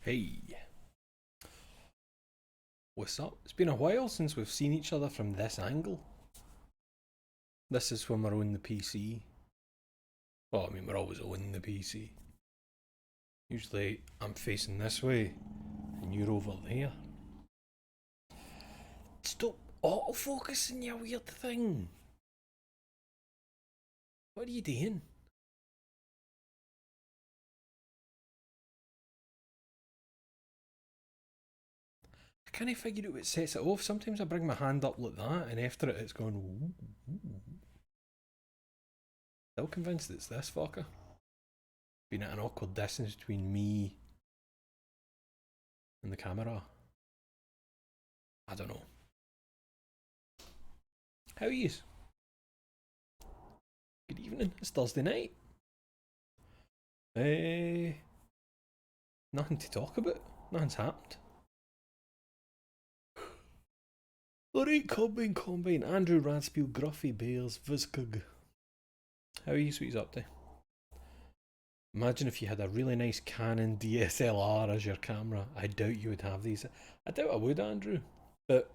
Hey, what's up? It's been a while since we've seen each other from this angle. This is when we're on the PC. Well, I mean, we're always on the PC. Usually I'm facing this way and you're over there. Stop autofocusing, you weird thing. What are you doing? I can't figure out what sets it off. Sometimes I bring my hand up like that and after it it's gone. Ooh, ooh. Still convinced it's this fucker. Been at an awkward distance between me and the camera. I don't know. How are you? Good evening. It's Thursday night. Nothing to talk about. Nothing's happened. Alright, combine. Andrew Radspiel, Gruffy Bears, Vizcug. How are you sweeties up to? Imagine if you had a really nice Canon DSLR as your camera. I doubt you would have these. I doubt I would, Andrew. But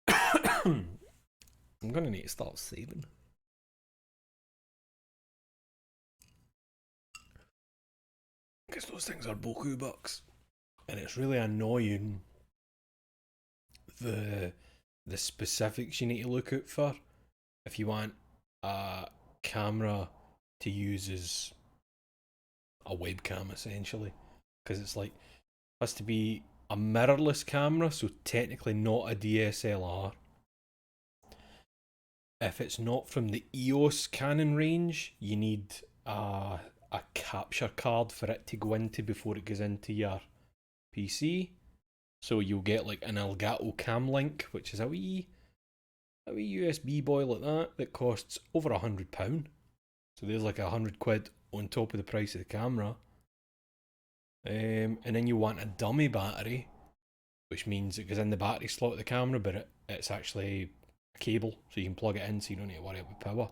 I'm gonna need to start saving. Because those things are Boku bucks. And it's really annoying the specifics you need to look out for if you want a camera to use as a webcam essentially, because it's like it has to be a mirrorless camera, so technically not a DSLR. If it's not from the EOS Canon range, you need a capture card for it to go into before it goes into your PC. So you'll get like an Elgato Cam Link, which is a wee USB boy like that costs over £100. So there's like £100 on top of the price of the camera. And then you want a dummy battery, which means it goes in the battery slot of the camera, but it's actually a cable, so you can plug it in so you don't need to worry about power.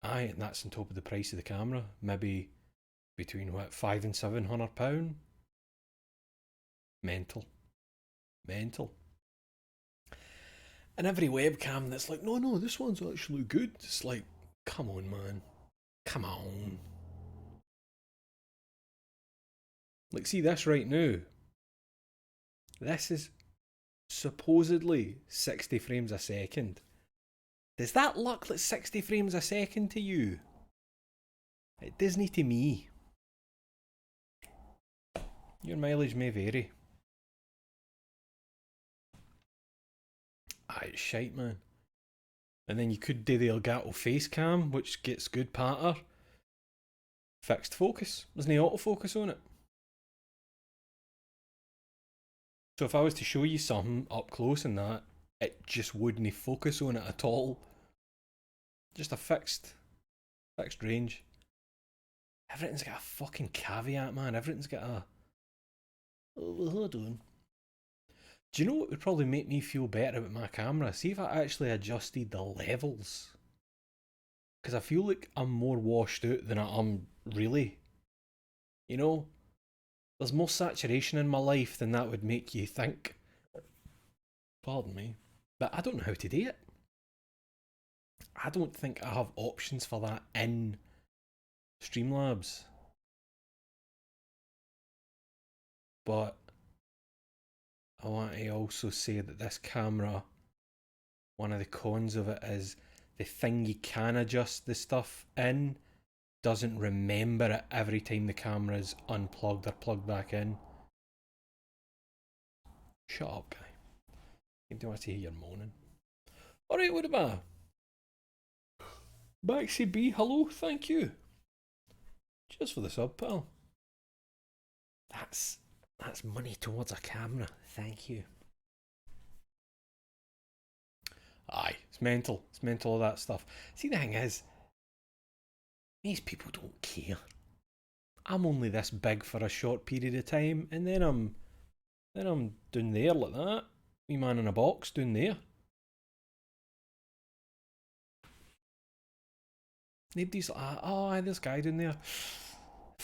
Aye, and that's on top of the price of the camera. Maybe between what, £500 and £700? Mental. And every webcam that's like, no, this one's actually good. It's like, come on, man. Come on. Like, see this right now. This is supposedly 60 frames a second. Does that look like 60 frames a second to you? It doesn't to me. Your mileage may vary. It's shite, man. And then you could do the Elgato face cam, which gets good patter. Fixed focus. There's no autofocus on it. So if I was to show you something up close and that, it just wouldn't focus on it at all. Just a fixed range. Everything's got a fucking caveat, man. Everything's got a... Oh, hold on. Do you know what would probably make me feel better about my camera? See if I actually adjusted the levels. Because I feel like I'm more washed out than I am really. You know? There's more saturation in my life than that would make you think. Pardon me. But I don't know how to do it. I don't think I have options for that in Streamlabs. But I want to also say that this camera, one of the cons of it is the thing you can adjust the stuff in doesn't remember it every time the camera's unplugged or plugged back in. Shut up, guy. You don't want to hear your moaning. Alright, what about Baxi B? Hello, thank you. Cheers for the sub, pal. That's money towards a camera. Thank you. Aye, it's mental. It's mental, all that stuff. See, the thing is, these people don't care. I'm only this big for a short period of time, and then I'm down there like that. Wee man in a box down there. Nobody's like, oh, this guy down there.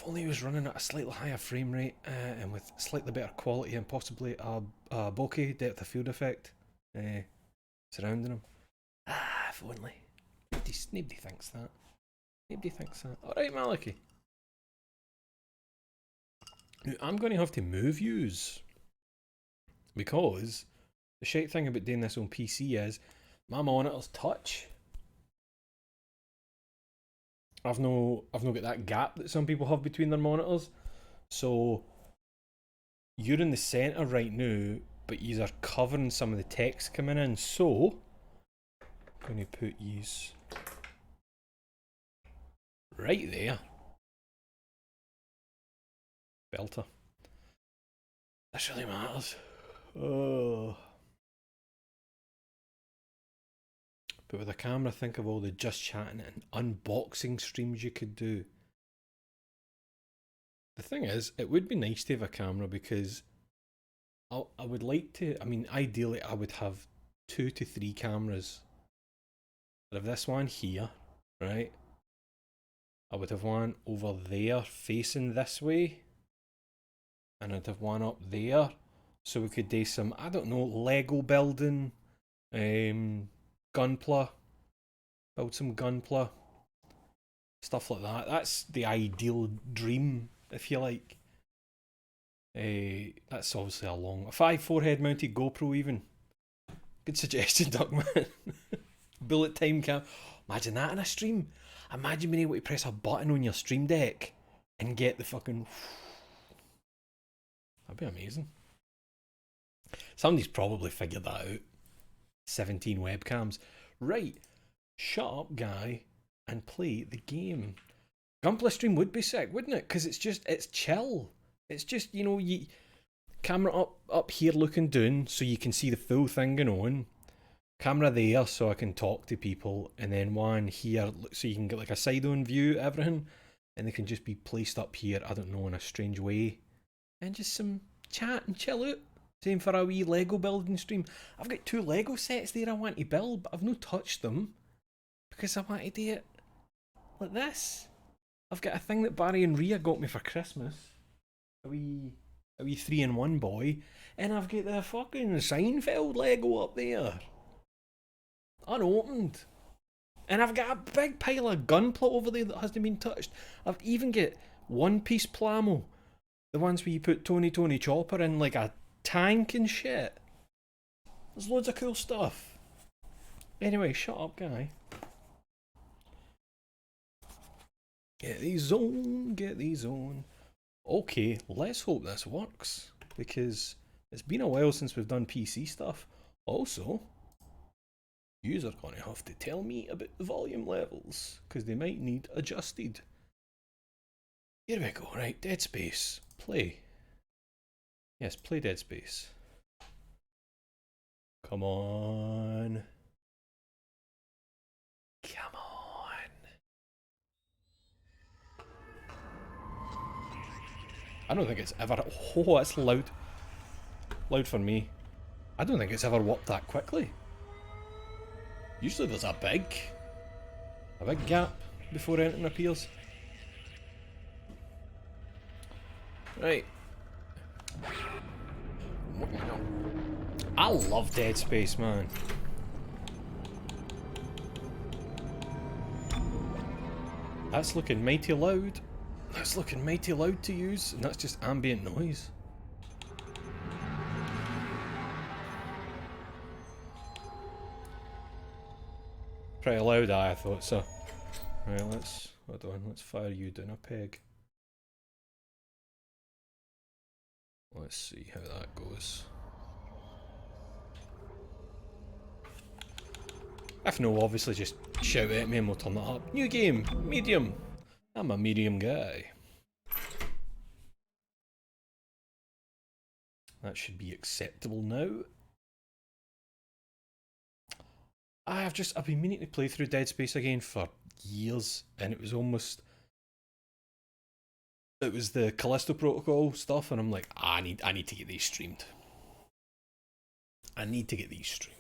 If only it was running at a slightly higher frame rate and with slightly better quality and possibly a bokeh depth of field effect surrounding them. Ah, if only. Nobody thinks that. Nobody thinks that. Alright, Maliki. Now, I'm going to have to move yous. Because the shite thing about doing this on PC is my monitor's touch. I've no got that gap that some people have between their monitors. So you're in the centre right now, but yous are covering some of the text coming in. So I'm going to put yous right there. Belter. This really matters. Oh. But with a camera, think of all the just chatting and unboxing streams you could do. The thing is, it would be nice to have a camera because I would like to, I mean, ideally I would have 2 to 3 cameras. I'd have this one here, right? I would have one over there facing this way. And I'd have one up there. So we could do some, I don't know, Lego building, Gunpla, build some Gunpla, stuff like that. That's the ideal dream, if you like. That's obviously a 5 4-head mounted GoPro even. Good suggestion, Duckman. Bullet time cam. Imagine that in a stream. Imagine being able to press a button on your stream deck and get the fucking... That'd be amazing. Somebody's probably figured that out. 17 webcams. Right. Shut up, guy, and play the game. Gunpla stream would be sick, wouldn't it? Because it's chill. It's just, you know, camera up here looking down so you can see the full thing going on. Camera there so I can talk to people, and then one here so you can get like a side-on view of everything, and they can just be placed up here, I don't know, in a strange way. And just some chat and chill out. Same for a wee Lego building stream. I've got 2 Lego sets there I want to build, but I've not touched them because I want to do it like this. I've got a thing that Barry and Rhea got me for Christmas. A wee 3-in-1 boy. And I've got the fucking Seinfeld Lego up there. Unopened. And I've got a big pile of Gunpla over there that hasn't been touched. I've even got One Piece Plamo. The ones where you put Tony Chopper in like a tank and shit. There's loads of cool stuff. Anyway, shut up, guy. Get these on. Okay, let's hope this works. Because it's been a while since we've done PC stuff. Also, yous are going to have to tell me about the volume levels. Because they might need adjusted. Here we go, right, Dead Space. Play. Yes, play Dead Space. Come on. Come on. I don't think it's ever... Oh, that's loud. Loud for me. I don't think it's ever warped that quickly. Usually there's a big gap before anything appears. Right. I love Dead Space, man. That's looking mighty loud. That's looking mighty loud to use, and that's just ambient noise. Pretty loud, I thought so. Right, hold on, let's fire you down a peg. Let's see how that goes. If no, obviously just shout at me and we'll turn that up. New game, medium. I'm a medium guy. That should be acceptable now. I've been meaning to play through Dead Space again for years, and it was the Callisto Protocol stuff, and I'm like, I need to get these streamed. I need to get these streamed.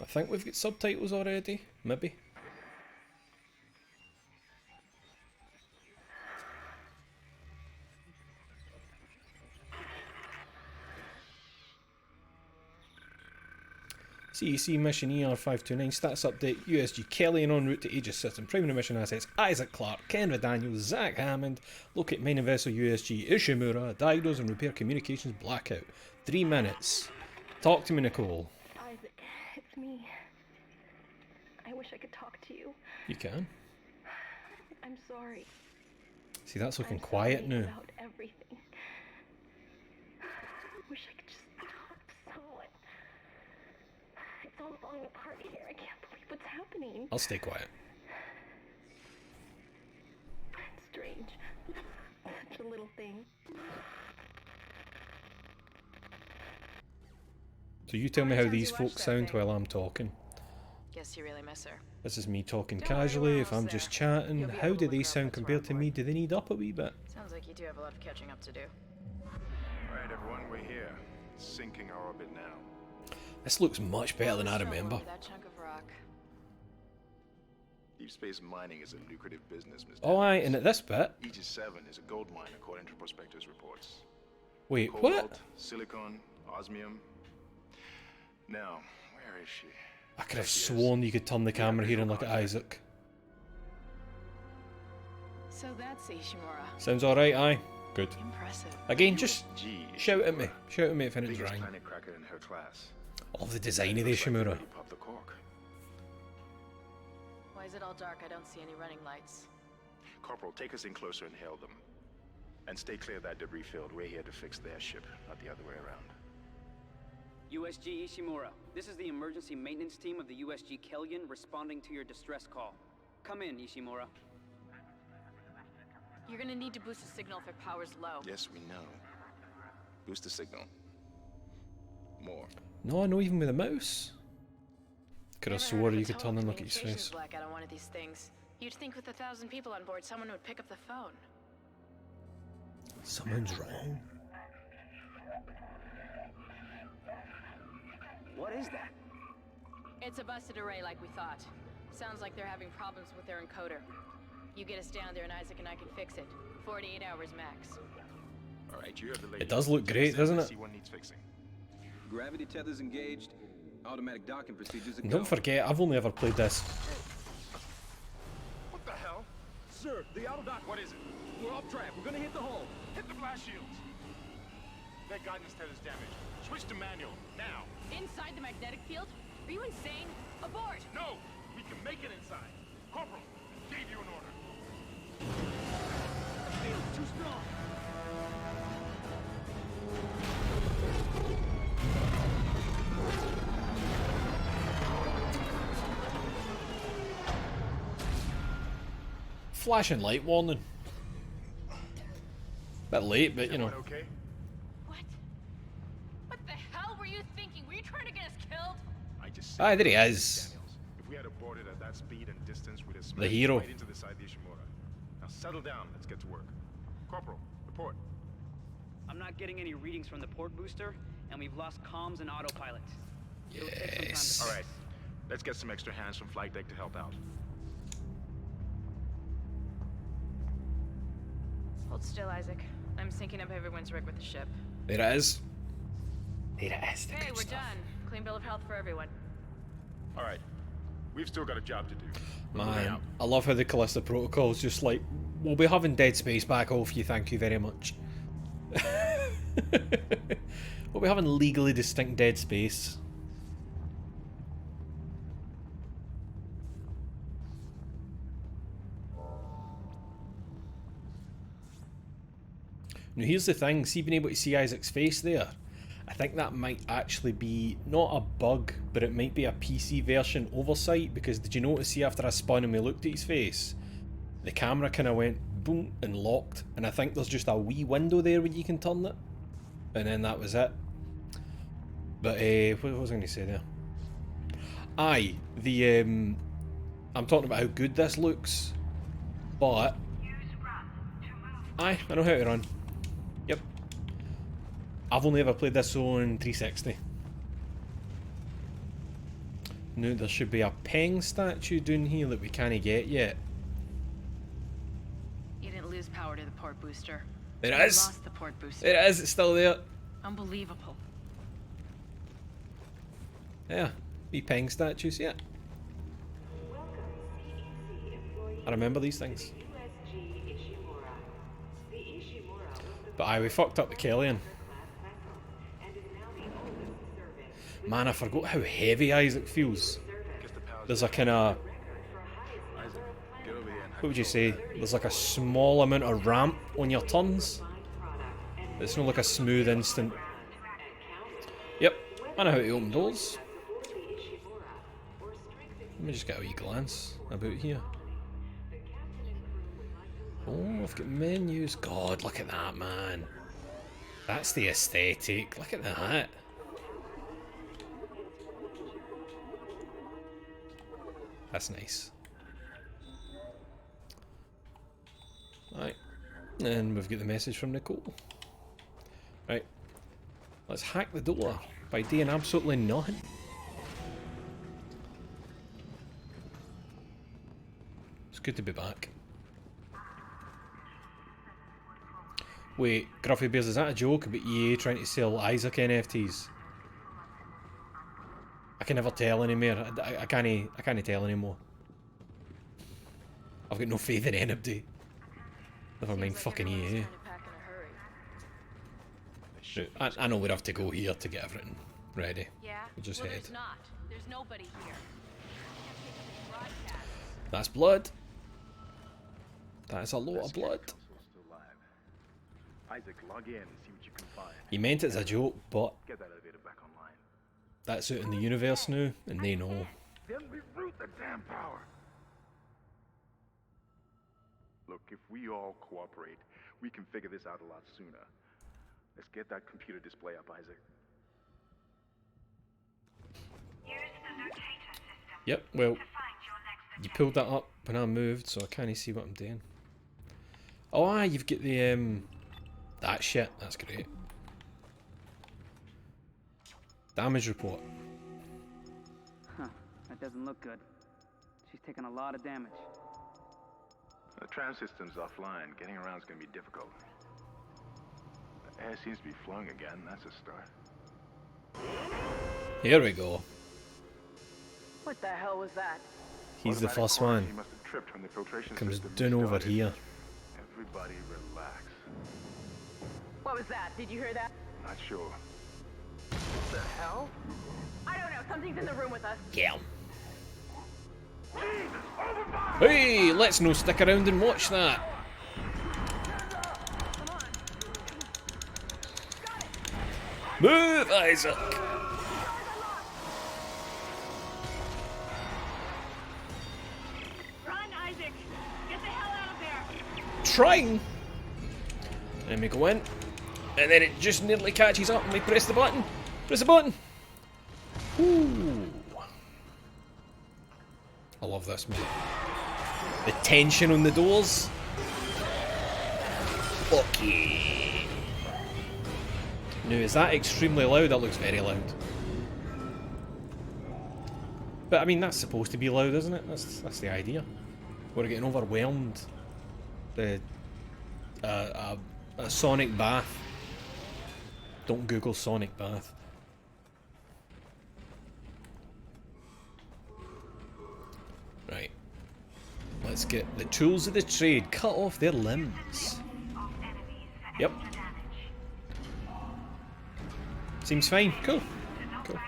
I think we've got subtitles already, maybe. CEC mission ER529 status update. USG Kellyan en route to Aegis System. Primary mission assets Isaac Clarke, Ken Daniels, Zach Hammond. Locate mining vessel USG Ishimura. Diagnose and repair communications blackout. 3 minutes. Talk to me, Nicole. Isaac, it's me. I wish I could talk to you. You can. I'm sorry. See, that's looking I'm quiet sorry now. about everything. I wish I could just talk to someone. It's all falling apart here. I can't believe what's happening. I'll stay quiet. It's strange. Such a little thing. So you tell me how these folks sound while I'm talking. Guess you really miss her. This is me talking Don't worry, casually. we're If I'm almost just there. chatting, You'll be how able do to they look her up sound once we're compared on to me? board. Do they need up a wee bit? Sounds like you do have a lot of catching up to do. Alright, everyone, we're here. Sinking our orbit now. This looks much better than I Still remember. over that chunk of rock. Deep space mining is a lucrative business, Mr. Oh, aye, and at this bit. Aegis 7 is a gold mine according to prospectors' reports. Wait, Cobalt, what? silicon, osmium. Now, where is she? I could have There she is. sworn you could turn the camera here and look at Isaac. So that's Ishimura. Sounds alright, aye. Good. Impressive. Again, just G. shout at me. Shout at me if anything's Biggest wrong. planet cracker in her class. Love the design of the Looks like Ishimura. you popped the cork. Why is it all dark? I don't see any running lights. Corporal, take us in closer and hail them. And stay clear of that debris field. We're here to fix their ship, not the other way around. USG Ishimura, this is the emergency maintenance team of the USG Kellyan responding to your distress call. Come in, Ishimura. You're gonna need to boost the signal if it power's low. Yes, we know. Boost the signal. More. No, not even with a mouse. Could have Never heard swore of a you could total turn and look at his communications face. blackout on one of these things. You'd think with 1,000 people on board, someone would pick up the phone. Someone's wrong. What is that? It's a busted array like we thought. Sounds like they're having problems with their encoder. You get us down there and Isaac and I can fix it. 48 hours max. All right, you have the It does look great, doesn't it? See what needs fixing. Gravity tethers engaged. Automatic docking procedures. And don't forget, I've only ever played this. What the hell? Sir, the auto dock. What is it? We're off track. We're gonna hit the hull. Hit the blast shields. Their guidance tether's damaged. Switch to manual, now. Inside the magnetic field? Are you insane? Abort! No! We can make it inside. Corporal, gave you an order. The field's too strong. Flashing light warning. Bit late, but you know. Okay? What? What the hell were you thinking? Were you trying to get us killed? I just Aye, there he is. Daniels. If we had aborted at that speed and distance, we'd have The hero. right into the side of the Ishimura. Now settle down. Let's get to work. Corporal, report. I'm not getting any readings from the port booster, and we've lost comms and autopilot. It'll take some time to Yes. All right. Let's get some extra hands from flight deck to help out. Hold still, Isaac. I'm syncing up everyone's rig with the ship. There it is. There it is. The Hey, good we're stuff. done. Clean bill of health for everyone. All right. We've still got a job to do. We're moving Man, out. I love how the Callista Protocol's just like, we'll be having Dead Space back off you, thank you very much. We'll be having legally distinct Dead Space. Now here's the thing, see being able to see Isaac's face there, I think that might actually be not a bug, but it might be a PC version oversight, because did you notice, see after I spun and we looked at his face, the camera kind of went boom and locked, and I think there's just a wee window there where you can turn it, and then that was it. But what was I going to say there? Aye, the I'm talking about how good this looks, but aye, I know how to run. Yep. I've only ever played this on 360. Now there should be a Peng statue down here that we can't get yet. You didn't lose power to the port booster. It You is. lost the port booster. It is. It's still there. Unbelievable. Yeah. Wee Peng statues, yeah. I remember these things. But aye, we fucked up the Kellion. Man, I forgot how heavy Isaac feels. There's a kind of... What would you say? There's like a small amount of ramp on your turns. It's not like a smooth instant. Yep, I know how to open doors. Let me just get a wee glance about here. Oh, I've got menus. God, look at that, man. That's the aesthetic. Look at that. That's nice. Right. And we've got the message from Nicole. Right. Let's hack the door by doing absolutely nothing. It's good to be back. Wait, Gruffy Bears, is that a joke about EA trying to sell Isaac NFTs? I can never tell anymore. I can't tell anymore. I've got no faith in anybody. Never mind fucking EA. Right, I know we'd have to go here to get everything ready. Yeah? We'll just well, head. There's not. There's nobody here. That's blood. That is a lot of blood. Isaac, log in and see what you can find. He meant it as a joke, but Get that elevator back online. that's out in the universe now, and they know. Then reroute the damn power. Look, if we all cooperate, we can figure this out a lot sooner. Let's get that computer display up, Isaac. Yep, well, you pulled that up when I moved, so I can't see what I'm doing. Oh, aye, you've got the, that shit. That's great. Damage report. Huh, that doesn't look good. She's taken a lot of damage. The tram system's offline. Getting around's gonna be difficult. The air seems to be flowing again. That's a start. Here we go. What the hell was that? He's the Automatic first quarantine one. must have tripped when the filtration Comes system down over restarted. here. Everybody relax. What was that? Did you hear that? Not sure. What the hell? I don't know. Something's in the room with us. Yeah. Hey, let's no stick around and watch that. Move, Isaac. Run, Isaac! Get the hell out of there! Trying. And we go in, and then it just nearly catches up, and we press the button. Press the button. Ooh. I love this, man. The tension on the doors. Okay. Now, is that extremely loud? That looks very loud. But I mean, that's supposed to be loud, isn't it? That's the idea. We're getting overwhelmed. The a sonic bath. Don't Google sonic bath. Right. Let's get the tools of the trade. Cut off their limbs. Yep. Seems fine. Cool. Cool.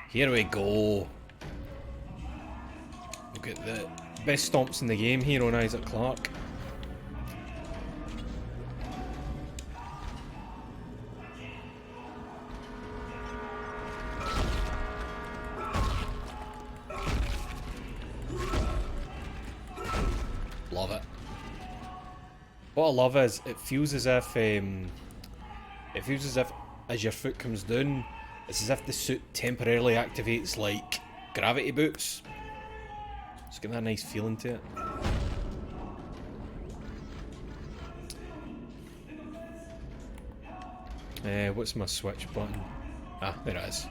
Here we go. We'll get the best stomps in the game here on Isaac Clarke. Love it. What I love is it feels as if as your foot comes down, it's as if the suit temporarily activates like gravity boots. It's got that nice feeling to it. What's my switch button? Ah, there it is.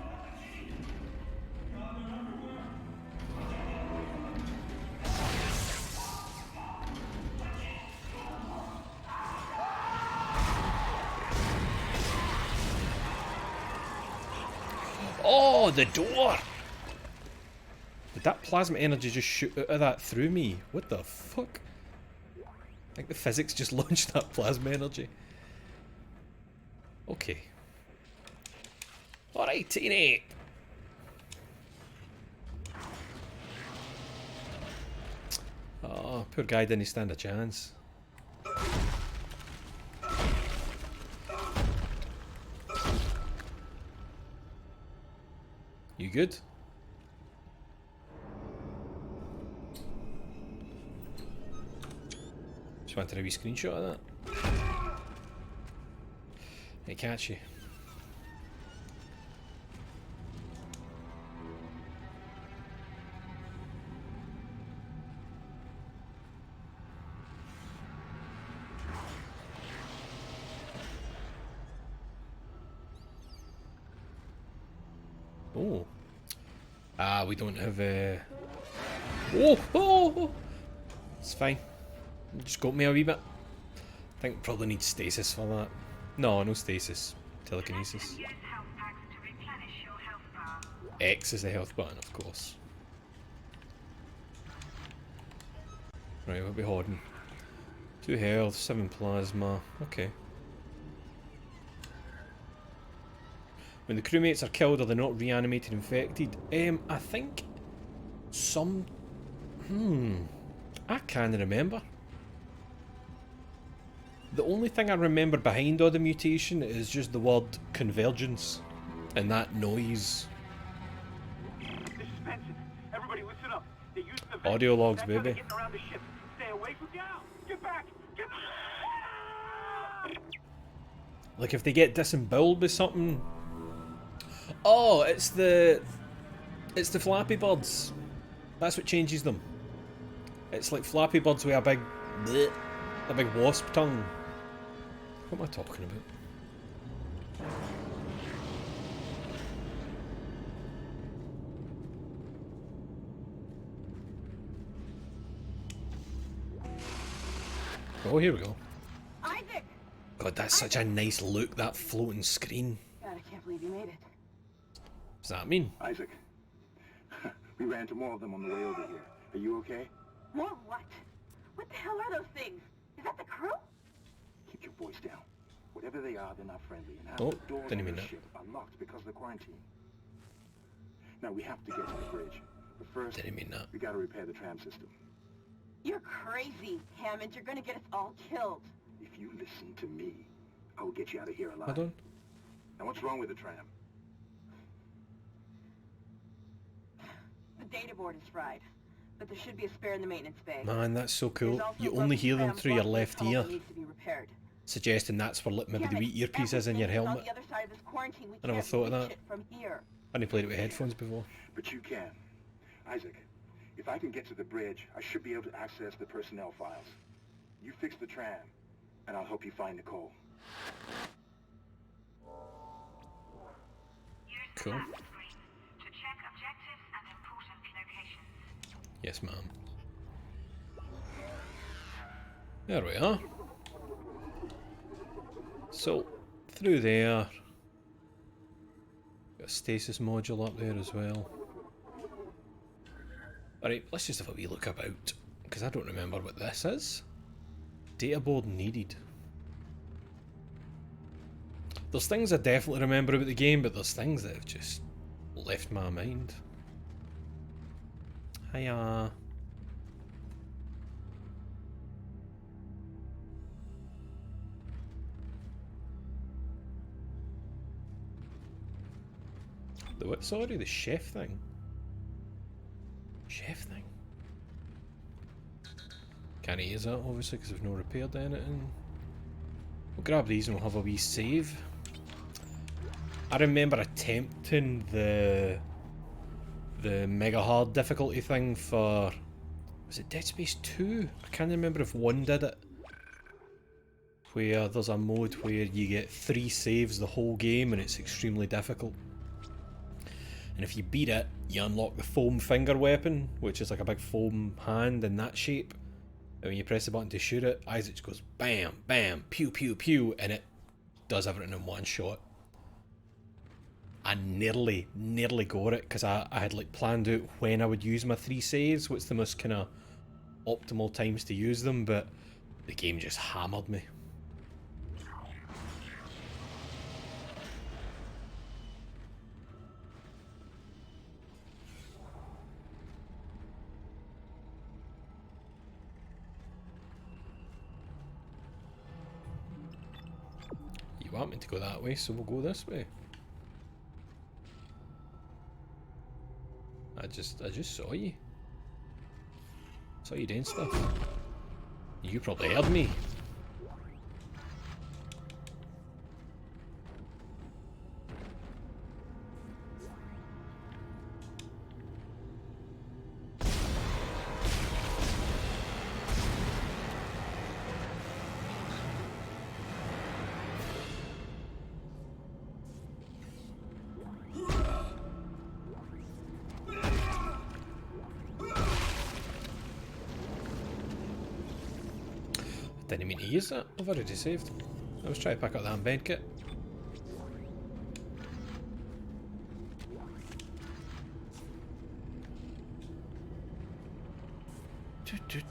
Oh, the door! that plasma energy just shoot out of that through me? What the fuck? I think the physics just launched that plasma energy. Okay. Alright, teeny. Oh, poor guy didn't stand a chance. You good? Just wanted a wee screenshot of that. Hey, catch you. Oh. Ah, we don't have oh! It's fine. Just got me a wee bit. I think probably need stasis for that. No, no stasis. Telekinesis. X is the health button, of course. Right, we'll be hoarding. 2 health, 7 plasma. Okay. When the crewmates are killed, are they not reanimated infected? I think some... I can't remember. The only thing I remember behind all the mutation is just the word convergence and that noise. This is Benson. Everybody listen up. They use the Audio logs, That's how baby. they're getting around the ship. Stay away from down. Get back. Get back. Like if they get disemboweled by something. Oh, it's the Flappy Birds. That's what changes them. It's like Flappy Birds with a big bleh, a big wasp tongue. What am I talking about? Oh, here we go. Isaac! God, that's such a nice look, that floating screen. God, I can't believe you made it. What does that mean? Isaac, we ran into more of them on the way over here. Are you okay? More what? What the hell are those things? Is that the crew? Keep your voice down. Whatever they are, they're not friendly, and half Oh, the doors didn't on mean the that. ship are locked because of the quarantine. Now we have to get to the bridge, but first Didn't mean that. we gotta repair the tram system. You're crazy, Hammond. You're gonna get us all killed. If you listen to me, I will get you out of here alive. Hold on. Now what's wrong with the tram? The data board is fried, but there should be a spare in the maintenance bay. Man, that's so There's cool. also You a only broken hear them tram through your block left tunnel ear, that needs to be repaired. suggesting that's where maybe the Damn wee it, earpiece is in your everything is helmet. on the other side of this quarantine. We I never can't thought of reach that. it from here. I only played it with headphones before. But you can. Isaac, if I can get to the bridge, I should be able to access the personnel files. You fix the tram, and I'll help you find Nicole. Cool. Yes, ma'am. There we are. So, through there. Got a stasis module up there as well. Alright, let's just have a wee look about. Because I don't remember what this is. Data board needed. There's things I definitely remember about the game, but there's things that have just left my mind. Hiya. The what? Sorry, the chef thing. Chef thing. Can't use that obviously because we've not repaired anything. We'll grab these and we'll have a wee save. I remember attempting the mega hard difficulty thing for, was it Dead Space 2? I can't remember if 1 did it. Where there's a mode where you get 3 saves the whole game and it's extremely difficult. And if you beat it, you unlock the foam finger weapon, which is like a big foam hand in that shape. And when you press the button to shoot it, Isaac just goes bam, bam, pew, pew, pew, and it does everything in one shot. I nearly got it because I had like planned out when I would use my 3 saves, what's the most kind of optimal times to use them, but the game just hammered me. You want me to go that way, so we'll go this way. I just saw you. Saw you doing stuff. You probably heard me. Didn't mean to use that. I've already saved. I was trying to pick up that bed kit. This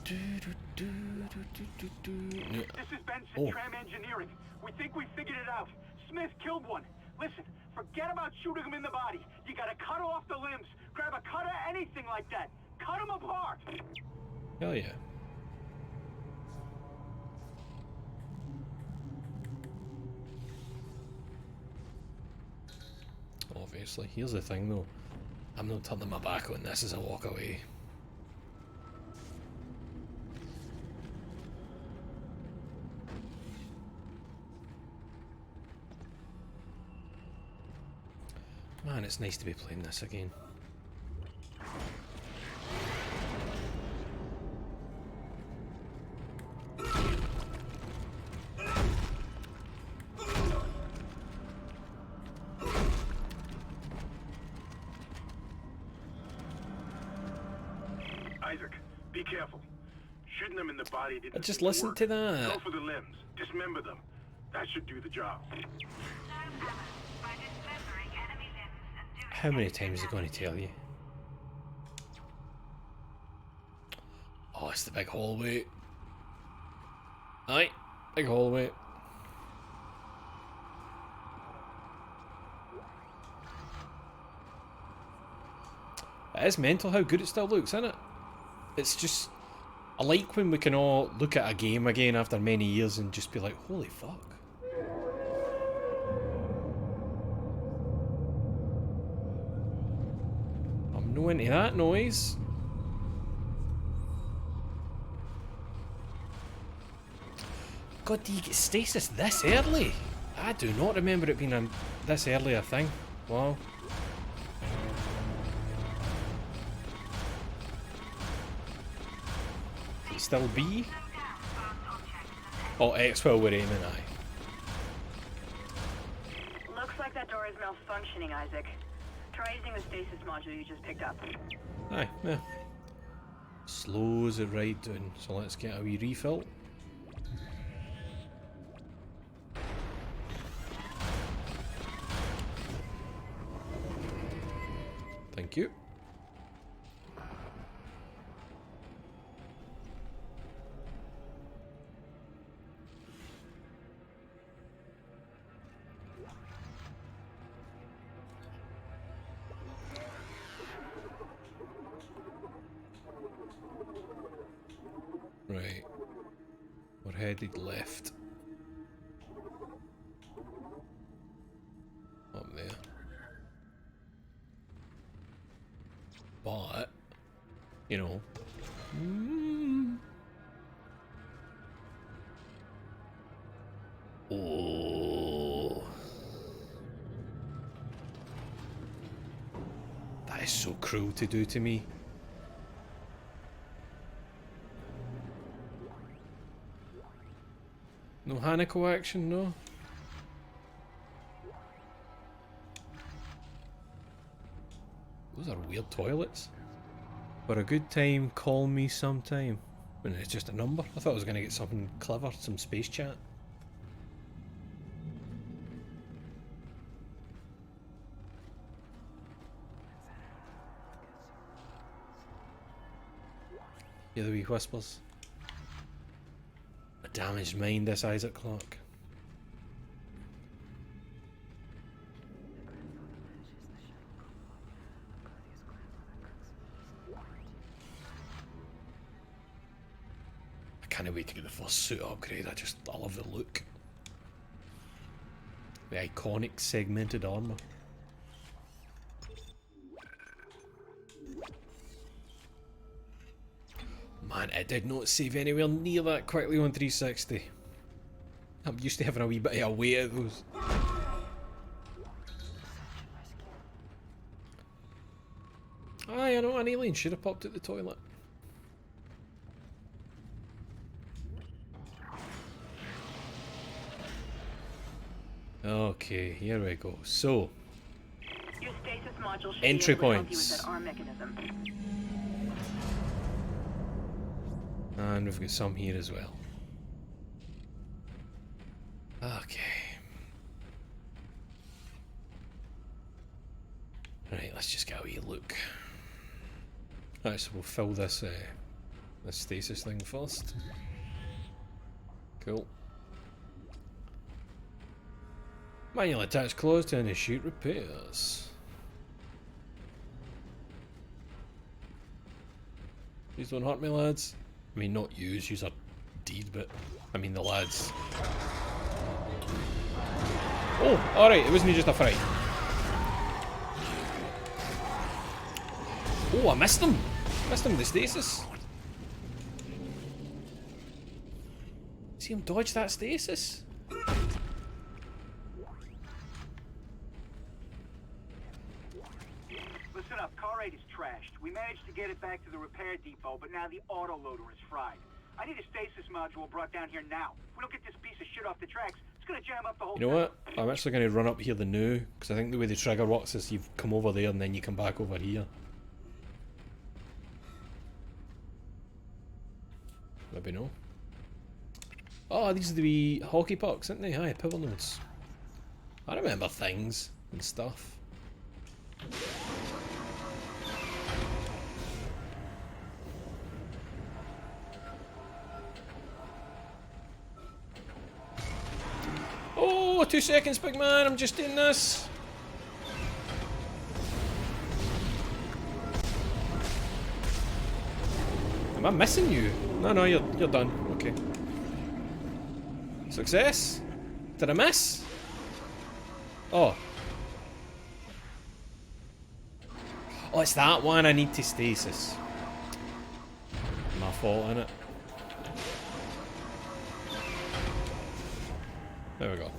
is Benson, Tram Engineering. We think we figured it out. Smith killed one. Listen, forget about shooting him in the body. You gotta cut off the limbs. Grab a cutter, anything like that. Cut him apart. Hell yeah. Obviously. Here's the thing though. I'm not turning my back on this as I walk away. Man, it's nice to be playing this again. Isaac, be careful. Shooting them in the body didn't. But just listen to that. Go for the limbs. Dismember them. That should do the job. How many times are they going to tell you? Oh, it's the big hallway. Aye, big hallway. It is mental how good it still looks, isn't it? It's just... I like when we can all look at a game again after many years and just be like, holy fuck. I'm no into that noise. God, do you get stasis this early? I do not remember it being this early a thing. Wow. Is it still B? Oh, X while we're aiming, aye. Looks like that door is malfunctioning, Isaac. Try using the stasis module you just picked up. Aye, yeah. Slows it right down, so let's get a wee refill. Thank you. Right. We're headed left. Up there. But, you know. Oh. That is so cruel to do to me. No Hanako action, no? Those are weird toilets. For a good time, call me sometime. And it's just a number. I thought I was going to get something clever, some space chat. Hear the wee whispers. A damaged mind, this Isaac Clarke. I can't wait to get the first suit upgrade. I love the look. The iconic segmented armor. Man, it did not save anywhere near that quickly on 360. I'm used to having a wee bit of a weight of those. Aye, I know, an alien should have popped at the toilet. Okay, here we go. So, Your stasis module should entry be able to help you points. with that arm mechanism. And we've got some here as well. Okay. Right, let's just get a wee look. Right, so we'll fill this stasis thing first. Cool. Manual attach clause to initiate repairs. Please don't hurt me, lads. I mean, not yous are deed, but I mean the lads. Oh, alright, it wasn't just a fright. Oh, I missed him! Missed him with the stasis. See him dodge that stasis? Listen up, car 8 is trashed. We managed to get it back to the repair depot, but now the autoloader is fried. I need a stasis module brought down here now. If we don't get this piece of shit off the tracks, it's gonna jam up the whole You know what? I'm actually going to run up here the new, because I think the way the trigger works is you come over there and then you come back over here. Maybe no. Oh, these are the wee hockey pucks, aren't they? Aye, power nodes. I remember things and stuff. Oh, 2 seconds, big man. I'm just doing this. Am I missing you? No, you're done. Okay. Success? Did I miss? Oh. Oh, it's that one I need to stasis. My fault, innit? There we go.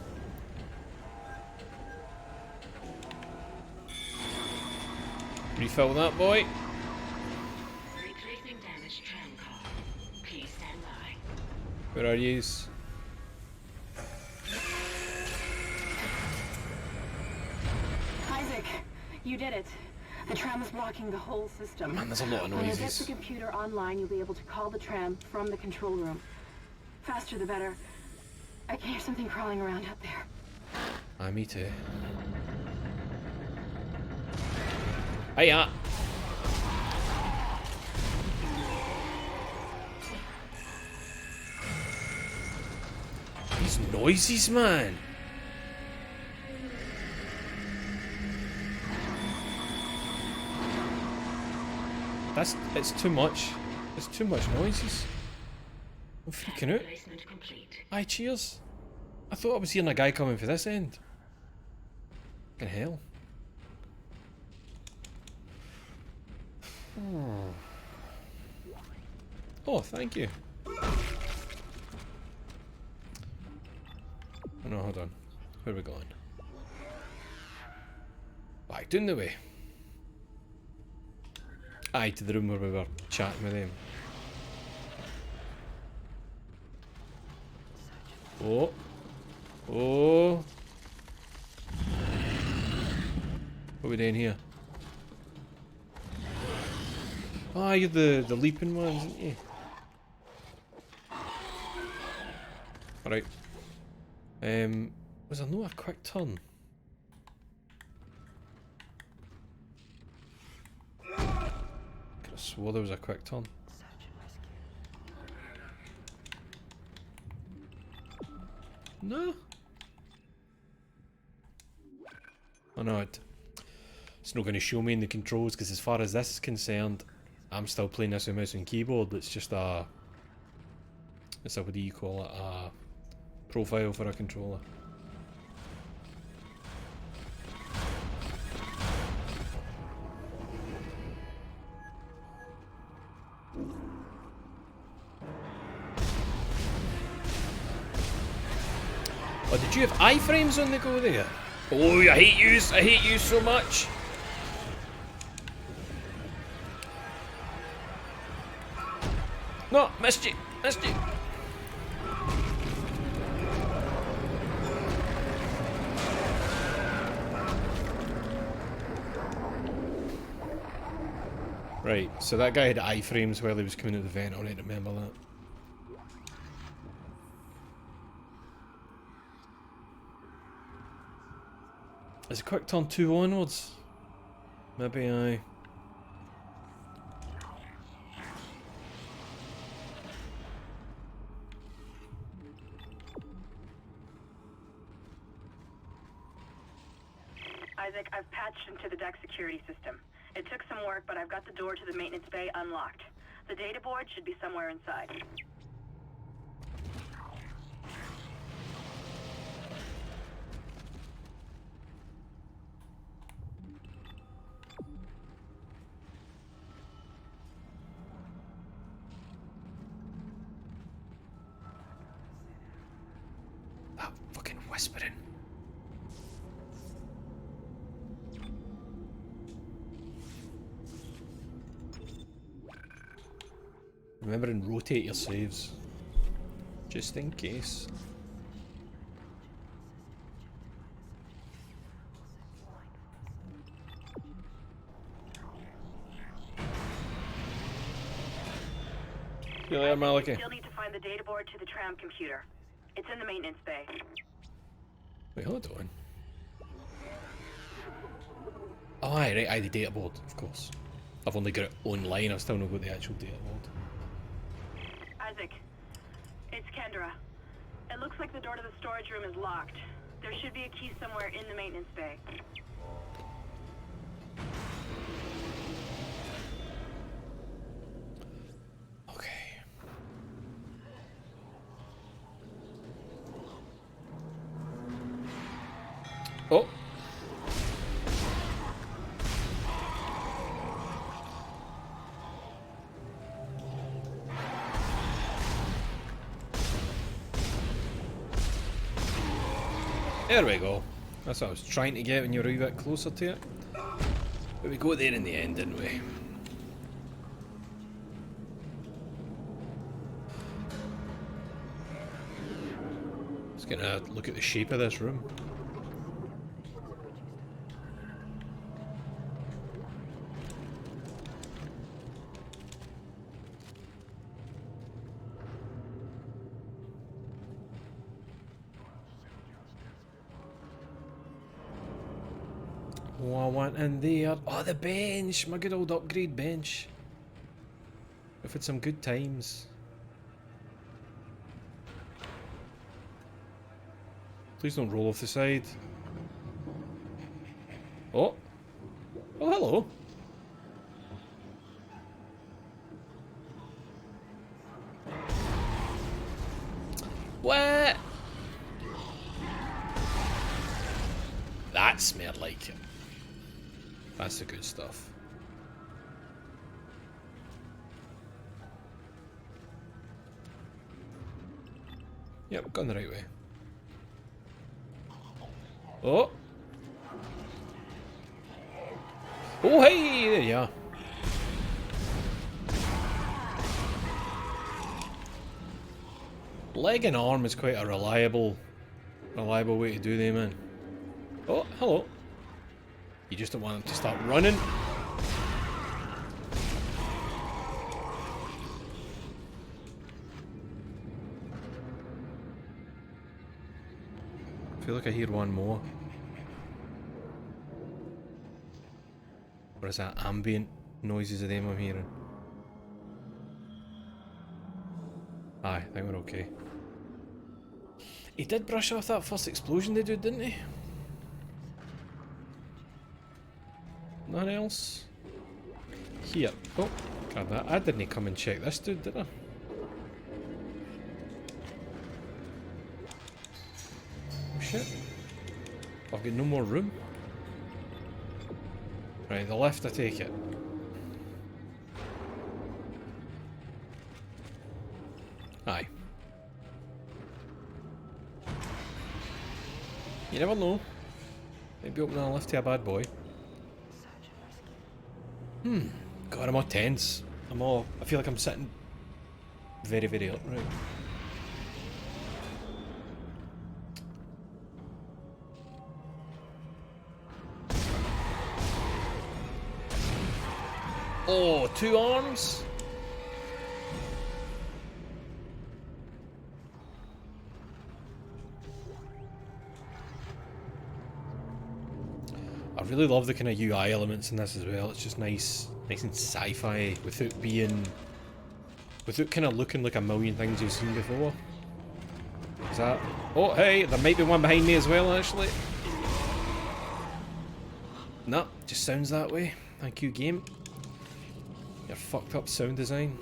Refill that boy. Replacing damaged tram car. Please stand by. Where are yous? Isaac, you did it. The tram is blocking the whole system. Man, there's a lot of When you get noises. the computer online, you'll be able to call the tram from the control room. Faster the better. I can hear something crawling around out there. Ah, me too. Hiya! These noises, man! It's too much. It's too much noises. I'm freaking out. Placement complete. Aye, cheers. I thought I was hearing a guy coming for this end. Fucking hell. Oh, thank you. Oh no, hold on. Where are we going? Back down the way. Aye, to the room where we were chatting with him. Oh. Oh. What are we doing here? Ah, you're the leaping ones, aren't you? Alright. Was there no a quick turn? Could have swore there was a quick turn. No. Oh no, it's not going to show me in the controls because as far as this is concerned, I'm still playing this with mouse and keyboard. It's just a... what do you call it? A profile for a controller. Oh, did you have iframes on the go there? Oh, I hate you so much. No, missed you. Right, so that guy had iframes while he was coming out the vent. I need to remember that. Is it quick turn 2 onwards? Maybe I... Isaac, I've patched into the deck security system. It took some work, but I've got the door to the maintenance bay unlocked. The data board should be somewhere inside. That fucking whispering. Remember and rotate your saves. Just in case. See you later, Maliki. Still need to find the data board to the tram computer. It's in the maintenance bay. Wait, hold on. Oh, aye, the data board, of course. I've only got it online, I've still not got the actual data board. Isaac, it's Kendra. It looks like the door to the storage room is locked. There should be a key somewhere in the maintenance bay. Okay. Oh! There we go. That's what I was trying to get when you were a wee bit closer to it. But we got there in the end, didn't we? Just gonna look at the shape of this room. Oh, I went in there. Oh, the bench! My good old upgrade bench. We've had some good times. Please don't roll off the side. Oh! Oh, hello! What? That smelled like it. That's the good stuff. Yep, gone the right way. Oh! Oh, hey! There you are. Leg and arm is quite a reliable way to do them in. Oh, hello. You just don't want them to start running. I feel like I hear one more. Or is that ambient noises of them I'm hearing? Aye, I think we're okay. He did brush off that first explosion they did, didn't he? Nothing else? Here. Oh, grab that. I didn't come and check this dude, did I? Oh shit. I've got no more room. Right, the left, I take it. Aye. You never know. Maybe opening a lift to a bad boy. God, I'm all tense. I feel like I'm sitting very, very upright. Oh, 2 arms? I really love the kind of UI elements in this as well. It's just nice and sci-fi without kind of looking like a million things you've seen before. Is that? Oh, hey, there might be one behind me as well, actually. No, just sounds that way. Thank you, game. Your fucked up sound design.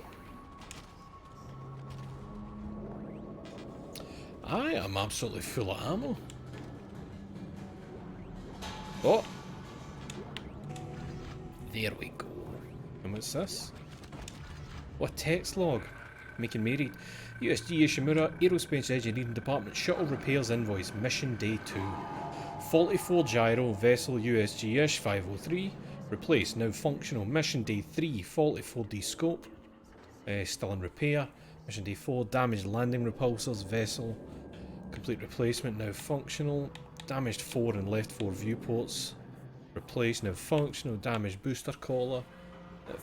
I am absolutely full of ammo. Oh! There we go. And what's this? What text log? Making me read. USG Ishimura Aerospace Engineering Department Shuttle Repairs Invoice Mission Day 2. Faulty 4 gyro vessel USG-ish 503. Replaced, now functional. Mission Day 3, faulty 4D scope. Still in repair. Mission Day 4, damaged landing repulsors, vessel. Complete replacement, now functional. Damaged 4 and left 4 viewports. Replaced, now functional. Damaged booster collar.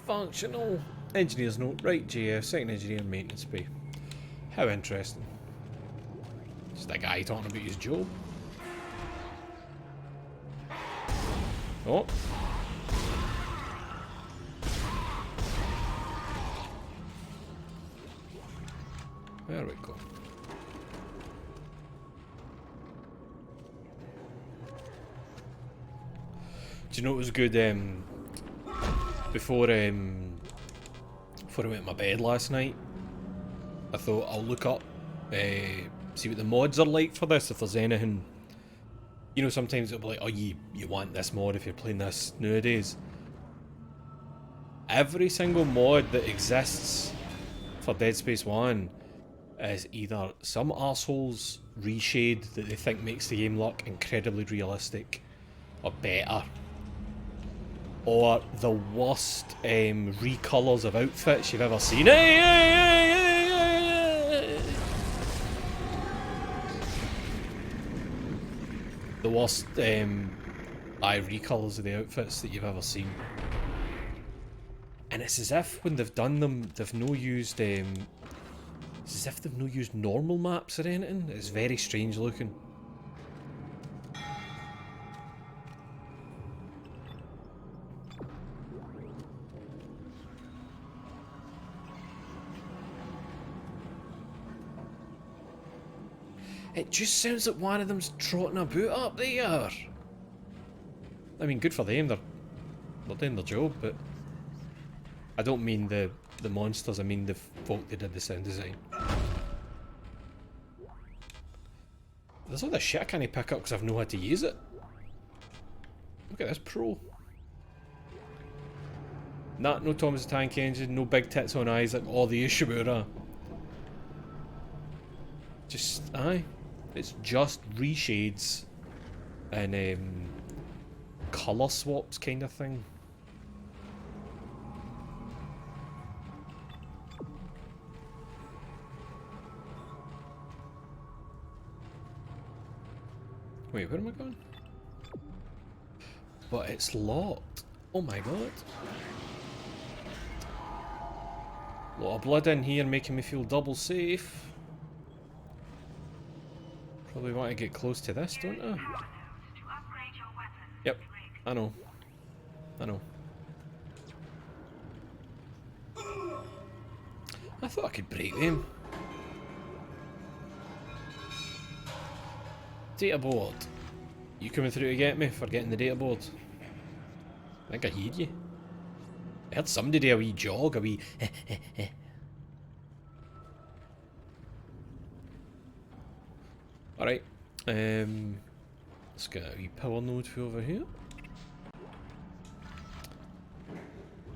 Functional. Engineer's note, right JF, second engineer maintenance bay. How interesting. Just a guy talking about his job. Oh. There we go. Do you know what was good before I went to my bed last night? I thought I'll look up, see what the mods are like for this, if there's anything. You know, sometimes it'll be like, oh, you want this mod if you're playing this nowadays. Every single mod that exists for Dead Space 1 is either some arsehole's reshade that they think makes the game look incredibly realistic or better, or the worst recolors of outfits you've ever seen. The worst recolors of the outfits that you've ever seen. And it's as if when they've done them, they've no used it's as if they've no used normal maps or anything. It's very strange looking. It just sounds like one of them's trotting about up there. I mean, good for them, they're doing their job, but I don't mean the monsters, I mean the folk that did the sound design. There's all this shit I can't pick up because I've no how to use it. Look at this pro. Nah, no Thomas the Tank Engine, no big tits on Isaac, or the Ishimura. Just, aye. It's just reshades and colour swaps kind of thing. Wait, where am I going? But it's locked. Oh my god. A lot of blood in here making me feel double safe. Probably want to get close to this, don't I? Yep, I know. I know. I thought I could break them. Data board. You coming through to get me for getting the data board? I think I heard you. I heard somebody do a wee jog, a wee Alright. Let's get a wee power node for over here.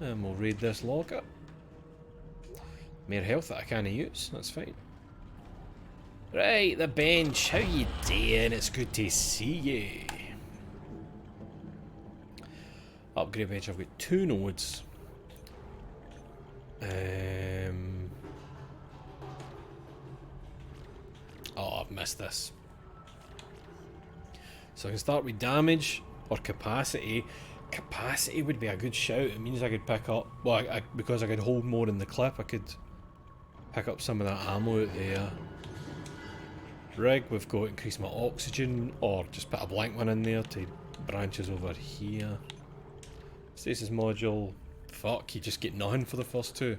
And we'll raid this locker. More health that I can't use, that's fine. Right, the bench, how you doing? It's good to see you. Upgrade bench, I've got 2 nodes. Oh, I've missed this. So I can start with damage or capacity. Capacity would be a good shout. It means I could pick up, well, because I could hold more in the clip, I could pick up some of that ammo out there. Rig, we've got increase my oxygen, or just put a blank one in there to branches over here. Stasis module, fuck, you just get nothing for the first 2. And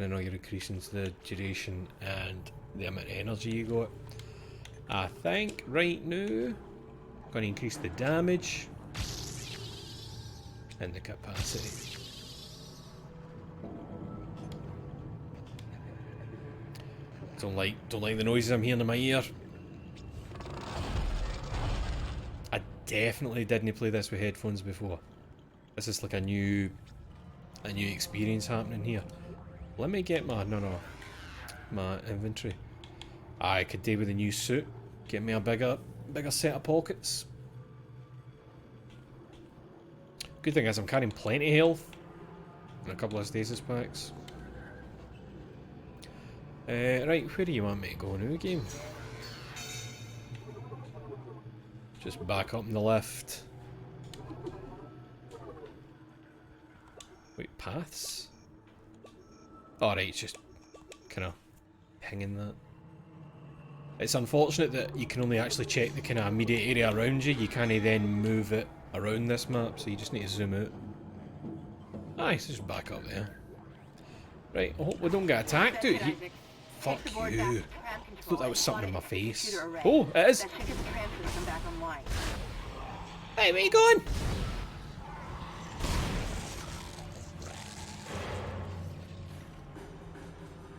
then all you're increasing the duration and the amount of energy you got. I think right now, I'm going to increase the damage and the capacity. Don't like the noises I'm hearing in my ear. I definitely didn't play this with headphones before. This is like a new experience happening here. Let me get my my inventory. I could do with a new suit. Get me a bigger set of pockets. Good thing is I'm carrying plenty of health and a couple of stasis packs. Right, where do you want me to go now, game? Just back up in the lift. Wait, paths? Alright, it's just kind of pinging that. It's unfortunate that you can only actually check the kind of immediate area around you. You can't then move it around this map, so you just need to zoom out. Aye, so just back up there. Right, I hope we don't get attacked out here. Fuck you. I thought that was something in my face. Oh, it is. Hey, where you going?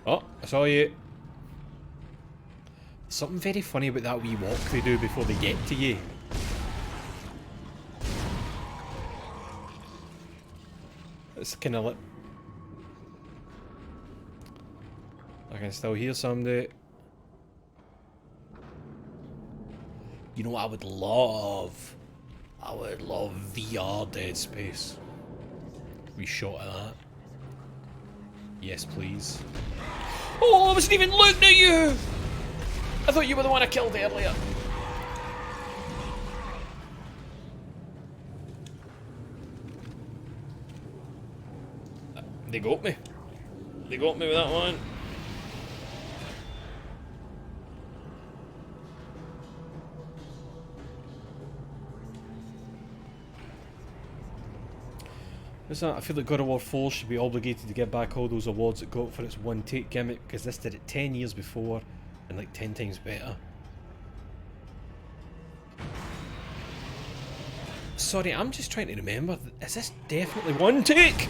Oh, I saw you. Something very funny about that wee walk they do before they get to you. It's kind of like... I can still hear somebody. You know what I would love? I would love VR Dead Space. We shot at that. Yes, please. Oh, I wasn't even looking at you! I thought you were the one I killed earlier. They got me. They got me with that one. What's that? I feel like God of War 4 should be obligated to give back all those awards it got for its one take gimmick, because this did it 10 years before and like 10 times better. Sorry, I'm just trying to remember. Is this definitely one take?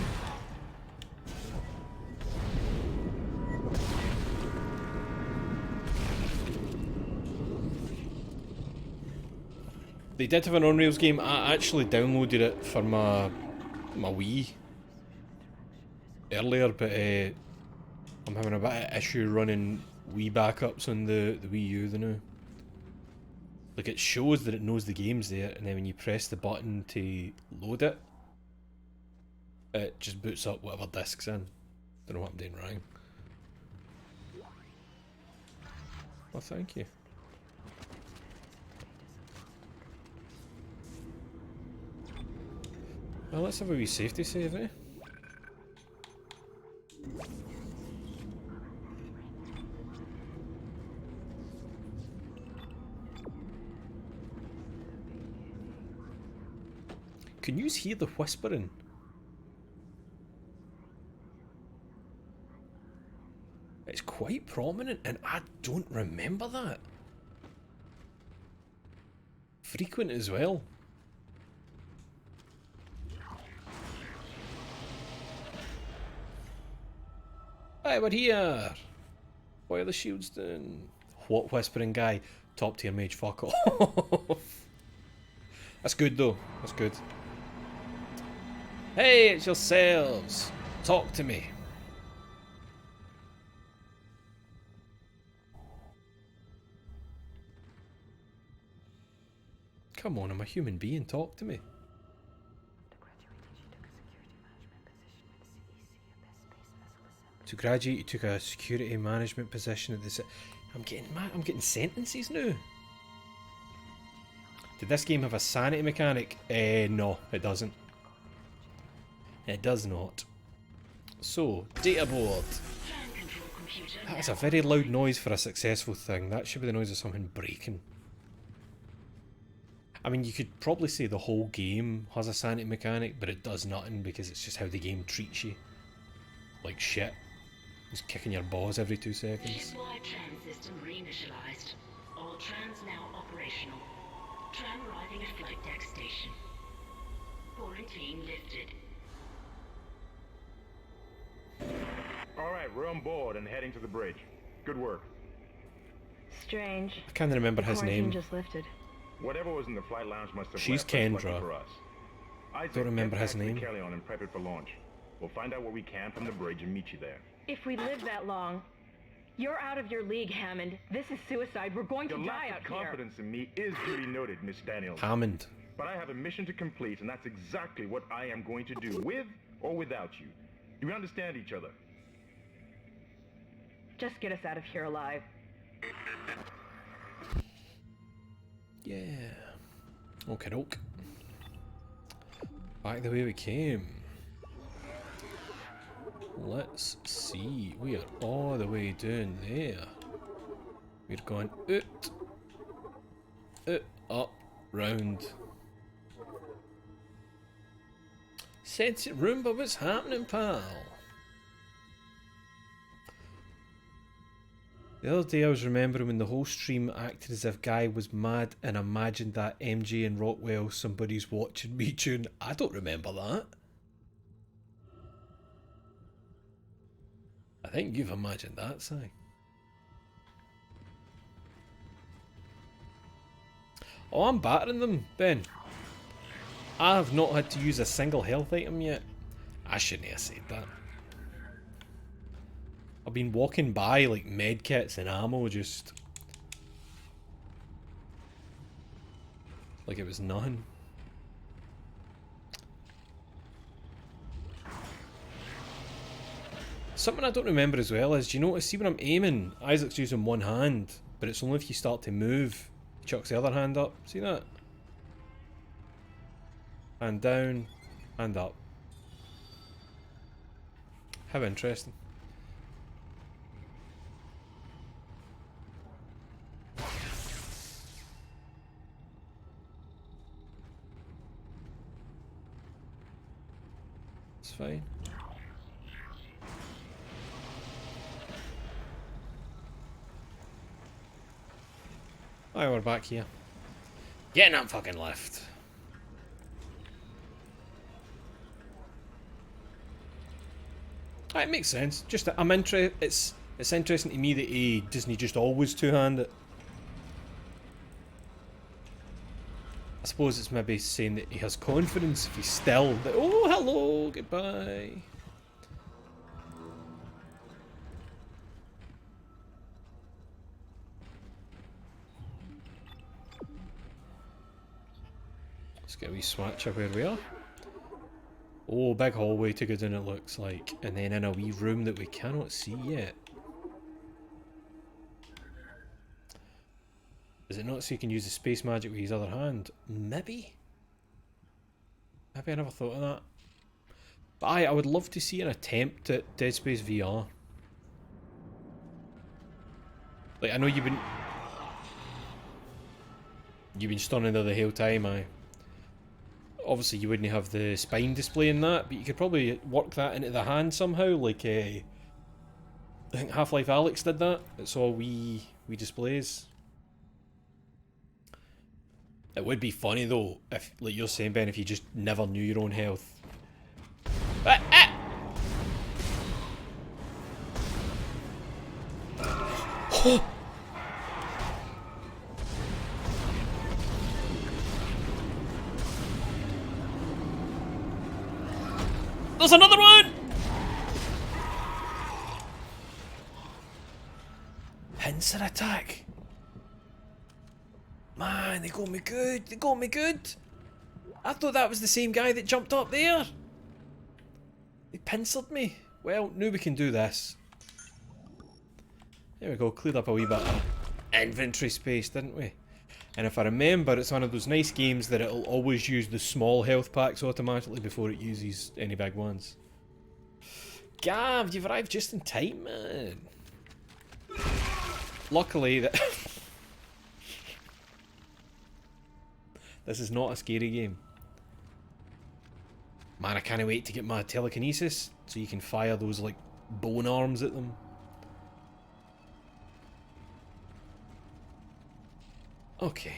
They did have an on-rails game. I actually downloaded it for my Wii earlier, but I'm having a bit of issue running Wii backups on the Wii U now. Like, it shows that it knows the game's there, and then when you press the button to load it, it just boots up whatever disc's in. Don't know what I'm doing wrong. Well, thank you. Well, let's have a wee safety save, eh? Can you hear the whispering? It's quite prominent, and I don't remember that. frequent as well. Hi, we're here. Why are the shields doing? What whispering guy? Top tier mage, fuck off. That's good though. That's good. Hey, it's yourselves. Talk to me. Come on, I'm a human being. Talk to me. To graduate, you took a security management position at the. I'm getting sentences now. Did this game have a sanity mechanic? No, it doesn't. It does not. So, data board. That's a very loud noise for a successful thing. That should be the noise of something breaking. I mean, you could probably say the whole game has a sanity mechanic, but it does nothing because it's just how the game treats you. Like shit. Just kicking your balls every 2 seconds. Shipwide tram system reinitialized. All trams now operational. Tram arriving at flight deck station. Quarantine lifted. Alright, we're on board and heading to the bridge. Good work. Strange. I can't remember his name. Just lifted. Whatever was in the flight lounge must have She's left us lucky Kendra. for us. Isaac, Don't remember get his back to name. Kellion and prep it for launch. We'll find out what we can from the bridge and meet you there. If we live that long, you're out of your league, Hammond. This is suicide. We're going Your to die lack out of here. confidence in me is duly noted, Miss Daniels. Hammond. But I have a mission to complete, and that's exactly what I am going to do, with or without you. Do we understand each other? Just get us out of here alive. Yeah. Okie doke. Back the way we came. Let's see. We are all the way down there. We're going out, up, round. Sense it, Roomba, what's happening, pal? The other day I was remembering when the whole stream acted as if Guy was mad and imagined that MJ and Rockwell somebody's watching me tune. I don't remember that. I think you've imagined that, Si. Oh, I'm battering them, Ben. I have not had to use a single health item yet. I shouldn't have said that. I've been walking by like medkits and ammo just like it was nothing. Something I don't remember as well is, do you notice, see when I'm aiming, Isaac's using one hand, but it's only if you start to move, he chucks the other hand up. See that? Hand down, hand up. How interesting. It's fine. Alright, we're back here. Get in that fucking lift. It makes sense. Just I'm it's interesting to me that he doesn't just always two-hand it. I suppose it's maybe saying that he has confidence if he's still that, oh hello, goodbye. Let's get a wee swatch of where we are. Oh, big hallway to go down it looks like. And then in a wee room that we cannot see yet. Is it not so you can use the space magic with his other hand? Maybe? Maybe I never thought of that. But I would love to see an attempt at Dead Space VR. Like, I know you've been stunning there the whole time, obviously you wouldn't have the spine display in that, but you could probably work that into the hand somehow, like I think Half-Life Alyx did that. It's all wee displays. It would be funny though, if, like you're saying, Ben, if you just never knew your own health. Ah, ah! There's another one! Pincer attack. Man, they got me good. They got me good. I thought that was the same guy that jumped up there. They pincered me. Well, now we can do this. There we go, cleared up a wee bit of inventory space, didn't we? And if I remember, it's one of those nice games that it'll always use the small health packs automatically before it uses any big ones. Gav, you've arrived just in time, man. Luckily, that this is not a scary game. Man, I can't wait to get my telekinesis so you can fire those, like, bone arms at them. Okay.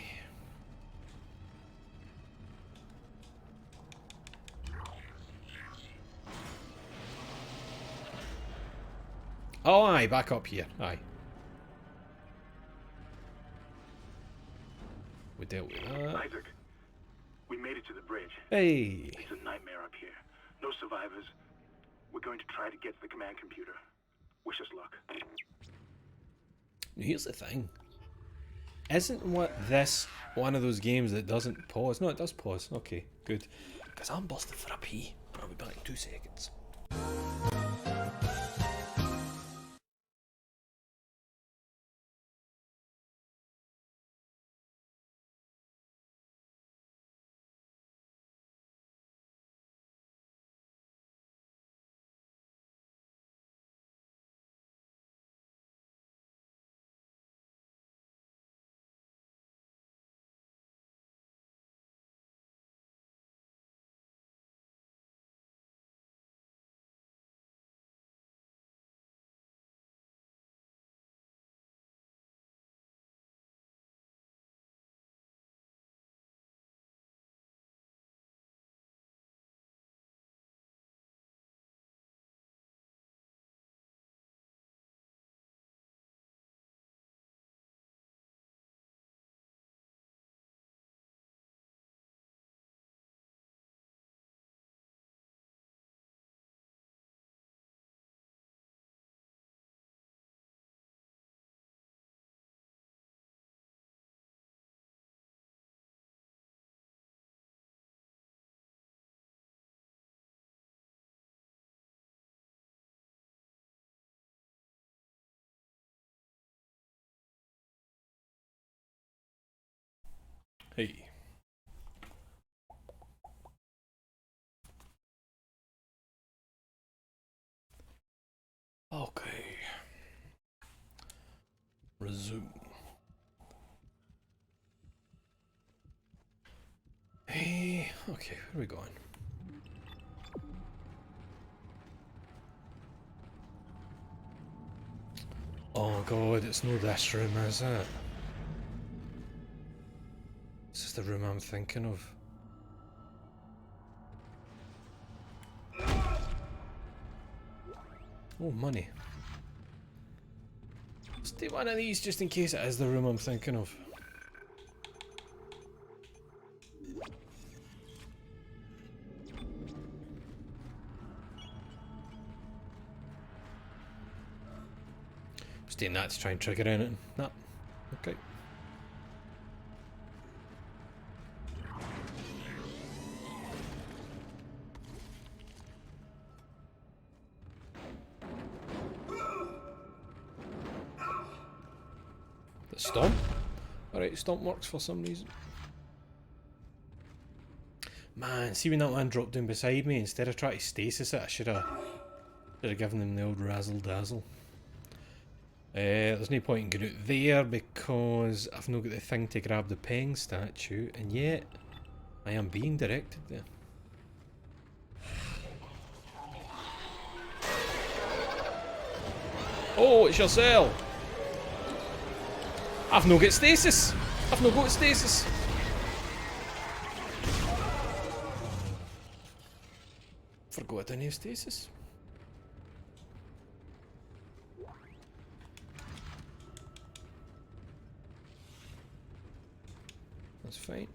Oh, aye, back up here. Aye. We dealt with that. Isaac, we made it to the bridge. Hey. It's a nightmare up here. No survivors. We're going to try to get to the command computer. Wish us luck. Here's the thing. Isn't this one of those games that doesn't pause? No, it does pause. Okay, good. Because I'm busting for a pee. I'll be back in 2 seconds. Hey. Okay. Resume. Hey, okay, where are we going? Oh god, it's no this room, is it? This is the room I'm thinking of. Oh, money. Let's do one of these just in case it is the room I'm thinking of. Just doing that to try and trigger anything. Nah. Okay. Stomp? Alright, stomp works for some reason. Man, see when that one dropped down beside me, instead of trying to stasis it, I should have given them the old razzle dazzle. There's no point in going out there because I've not got the thing to grab the Peng statue, and yet I am being directed there. Oh, it's your cell! I've no got stasis! I've no got stasis! forgot I didn't have stasis. That's fine.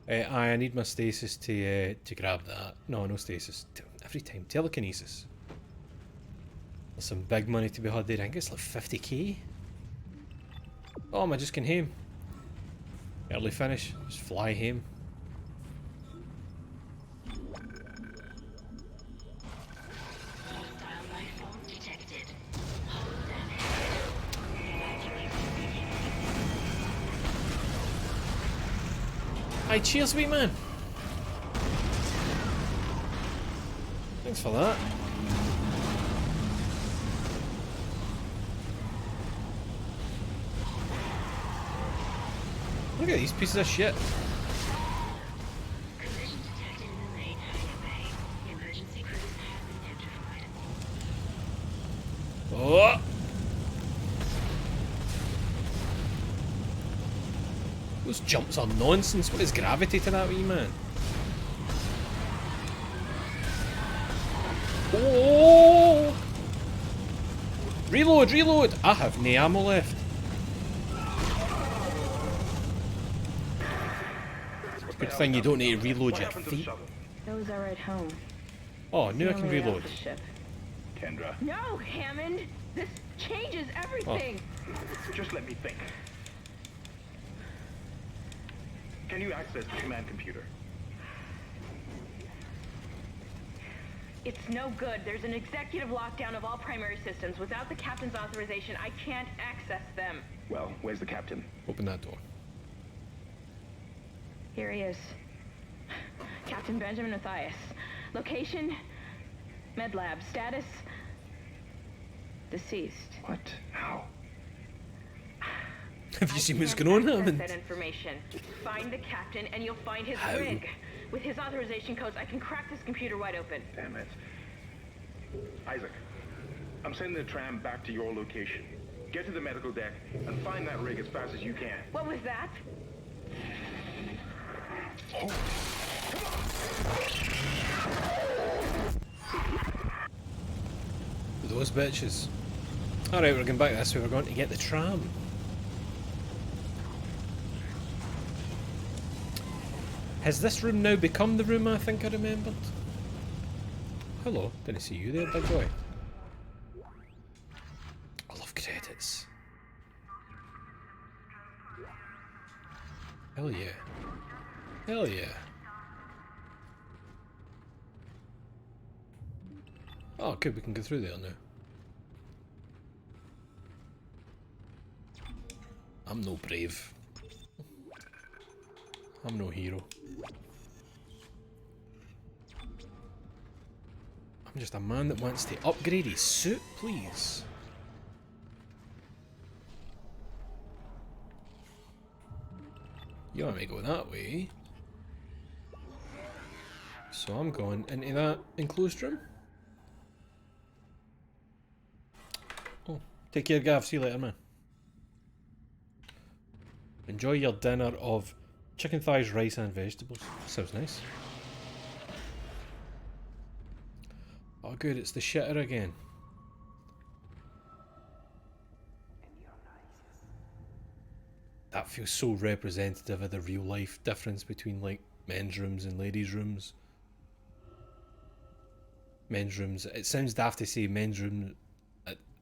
I need my stasis to grab that. No, no stasis. Every time. Telekinesis. There's some big money to be had there. I think it's like 50k. Oh, I just can home. Early finish. Just fly home. Hi, cheers, wee man. Thanks for that. Look at these pieces of shit. Oh! Those jumps are nonsense. What is gravity to that wee man? Oh! Reload, reload! I have no ammo left. Good thing you don't need to reload your feet. Those are at home. Oh, now I can reload. Kendra, No, Hammond! This changes everything! just let me think. Can you access the command computer? It's no good. There's an executive lockdown of all primary systems. Without the captain's authorization, I can't access them. Well, where's the captain? Open that door. Here he is. Captain Benjamin Mathias. Location? Med lab. Status? Deceased. What? How? Have you seen what's going on, Hammond? That information. Find the captain and you'll find his How? rig. With his authorization codes, I can crack this computer wide open. Damn it. Isaac, I'm sending the tram back to your location. Get to the medical deck and find that rig as fast as you can. What was that? Oh. Those bitches. Alright, we're going back this way. We're going to get the tram. Has this room now become the room I think I remembered? Hello, didn't see you there, big boy. I love credits. Hell yeah. Hell yeah. Oh, good, we can go through there now. I'm no brave. I'm no hero. I'm just a man that wants to upgrade his suit, please. You want me to go that way? So I'm going into that enclosed room. Oh, take care, Gav. See you later, man. Enjoy your dinner of chicken thighs, rice and vegetables. Sounds nice. Oh good, it's the shitter again. That feels so representative of the real life difference between like men's rooms and ladies' rooms. Men's rooms, it sounds daft to say men's room,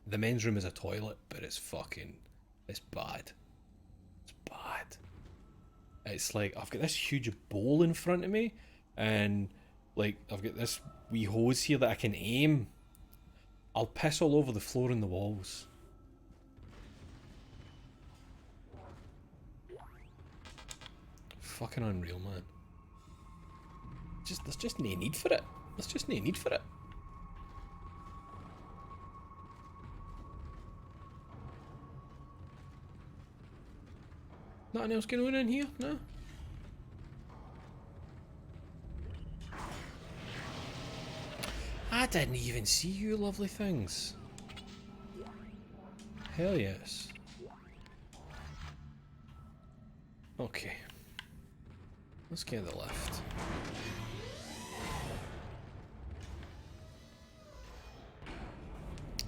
the men's room is a toilet, but it's fucking, it's bad. It's bad. It's like, I've got this huge bowl in front of me, and like, I've got this wee hose here that I can aim. I'll piss all over the floor and the walls. Fucking unreal, man. There's just no need for it. There's just no need for it. Nothing else going on in here? No? I didn't even see you lovely things. Hell yes. Okay. Let's get the lift.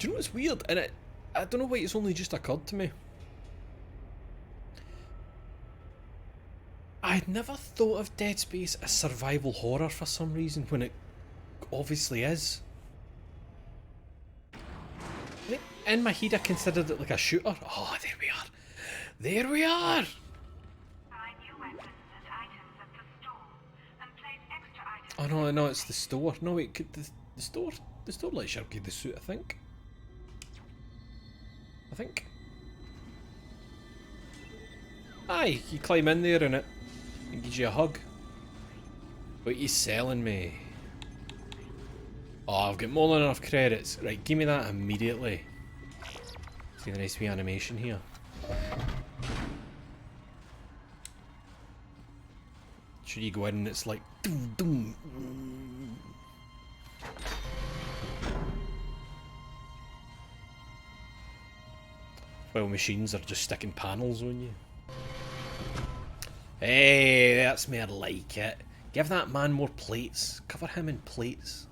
Do you know what's weird? And I don't know why it's only just occurred to me. I'd never thought of Dead Space as survival horror for some reason, when it obviously is. In my head I considered it like a shooter. Oh, there we are. There we are! Oh no, no, it's the store. No wait, the store lets you upgrade the suit, I think. Aye, you climb in there and it gives you a hug. What are you selling me? Oh, I've got more than enough credits. Right, give me that immediately. See the nice wee animation here. Should you go in and it's like doom doom. Well, machines are just sticking panels on you. Hey, that's more like it. Give that man more plates. Cover him in plates.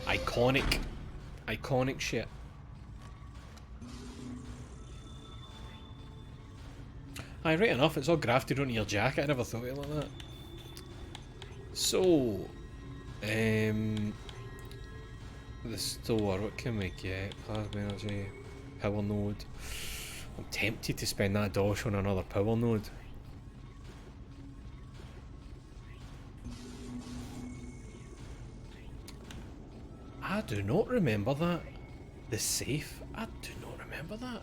Iconic. Iconic shit. Aye, right enough, it's all grafted onto your jacket. I never thought of it like that. So, the store, what can we get? Plasma energy, power node. I'm tempted to spend that dosh on another power node. I do not remember that. The safe? I do not remember that.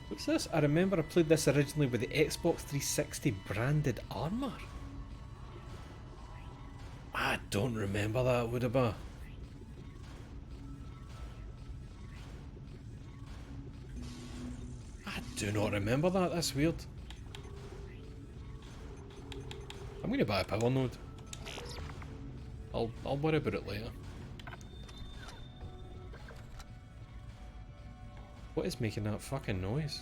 What's this? I remember I played this originally with the Xbox 360 branded armour. I don't remember that, Woodaba. I do not remember that, that's weird. I'm gonna buy a power node. I'll worry about it later. What is making that fucking noise?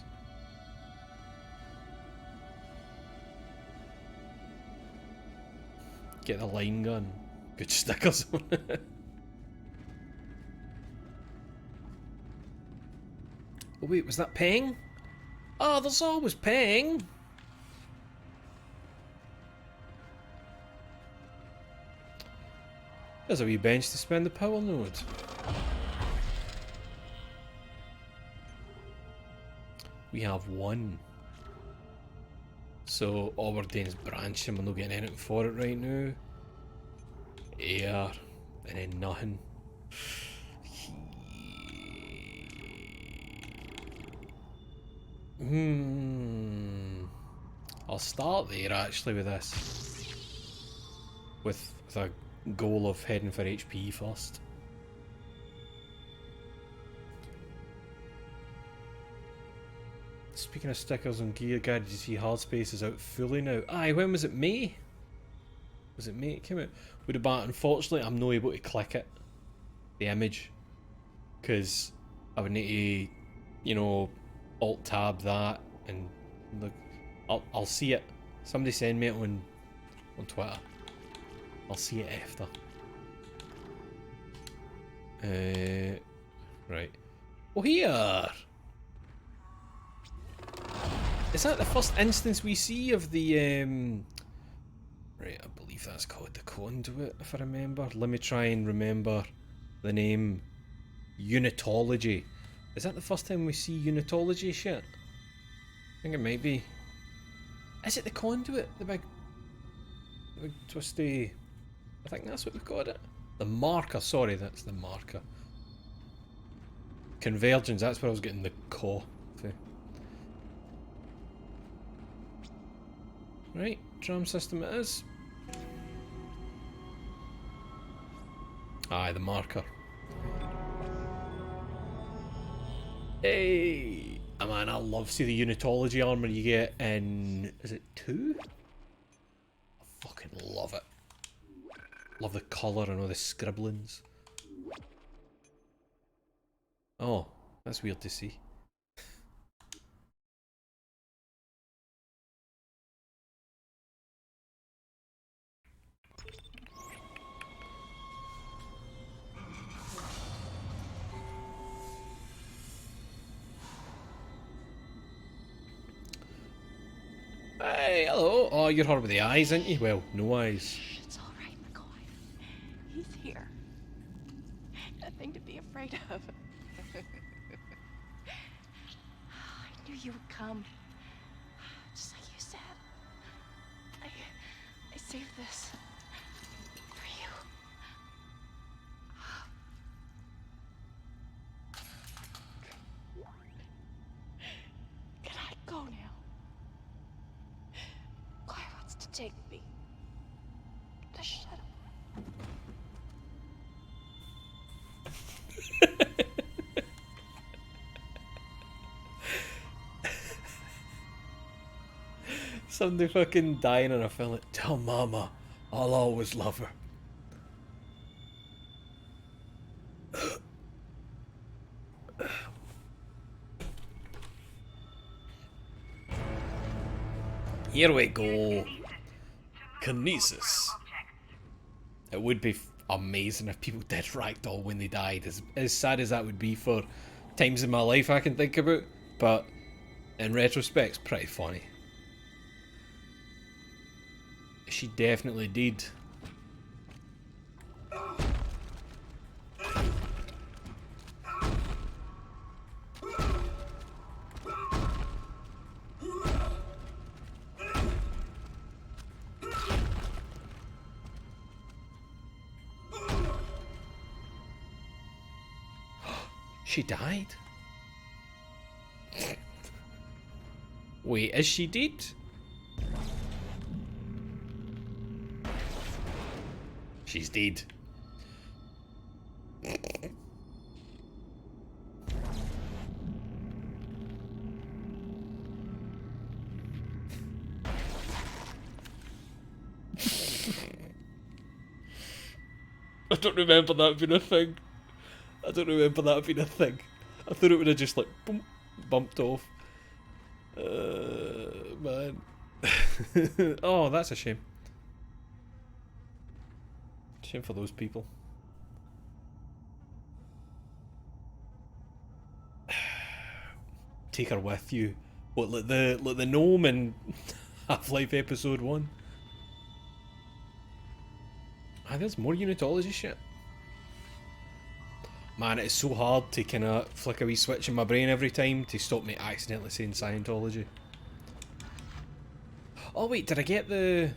Get the line gun. Good stickers on it. Oh wait, was that Peng? Oh, there's always Peng! There's a wee bench to spend the power node. We have one. So all we're doing is branching, we're not getting anything for it right now. Air, and then nothing. I'll start there actually with this. With a goal of heading for HP first. Speaking of stickers on Gear Guide, did you see Hardspace is out fully now? Aye, when was it? May? Was it May it came out? Would have been, unfortunately, I'm not able to click it. The image. Because I would need to, you know, alt-tab that and look. I'll see it. Somebody send me it on Twitter. I'll see it after. Right. Oh, here! Is that the first instance we see of the, right, I believe that's called the Conduit, if I remember. Let me try and remember the name. Unitology. Is that the first time we see Unitology shit? I think it might be. Is it the Conduit? The big twisty... I think that's what we've got it. The marker, sorry, that's the marker. Convergence, that's where I was getting the caw. Right, tram system it is. Aye, the marker. Hey! Oh man, I love see the Unitology armour you get in... Is it 2? I fucking love it. Love the colour and all the scribblings. Oh, that's weird to see. Hey, hello. Oh, you're her with the eyes, aren't you? Well, no eyes. It's all right, McCoy. He's here. Nothing to be afraid of. I knew you would come. Just like you said. I saved this for you. Can I go now? Claire wants to take me. Just shut up. Somebody fucking dying and I feel like, tell mama, I'll always love her. Here we go. Kinesis. It would be amazing if people did ragdoll when they died. As sad as that would be for times in my life I can think about, but in retrospect, it's pretty funny. She definitely did. She died? Wait, is she dead? She's dead. I don't remember that being a thing. I don't remember that being a thing. I thought it would have just like boom, bumped off. Man. Oh, that's a shame. Shame for those people. Take her with you. What, like the gnome in Half-Life Episode 1? Ah, there's more unitology shit. Man, it's so hard to kind of flick a wee switch in my brain every time to stop me accidentally saying Scientology. Oh wait, did I get the...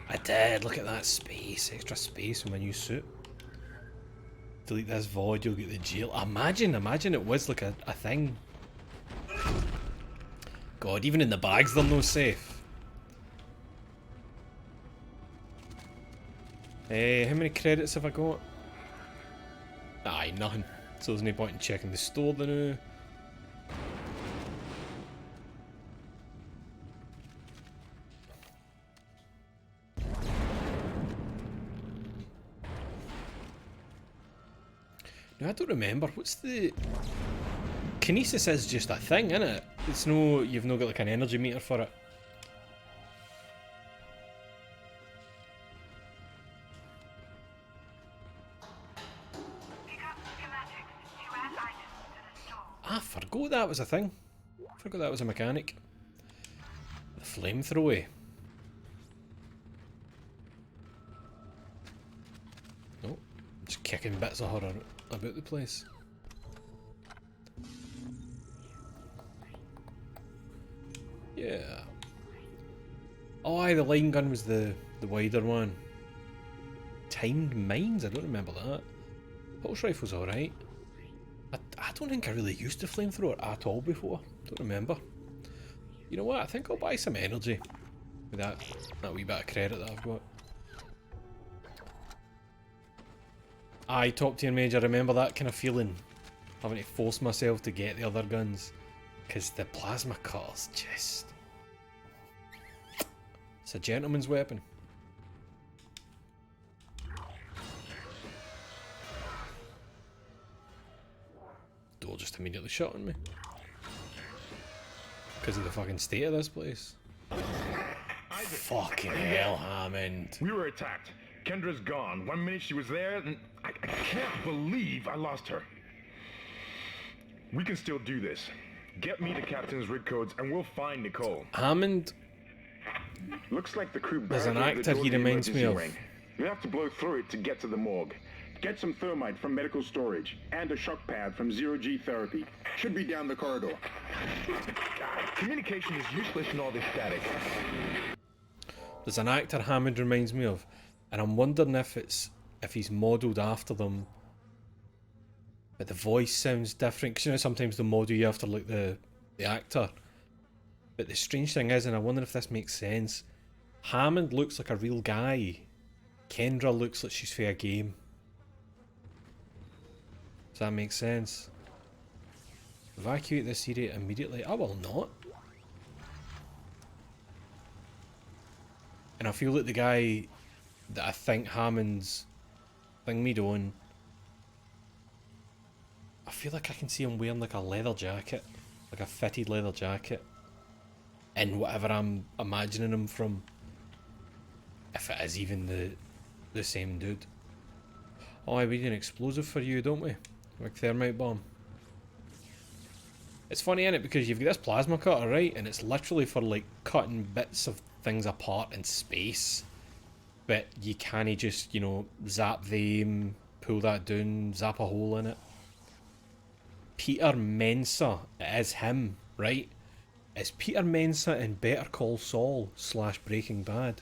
I did, look at that space, extra space in my new suit. Delete this VOD, you'll get the jail. Imagine it was like a thing. God, even in the bags they're no safe. How many credits have I got? Aye, nothing. So there's no point in checking the store then now. No, I don't remember. What's the... Kinesis is just a thing, isn't it? It's no... You've not got like an energy meter for it. I forgot that was a thing. I forgot that was a mechanic. The flamethrower. Oh, just kicking bits of her about the place. Yeah. Oh aye, the line gun was the wider one. Timed mines? I don't remember that. Pulse rifle's alright. I don't think I really used the flamethrower at all before. Don't remember. You know what? I think I'll buy some energy with that wee bit of credit that I've got. Aye, top tier mage, I remember that kind of feeling. Having to force myself to get the other guns. Because the plasma cutter's just... It's a gentleman's weapon. Door just immediately shut on me. Because of the fucking state of this place. Fucking hell, Hammond. We were attacked. Kendra's gone. 1 minute she was there, and I can't believe I lost her. We can still do this. Get me the captain's rig codes, and we'll find Nicole. Hammond, Looks like the crew There's an barricaded the actor door he to the reminds me emergency of. ring. You have to blow through it to get to the morgue. Get some thermite from medical storage and a shock pad from zero-G therapy. Should be down the corridor. Communication is useless in all this static. There's an actor Hammond reminds me of, and I'm wondering if he's modelled after them, but the voice sounds different. Because you know sometimes they model you after like the actor. But the strange thing is, and I wonder if this makes sense, Hammond looks like a real guy. Kendra looks like she's fair game. Does that make sense? Evacuate this area immediately. I will not. And I feel like the guy that I think Hammond's thingy on, I feel like I can see him wearing like a leather jacket, like a fitted leather jacket, in whatever I'm imagining him from. If it is even the same dude. Oh, we need an explosive for you, don't we? Like thermite bomb. It's funny, innit? Because you've got this plasma cutter, right? And it's literally for like cutting bits of things apart in space. But you can't just, you know, zap them, pull that down, zap a hole in it. Peter Mensah, it is him, right? It's Peter Mensah in Better Call Saul / Breaking Bad.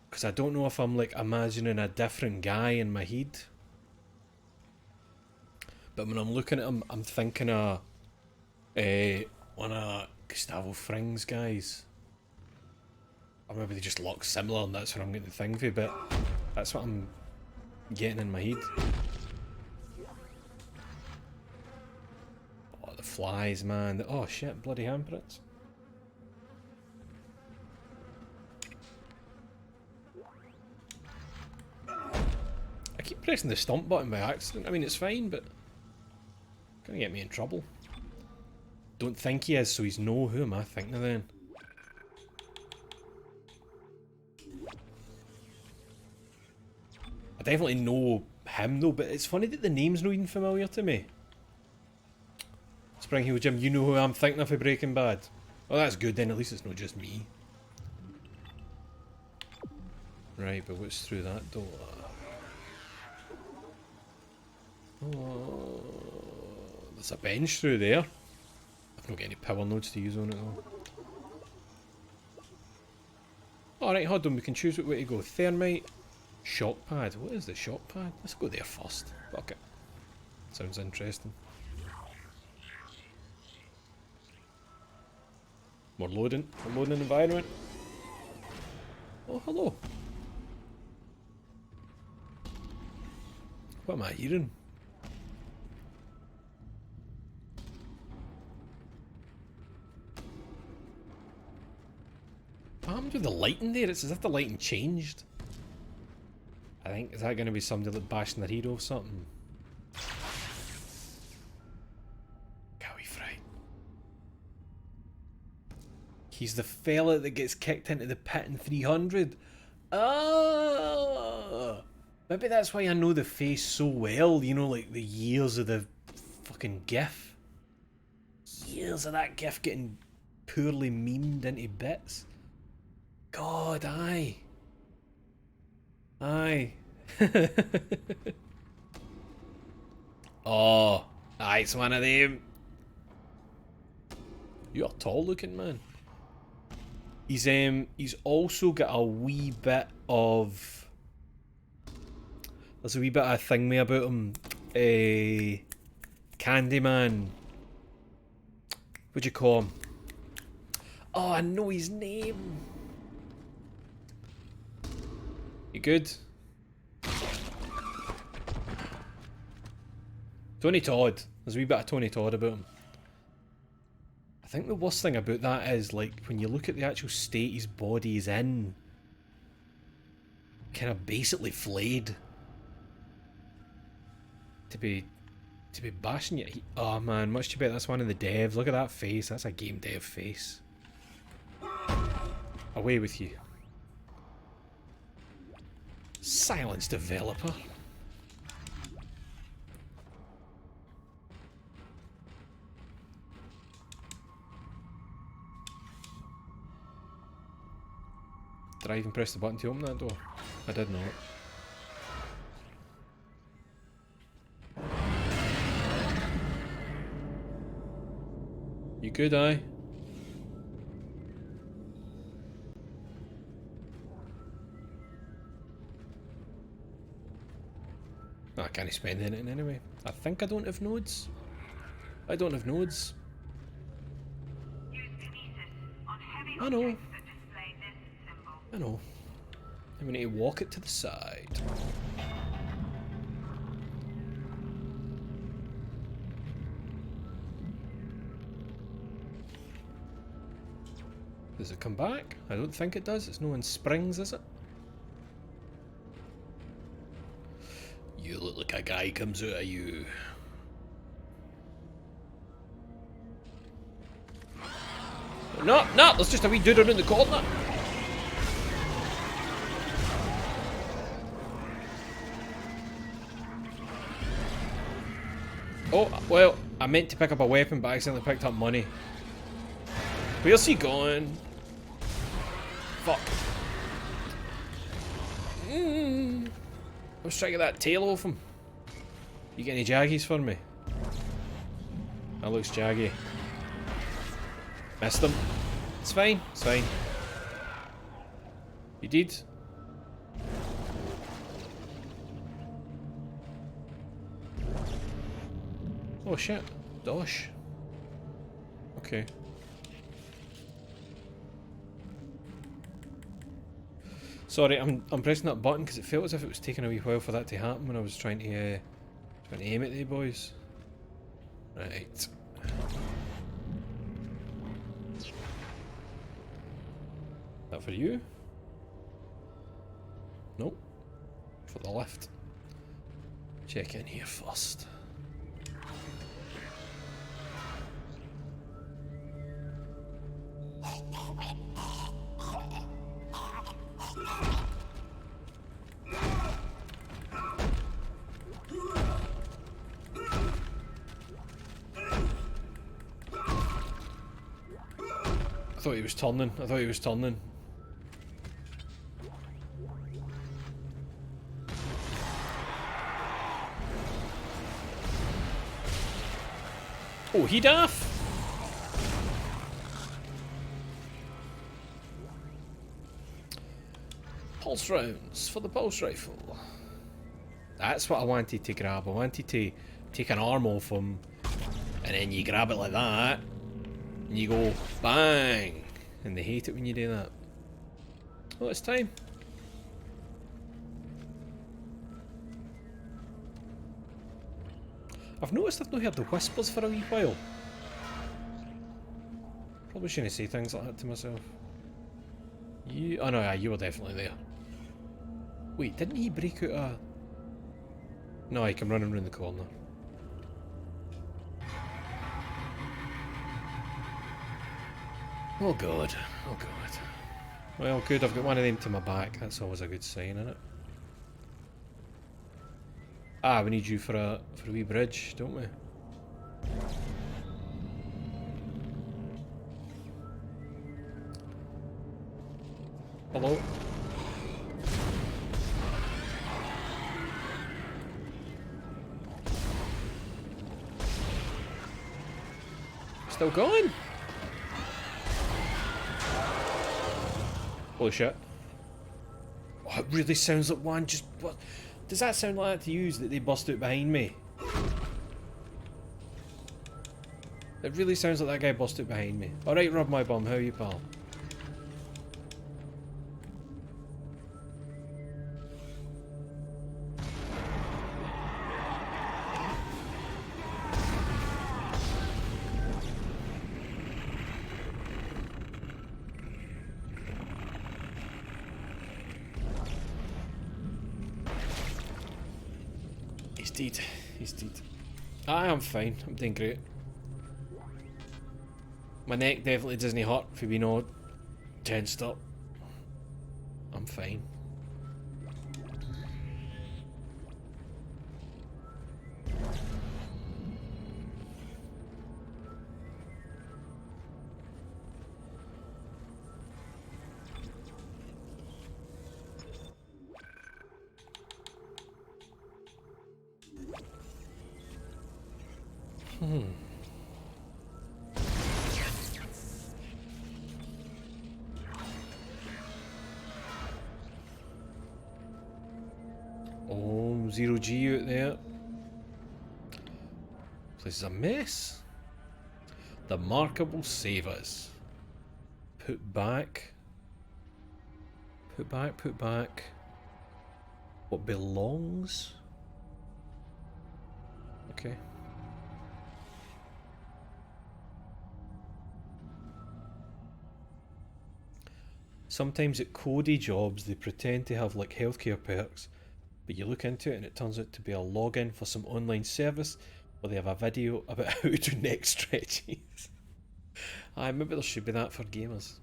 Because I don't know if I'm like imagining a different guy in my head. But when I'm looking at him, I'm thinking of one of Gustavo Fring's guys. Or maybe they just look similar and that's what I'm getting the thing for, but that's what I'm getting in my head. Oh, the flies, man. Oh shit, bloody handprints. I keep pressing the stomp button by accident. I mean, it's fine, but it's gonna get me in trouble. Don't think he is, so he's no. Who am I thinking of then? I definitely know him though, but it's funny that the name's not even familiar to me. Spring Heel Jim, you know who I'm thinking of for Breaking Bad. Oh, that's good then, at least it's not just me. Right, but what's through that door? Oh, there's a bench through there. I've not got any power nodes to use on it though. Alright, hold on, we can choose what way to go. Thermite, shock pad. What is the shock pad? Let's go there first. Fuck it. Sounds interesting. More loading. More loading environment. Oh, hello. What am I hearing? What happened with the lighting there? It's as if the lighting changed. I think, is that going to be somebody like bashing their hero or something? Cowie Fry. He's the fella that gets kicked into the pit in 300. Oh! Maybe that's why I know the face so well, you know, like the years of the fucking GIF. Years of that GIF getting poorly memed into bits. God, aye. Aye. Oh, aye, it's one of them. You're tall looking, man. He's also got a wee bit of... There's a wee bit of thingy about him. Candyman. What'd you call him? Oh, I know his name. You good? Tony Todd. There's a wee bit of Tony Todd about him. I think the worst thing about that is, like, when you look at the actual state his body is in, kind of basically flayed. To be bashing you. Oh man, much too bad that's one of the devs. Look at that face. That's a game dev face. Away with you. Silence, developer. drive and press the button to open that door? I did not. You good, aye? No, I can't spend anything anyway. I think I don't have nodes. I don't have nodes. I know. I know. And we need to walk it to the side. Does it come back? I don't think it does. It's no in springs, is it? You look like a guy comes out of you. No, no, there's just a wee dude around the corner. Oh, well, I meant to pick up a weapon, but I accidentally picked up money. Where's he going? Fuck. I was trying to get that tail off him. You get any jaggies for me? That looks jaggy. Missed him. It's fine, it's fine. You did? Oh shit. Dosh. Okay. Sorry, I'm pressing that button because it felt as if it was taking a wee while for that to happen when I was trying to aim at the boys. Right. That for you? Nope. For the lift. Check in here first. I thought he was turning. I thought he was turning. Oh, he daft. Pulse rounds for the pulse rifle. That's what I wanted to grab. I wanted to take an arm off him, and then you grab it like that, and you go bang. And they hate it when you do that. Oh, it's time. I've noticed I've not heard the whispers for a wee while. Probably shouldn't say things like that to myself. You... Oh no, yeah, you were definitely there. Wait, didn't he break out a... No, he came running around the corner. Oh god, oh god. Well, good, I've got one of them to my back. That's always a good sign, isn't it? Ah, we need you for a wee bridge, don't we? Hello? Still going? Holy shit. Oh, it really sounds like one just... What? Does that sound like that to use that they bust out behind me? It really sounds like that guy bust out behind me. Alright, Rub My Bum, how are you, pal? He's dead. I'm fine. I'm doing great. My neck definitely doesn't hurt for being all tensed up. I'm fine. Oh, Zero G out there. Place is a mess. The marker will save us. Put back. Put back, put back. What belongs? Okay. Sometimes at Cody jobs they pretend to have like healthcare perks, but you look into it and it turns out to be a login for some online service where they have a video about how to do neck stretches. I remember there should be that for gamers.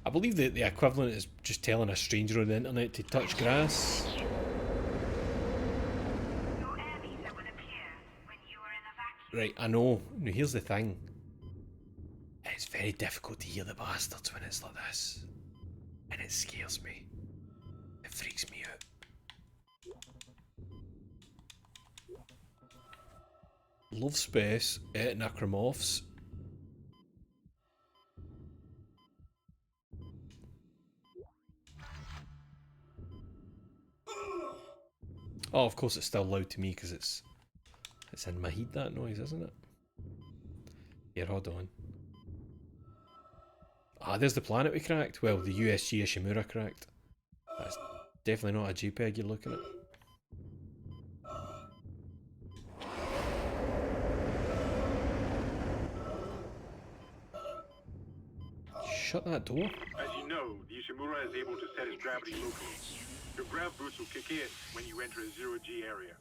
I believe that the equivalent is just telling a stranger on the internet to touch grass. Right, I know. Now here's the thing. It's very difficult to hear the bastards when it's like this. And it scares me. It freaks me out. Love space at Necromorphs. Oh, of course it's still loud to me because it's in my head, that noise, isn't it? Here, hold on. Ah, there's the planet we cracked. Well, the USG Ishimura cracked. That's definitely not a JPEG you're looking at. Shut that door. As you know, the Ishimura is able to set its gravity locally. Your grav boost will kick in when you enter a zero-G area.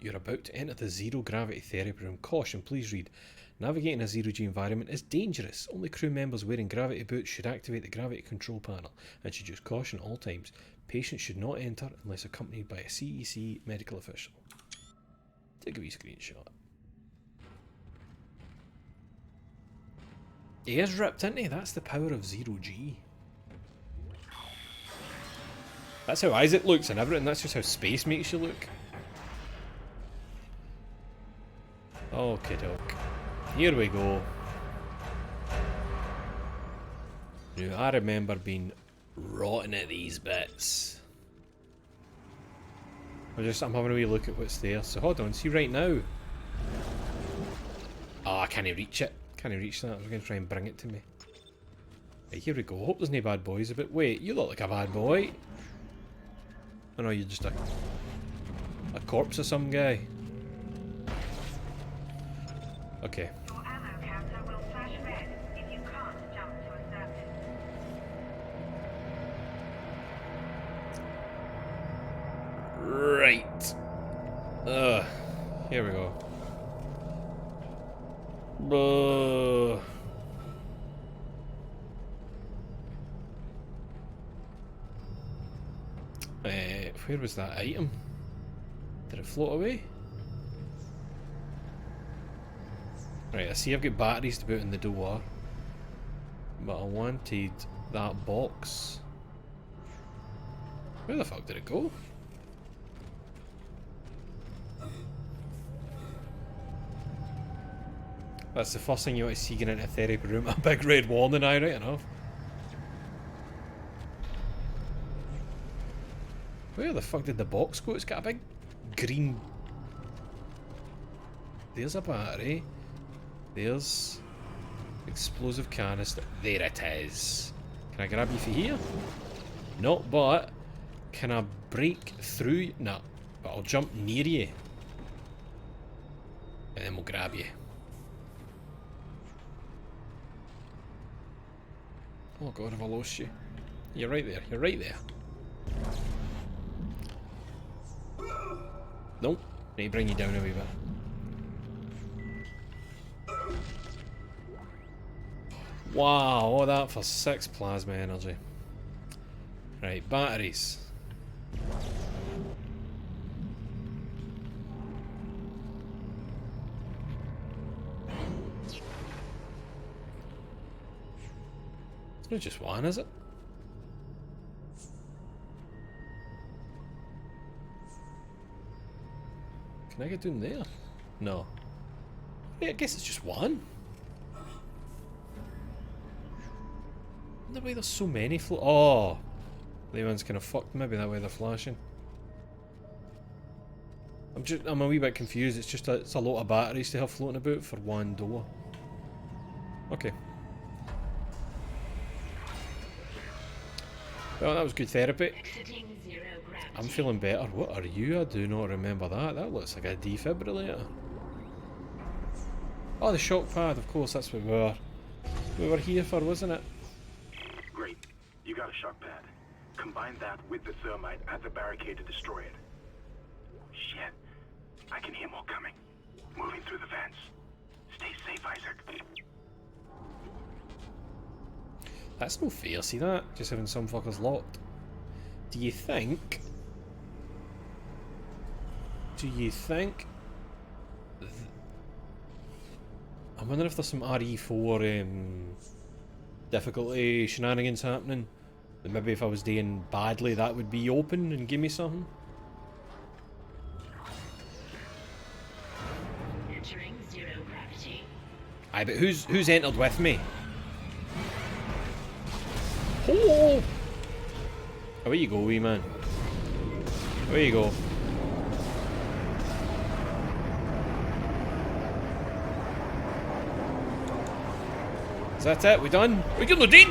You're about to enter the zero gravity therapy room. Caution, please read. Navigating a zero-G environment is dangerous. Only crew members wearing gravity boots should activate the gravity control panel and should use caution at all times. Patients should not enter unless accompanied by a CEC medical official. Take a wee screenshot. He is ripped, isn't he? That's the power of zero-G. That's how Isaac looks and everything. That's just how space makes you look. Okay, doke. Here we go. Now, I remember being rotten at these bits. I'm having a wee look at what's there. So hold on, see right now. Oh, I can't reach it. Can't reach that. I was going to try and bring it to me. Right, here we go. Hope there's no bad boys about. Wait, you look like a bad boy. Oh no, you're just a corpse of some guy. Okay. Your ammo counter will flash red if you can't jump to a surface. Right. Here we go. Where was that item? Did it float away? Right, I see I've got batteries to put in the door. But I wanted that box. Where the fuck did it go? That's the first thing you want to see getting into a therapy room. A big red warning eye, right enough. Where the fuck did the box go? It's got a big green... There's a battery. There's explosive canister. There it is. Can I grab you for here? No, but can I break through? No, but I'll jump near you. And then we'll grab you. Oh god, have I lost you? You're right there, you're right there. Nope, need to bring you down a wee bit. Wow, all that for 6 plasma energy. Right, batteries. It's not just one, is it? Can I get down there? No. Yeah, I guess it's just one. The way there's so many oh! The one's kind of fucked, maybe that way they're flashing. I'm a wee bit confused, it's a lot of batteries to have floating about for one door. Okay. Well, that was good therapy. I'm feeling better. What are you? I do not remember that. That looks like a defibrillator. Oh, the shock pad, of course, that's what we were here for, wasn't it? Great. You got a shock pad. Combine that with the thermite at the barricade to destroy it. Shit. I can hear more coming. Moving through the vents. Stay safe, Isaac. That's no fair, see that? Just having some fuckers locked. Do you think... I'm wondering if there's some RE4 difficulty shenanigans happening. That maybe if I was doing badly that would be open and give me something. Entering zero gravity. Aye, but who's entered with me? Oh! Away you go, wee man. Away you go. Is that it? We done? We good, Nadine?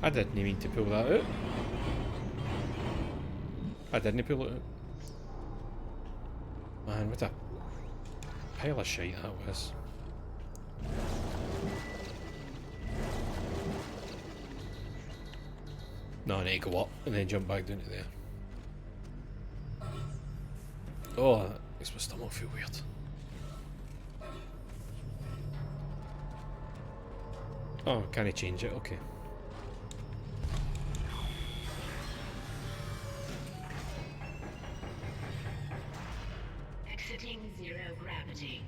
I didn't mean to pull that out. I didn't pull it out. Man, what a pile of shite that was. No, I need to go up and then jump back down to there. Oh, that makes my stomach feel weird. Oh, can I change it? Okay. Exiting zero gravity.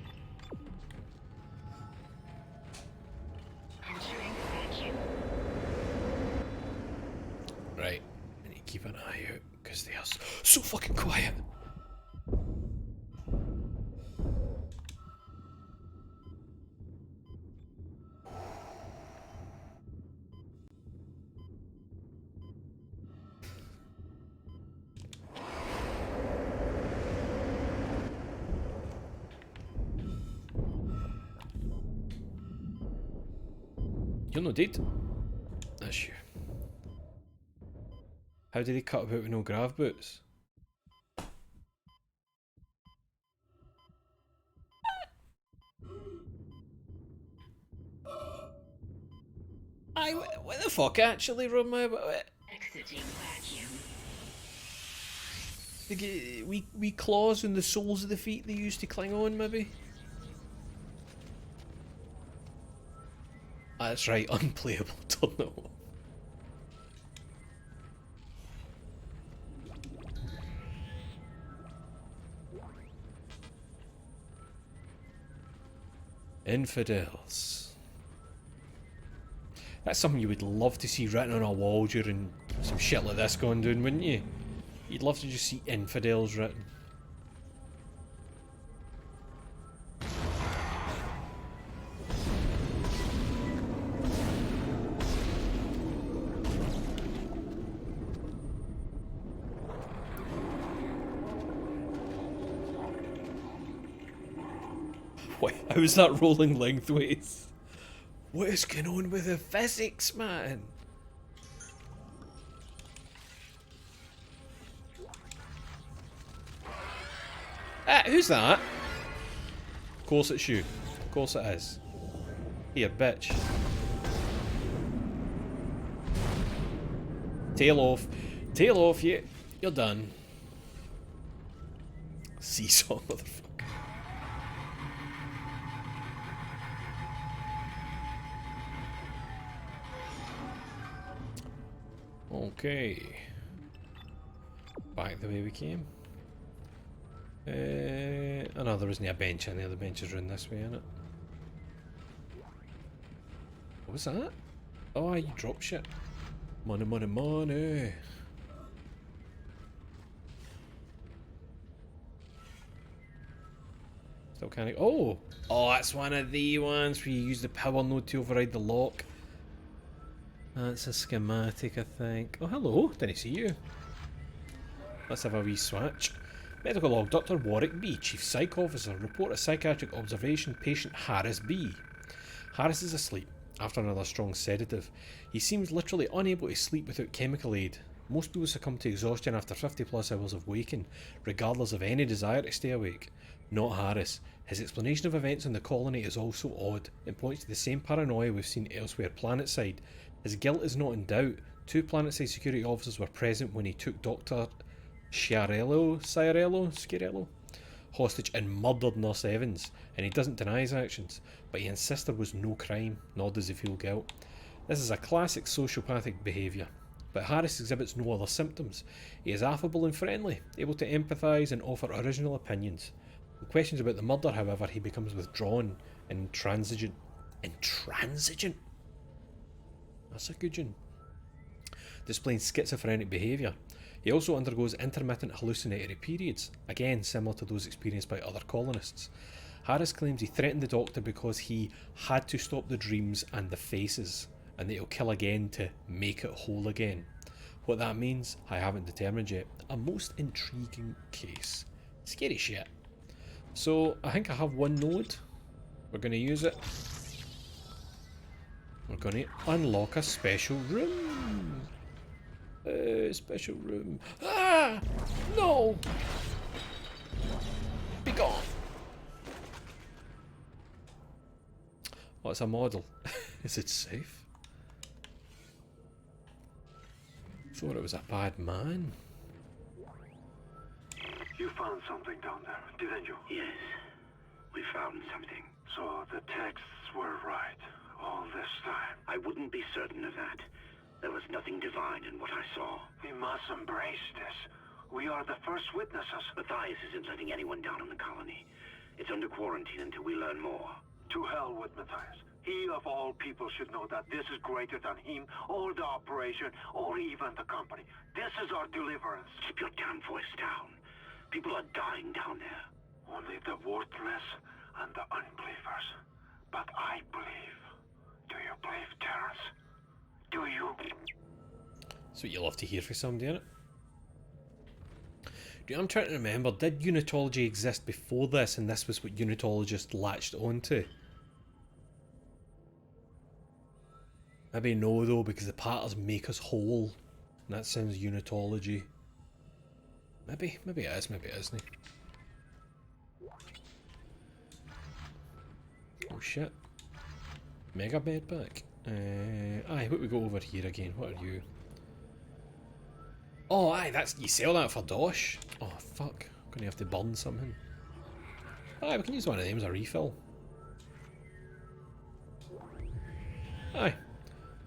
Entering vacuum. Right. I need to keep an eye out because they are so fucking quiet. You're not dead. That's you. How did he cut about with no grav boots? Aye, what the fuck actually, Romeo? Exiting vacuum. We claws on the soles of the feet they used to cling on, maybe? That's right, unplayable tunnel. Infidels. That's something you would love to see written on a wall during some shit like this going down, wouldn't you? You'd love to just see infidels written. Wait, how is that rolling lengthways? What is going on with the physics, man? Who's that? Of course it's you. Of course it is. Here, bitch. Tail off. Tail off, you. You're done. Seesaw, motherfucker. Okay. Back the way we came. Oh no, there isn't a bench in there. The benches are in this way, innit? What was that? Oh, you drop shit. Money, money, money. Still can't. Oh! Oh, that's one of the ones where you use the power node to override the lock. That's a schematic, I think. Oh, hello. Didn't see you. Let's have a wee swatch. Medical log. Dr. Warwick B, Chief Psych Officer. Report of psychiatric observation. Patient Harris B. Harris is asleep after another strong sedative. He seems literally unable to sleep without chemical aid. Most people succumb to exhaustion after 50 plus hours of waking, regardless of any desire to stay awake. Not Harris. His explanation of events in the colony is also odd and points to the same paranoia we've seen elsewhere planetside. His guilt is not in doubt. 2 planetside security officers were present when he took Dr. Sciarello hostage and murdered Nurse Evans, and he doesn't deny his actions, but he insists there was no crime, nor does he feel guilt. This is a classic sociopathic behaviour, but Harris exhibits no other symptoms. He is affable and friendly, able to empathise and offer original opinions. When questions about the murder, however, he becomes withdrawn and intransigent. Intransigent? That's a good one. Displaying schizophrenic behaviour. He also undergoes intermittent hallucinatory periods, again similar to those experienced by other colonists. Harris claims he threatened the doctor because he had to stop the dreams and the faces, and that he'll kill again to make it whole again. What that means, I haven't determined yet. A most intriguing case. Scary shit. So, I think I have one node. We're going to use it. We're going to unlock a special room. Special room. Ah! No! Be gone. Oh, it's a model. Is it safe? Thought it was a bad man. You found something down there, didn't you? Yes, we found something. So the texts were right all this time? I wouldn't be certain of that. There was nothing divine in what I saw. We must embrace this. We are the first witnesses. Matthias isn't letting anyone down in the colony. It's under quarantine until we learn more. To hell with Matthias. He of all people should know that this is greater than him, or the operation, or even the company. This is our deliverance. Keep your damn voice down. People are dying down there. Only the worthless and the unbelievers. But I believe. Do you believe, Terrence? Do you? That's what you love to hear from somebody, innit? I'm trying to remember, did unitology exist before this and this was what unitologists latched onto? Maybe no though, because the patterns make us whole. And that sounds unitology. Maybe it is, maybe it isn't. Oh shit. Mega bed back. Aye, what we go over here again? What are you? Oh, aye, that's you sell that for dosh. Oh fuck, gonna have to burn something. Aye, we can use one of them as a refill. Aye,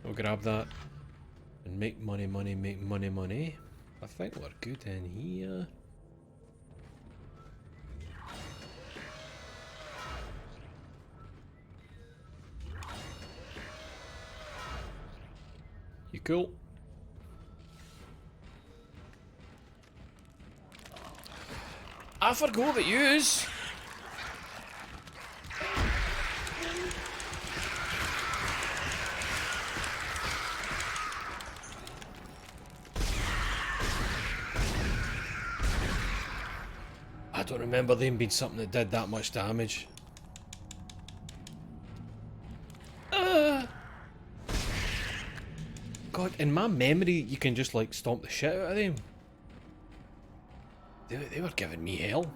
we'll grab that and make money, make money. I think we're good in here. You cool? I forgot about yous. I don't remember them being something that did that much damage. God, in my memory, you can just like stomp the shit out of them. They were giving me hell.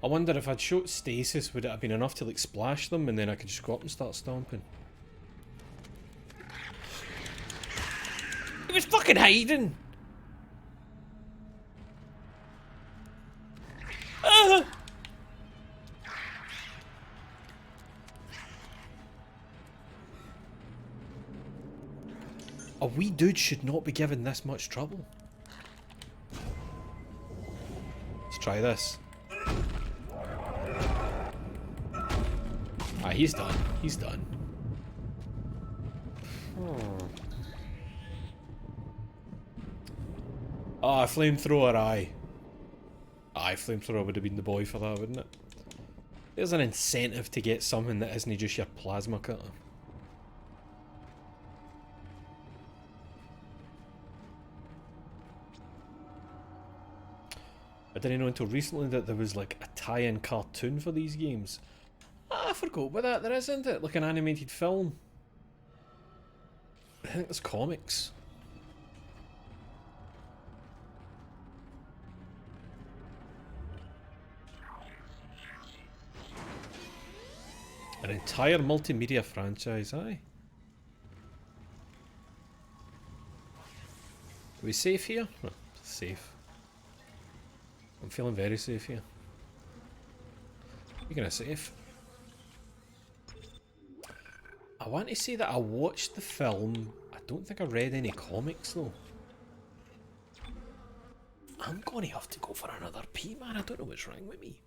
I wonder if I'd shot stasis, would it have been enough to like splash them and then I could just go up and start stomping? It was fucking hiding! Ah! A wee dude should not be given this much trouble. Let's try this. Aye, he's done. He's done. Ah, flamethrower, aye. Aye, flamethrower would have been the boy for that, wouldn't it? There's an incentive to get something that isn't just your plasma cutter. I didn't know until recently that there was like a tie-in cartoon for these games. Ah, I forgot about that. There is, isn't it? Like an animated film. I think there's comics. An entire multimedia franchise, aye. Are we safe here? Oh, safe. I'm feeling very safe here. Speaking of safe, I want to say that I watched the film. I don't think I read any comics though. I'm going to have to go for another pee, man. I don't know what's wrong with me.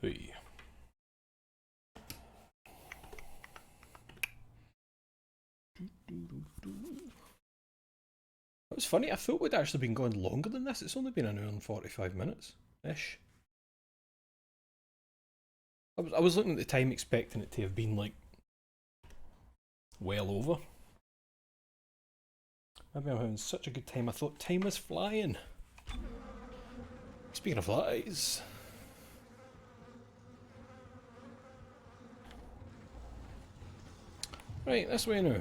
Hey. It was funny, I thought we'd actually been going longer than this. It's only been an hour and 45 minutes-ish. I was looking at the time expecting it to have been like well over. Maybe I'm having such a good time I thought time was flying. Speaking of flies. Right, this way now.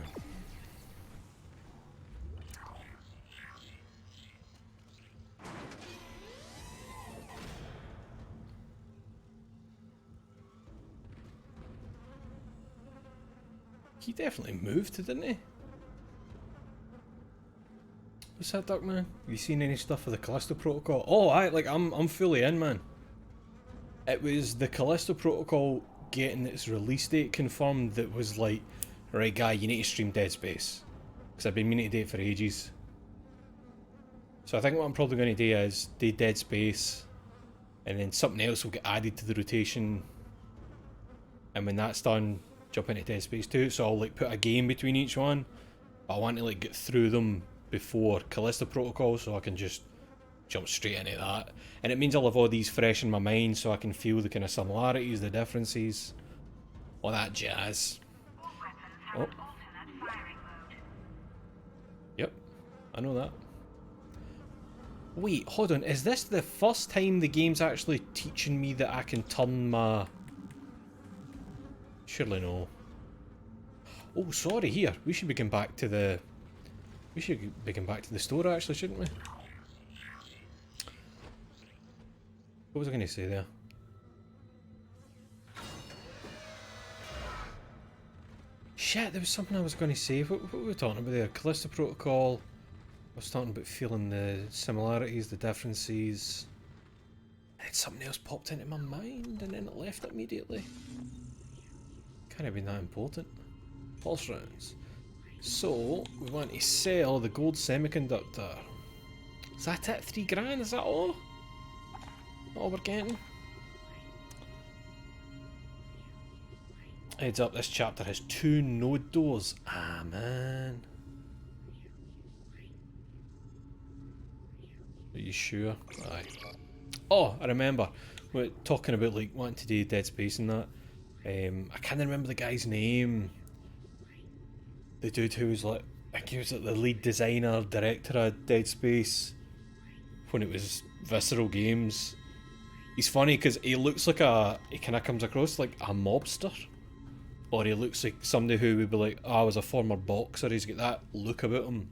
He definitely moved, didn't he? What's that, Duckman? Have you seen any stuff for the Callisto Protocol? Oh, I'm fully in, man. It was the Callisto Protocol getting its release date confirmed that was like, right guy, you need to stream Dead Space. Because I've been meaning to do it for ages. So I think what I'm probably going to do is do Dead Space, and then something else will get added to the rotation. And when that's done, jump into Dead Space 2. So I'll like put a game between each one. But I want to like get through them before Callisto Protocol, so I can just jump straight into that. And it means I'll have all these fresh in my mind, so I can feel the kind of similarities, the differences, all that jazz. Oh. Yep, I know that. Wait, hold on, is this the first time the game's actually teaching me that I can turn my... Surely no. Oh, sorry, here, we should be going back to the... We should be going back to the store actually, shouldn't we? What was I going to say there? Shit, there was something I was going to say. What were we talking about there? Callisto Protocol. I was talking about feeling the similarities, the differences. And something else popped into my mind and then it left immediately. Can't have been that important. Pulse rounds. So, we want to sell the gold semiconductor. Is that it? 3 grand? Is that all? All we're getting? Heads up, this chapter has 2 node doors. Ah, man. Are you sure? Aye. Oh, I remember. We're talking about like wanting to do Dead Space and that. I can't remember the guy's name. The dude who was like, I think he was like the lead designer, director of Dead Space when it was Visceral Games. He's funny because he looks like he kind of comes across like a mobster. Or he looks like somebody who would be like, oh, I was a former boxer. He's got that look about him.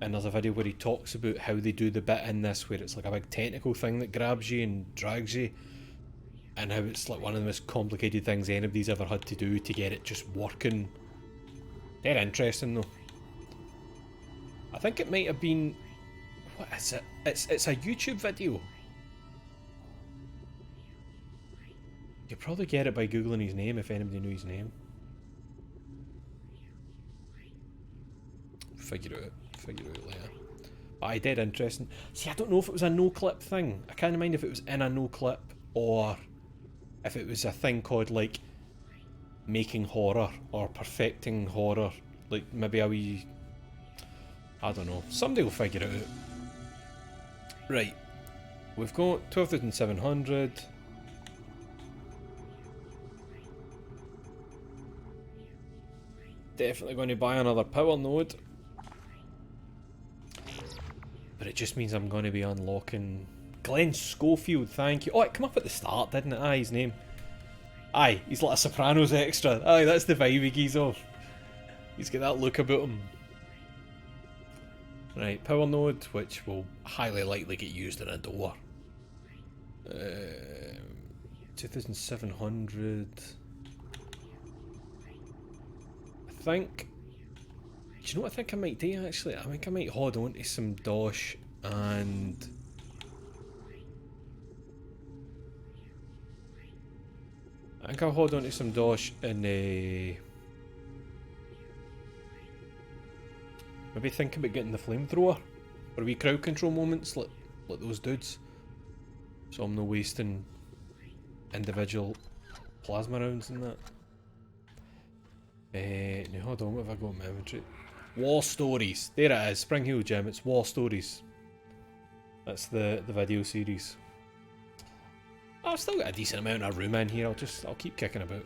And there's a video where he talks about how they do the bit in this where it's like a big technical thing that grabs you and drags you. And how it's like one of the most complicated things anybody's ever had to do to get it just working. They're interesting though. I think it might have been... What is it? It's a YouTube video. You could probably get it by googling his name if anybody knew his name. Figure it out later. Aye, dead interesting. See, I don't know if it was a no-clip thing. I can't mind if it was in a no-clip or if it was a thing called like making horror or perfecting horror. Like maybe a wee... I don't know. Somebody will figure it out. Right. We've got 12,700. Definitely going to buy another power node. But it just means I'm going to be unlocking... Glenn Schofield, thank you. Oh, it came up at the start, didn't it? Aye, his name. Aye, he's like a Sopranos extra. Aye, that's the vibe he gives off. He's got that look about him. Right, power node, which will highly likely get used in a door. 2,700... I think... Do you know what I think I might do actually? I think I might hold on to some dosh and... I think I'll hold on to some dosh and maybe think about getting the flamethrower for wee crowd control moments like those dudes. So I'm not wasting individual plasma rounds and that. Now hold on, what have I got in my inventory? War Stories. There it is, Spring Hill Gym, it's War Stories. That's the video series. I've still got a decent amount of room in here, I'll keep kicking about.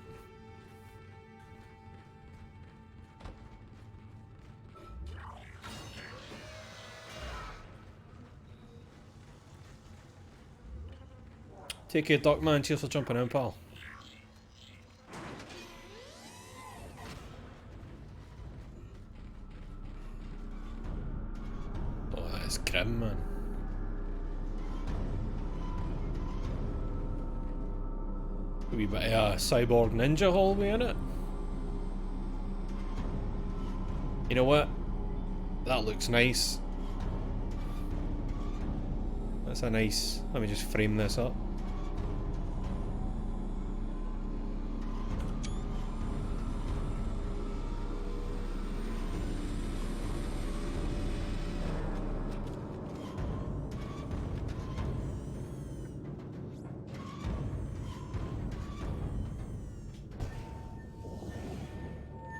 Take care, Duckman, cheers for jumping in, pal. Oh, that is grim, man. A wee bit of a cyborg ninja hallway in it. You know what? That looks nice. That's a nice... Let me just frame this up.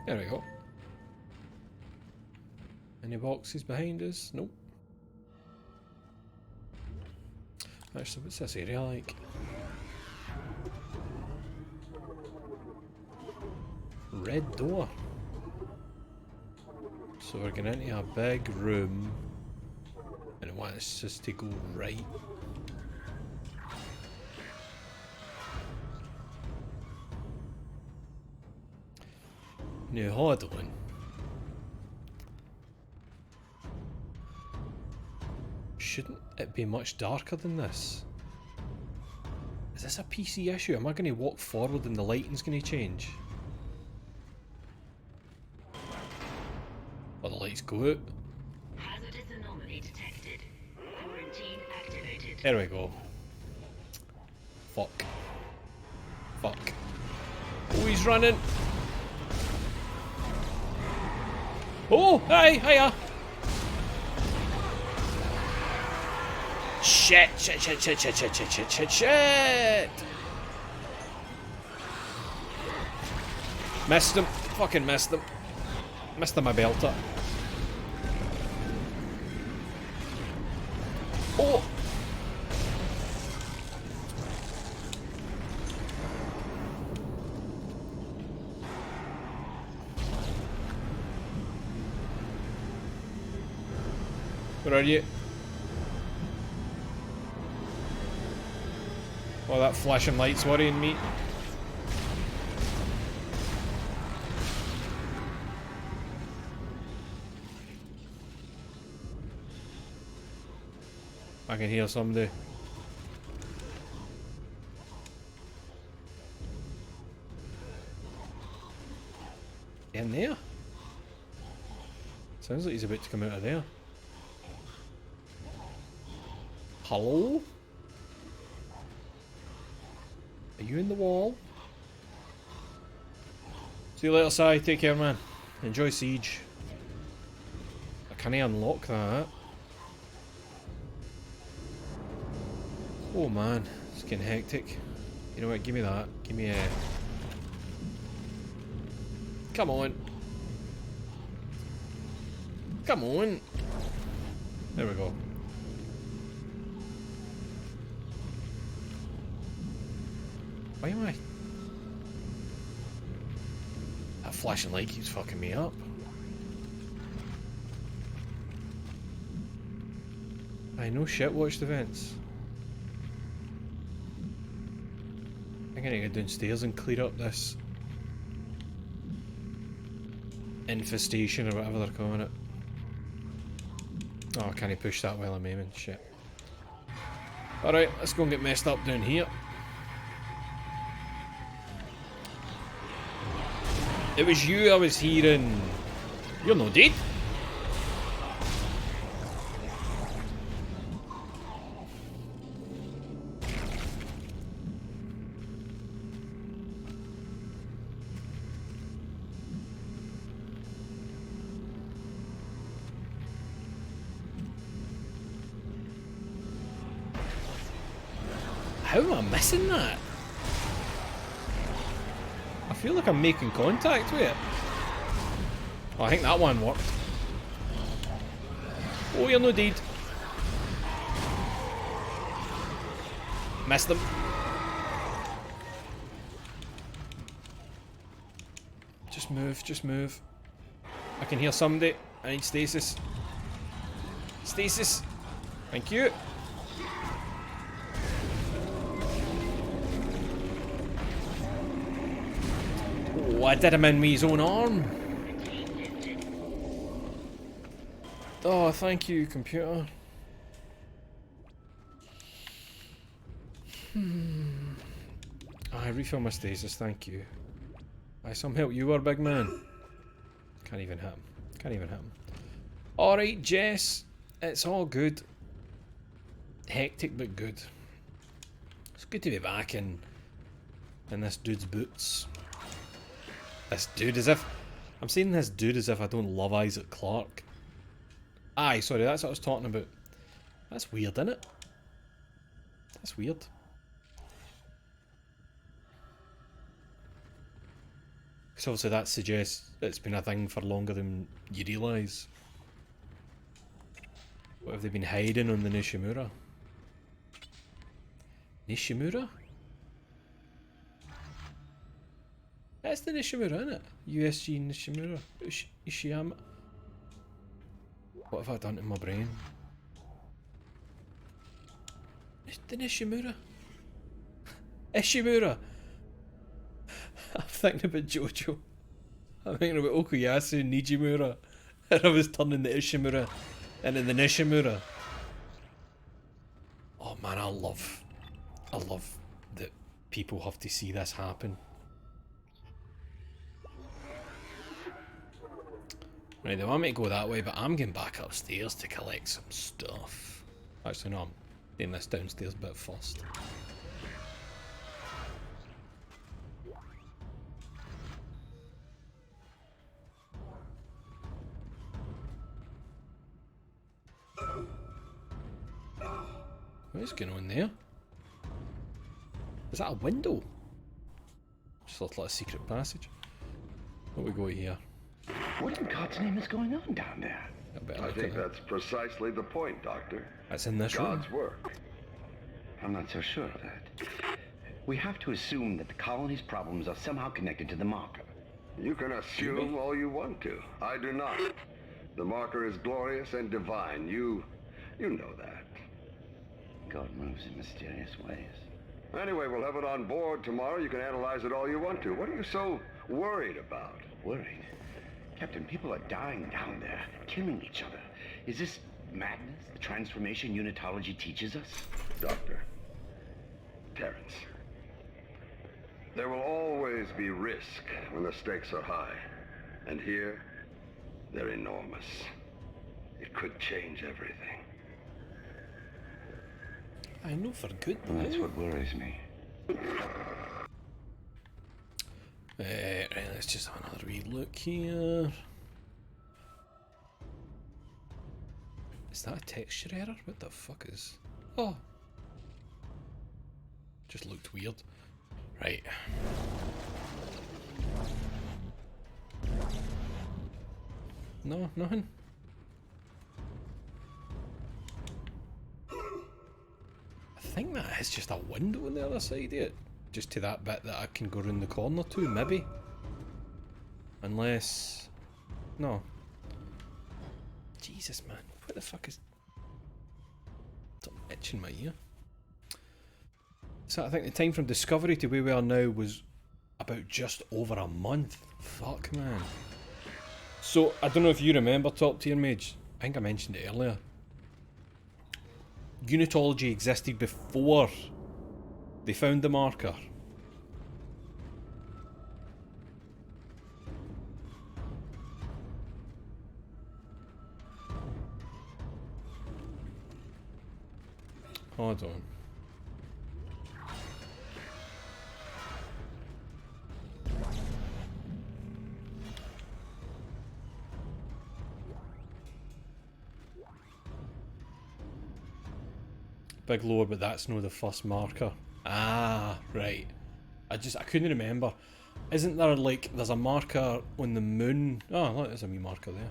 There we go. Any boxes behind us? Nope. Actually, what's this area like? Red door. So we're going into a big room and it wants us to go right. Now hold on. Shouldn't it be much darker than this? Is this a PC issue? Am I going to walk forward and the lighting's going to change? Or the lights go out? Hazardous anomaly detected. Quarantine activated. There we go. Fuck. Fuck. Oh, he's running! Oh, hey, hiya! Shit, shit, shit, shit, shit, shit, shit, shit, shit, shit. Missed him. Fucking missed him. Missed him, my belter. Oh! Where are you? Oh, that flashing light's worrying me. I can hear somebody. In there? Sounds like he's about to come out of there. Hello? Are you in the wall? See you later, Si. Take care, man. Enjoy Siege. Can I unlock that? Oh man, it's getting hectic. You know what, give me that. Give me a... Come on. Come on. There we go. Why am I... That flashing light keeps fucking me up. I know shit, watch the vents. I'm gonna go downstairs and clear up this infestation or whatever they're calling it. Oh, can I push that while I'm aiming? Shit. Alright, let's go and get messed up down here. It was you I was hearing. You're no dead. How am I missing that? I feel like I'm making contact with it. Oh, I think that one worked. Oh, you're no deed. Missed them. Just move, just move. I can hear somebody. I need stasis. Stasis. Thank you. Oh, I did him in with his own arm. Oh, thank you, computer. I refill my stasis, thank you. I some help you were, big man. Can't even hit him. Can't even hit him. Alright, Jess. It's all good. Hectic, but good. It's good to be back in this dude's boots. This dude, as if... I'm saying this dude as if I don't love Isaac Clarke. Aye, sorry, that's what I was talking about. That's weird, isn't it? That's weird. Because obviously that suggests it's been a thing for longer than you realise. What have they been hiding on the Nishimura? Nishimura? That's the Nishimura, isn't it? USG Nishimura. Ishiyama. What have I done to my brain? The Nishimura. Ishimura. I'm thinking about Jojo. I'm thinking about Okuyasu and Nijimura. And I was turning the Ishimura into the Nishimura. Oh man, I love that people have to see this happen. Right, they want me to go that way, but I'm going back upstairs to collect some stuff. Actually, no, I'm doing this downstairs bit first. What is going on there? Is that a window? Just looks like a secret passage. What we got here? What in God's name is going on down there? I think that's precisely the point, Doctor. That's in this room. God's work. I'm not so sure of that. We have to assume that the colony's problems are somehow connected to the marker. You can assume all you want to. I do not. The marker is glorious and divine. You know that. God moves in mysterious ways. Anyway, we'll have it on board tomorrow. You can analyze it all you want to. What are you so worried about? Worried? Captain, people are dying down there, killing each other. Is this madness the transformation unitology teaches us? Doctor. Terrence. There will always be risk when the stakes are high. And here, they're enormous. It could change everything. I know for good. Well, that's what worries me. Right, let's just have another wee look here. Is that a texture error? What the fuck is... Oh! Just looked weird. Right. No, nothing. I think that is just a window on the other side of it. Just to that bit that I can go round the corner to, maybe. Unless... No. Jesus, man. What the fuck is... Something itching my ear. So I think the time from Discovery to where we are now was about just over a month. Fuck, man. So, I don't know if you remember Top Tier Mage. I think I mentioned it earlier. Unitology existed before they found the marker. Hold on. Big lore, but that's no the first marker. Ah, right. I couldn't remember. Isn't there like, there's a marker on the moon? Oh, look, there's a wee marker there.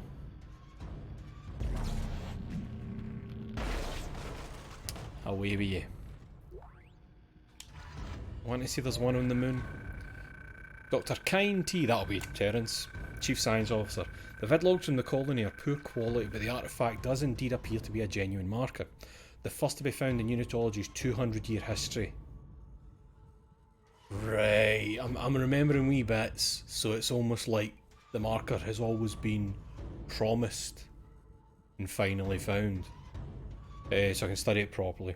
Away with you. Want to see there's one on the moon? Dr. Kine T, that'll be Terrence, Chief Science Officer. The vidlogs from the colony are poor quality, but the artifact does indeed appear to be a genuine marker. The first to be found in Unitology's 200-year history. Right, I'm remembering wee bits, so it's almost like the marker has always been promised and finally found. So I can study it properly.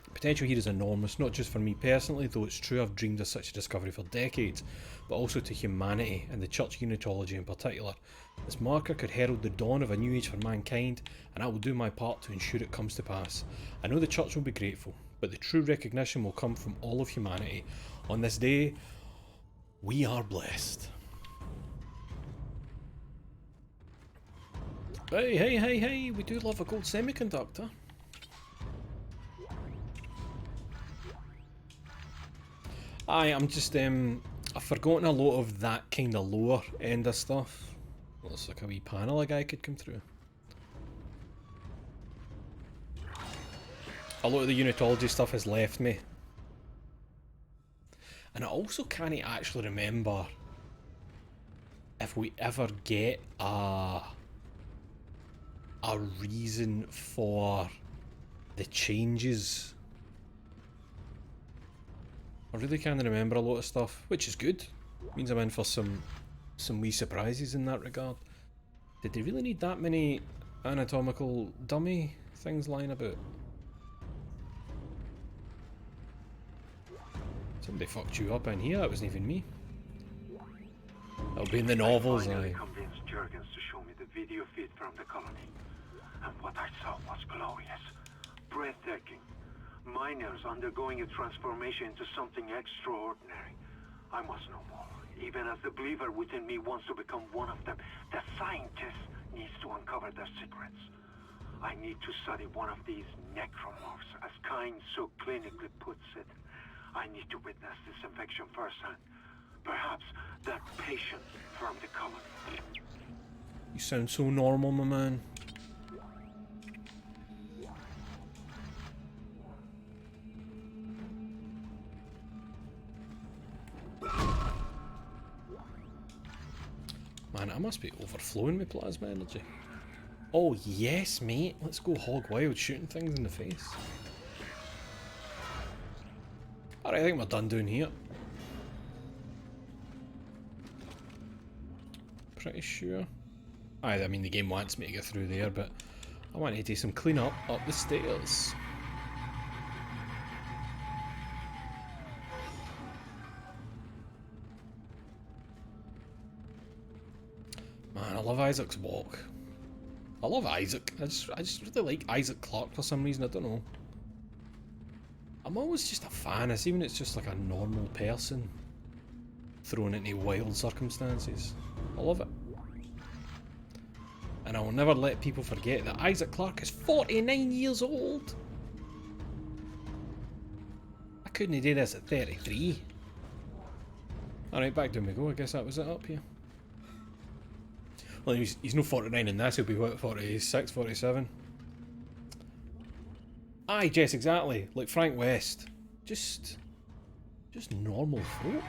The potential here is enormous, not just for me personally, though it's true I've dreamed of such a discovery for decades, but also to humanity, and the Church Unitology in particular. This marker could herald the dawn of a new age for mankind, and I will do my part to ensure it comes to pass. I know the Church will be grateful, but the true recognition will come from all of humanity. On this day, we are blessed. Hey, we do love a gold semiconductor. I'm just, I've forgotten a lot of that kind of lower end of stuff. Looks like a wee panel a guy could come through. A lot of the Unitology stuff has left me. And I also can't actually remember if we ever get a reason for the changes. I really can't remember a lot of stuff, which is good. Means I'm in for some wee surprises in that regard. Did they really need that many anatomical dummy things lying about? Somebody fucked you up in here, that wasn't even me. That'll be in the novels, I finally convinced Jurgens to show me the video feed from the colony. And what I saw was glorious. Breathtaking. Miners undergoing a transformation into something extraordinary. I must know more. Even as the believer within me wants to become one of them, the scientist needs to uncover their secrets. I need to study one of these necromorphs, as Kyne so clinically puts it. I need to witness this infection firsthand. Perhaps that patient from the colony. You sound so normal, my man. Man, I must be overflowing with plasma energy. Oh yes, mate. Let's go hog wild, shooting things in the face. Alright, I think we're done down here. Pretty sure. I mean, the game wants me to get through there, but I want to do some cleanup up the stairs. Man, I love Isaac's walk. I love Isaac. I just really like Isaac Clarke for some reason. I don't know. I'm always just a fan, even if it's just like a normal person thrown into wild circumstances. I love it. And I will never let people forget that Isaac Clarke is 49 years old. I couldn't do this at 33. Alright, back down we go. I guess that was it up here. Well, he's no 49 in this. He'll be, what, 46, 47? Aye, Jess, exactly. Like Frank West. Just normal folk.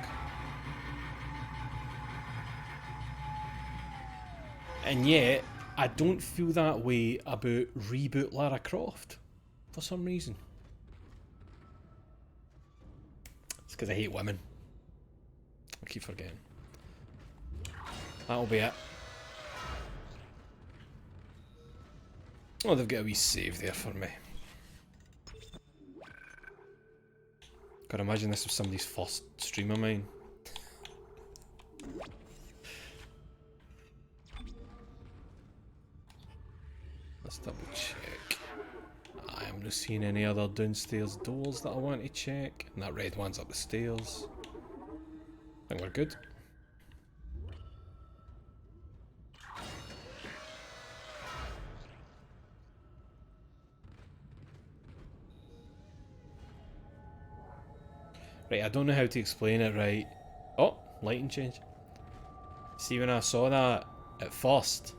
And yet, I don't feel that way about reboot Lara Croft. For some reason. It's because I hate women. I keep forgetting. That'll be it. Oh, they've got a wee save there for me. God, imagine this was somebody's first stream of mine. Let's double check. I'm not seeing any other downstairs doors that I want to check. And that red one's up the stairs. I think we're good. Right, I don't know how to explain it right. Oh, lighting change. See, when I saw that at first,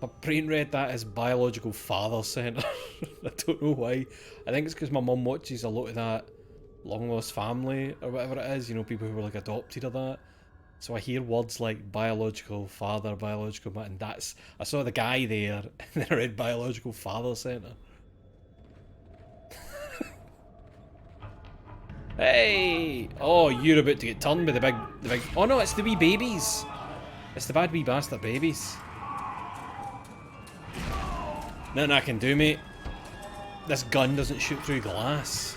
my brain read that as biological father centre. I don't know why. I think it's because my mum watches a lot of that Long Lost Family or whatever it is, you know, people who were like adopted or that. So I hear words like biological father, biological mother, and that's, I saw the guy there and then I read biological father centre. Hey! Oh, you're about to get turned by the big... Oh no, it's the wee babies! It's the bad wee bastard babies. Nothing I can do, mate. This gun doesn't shoot through glass.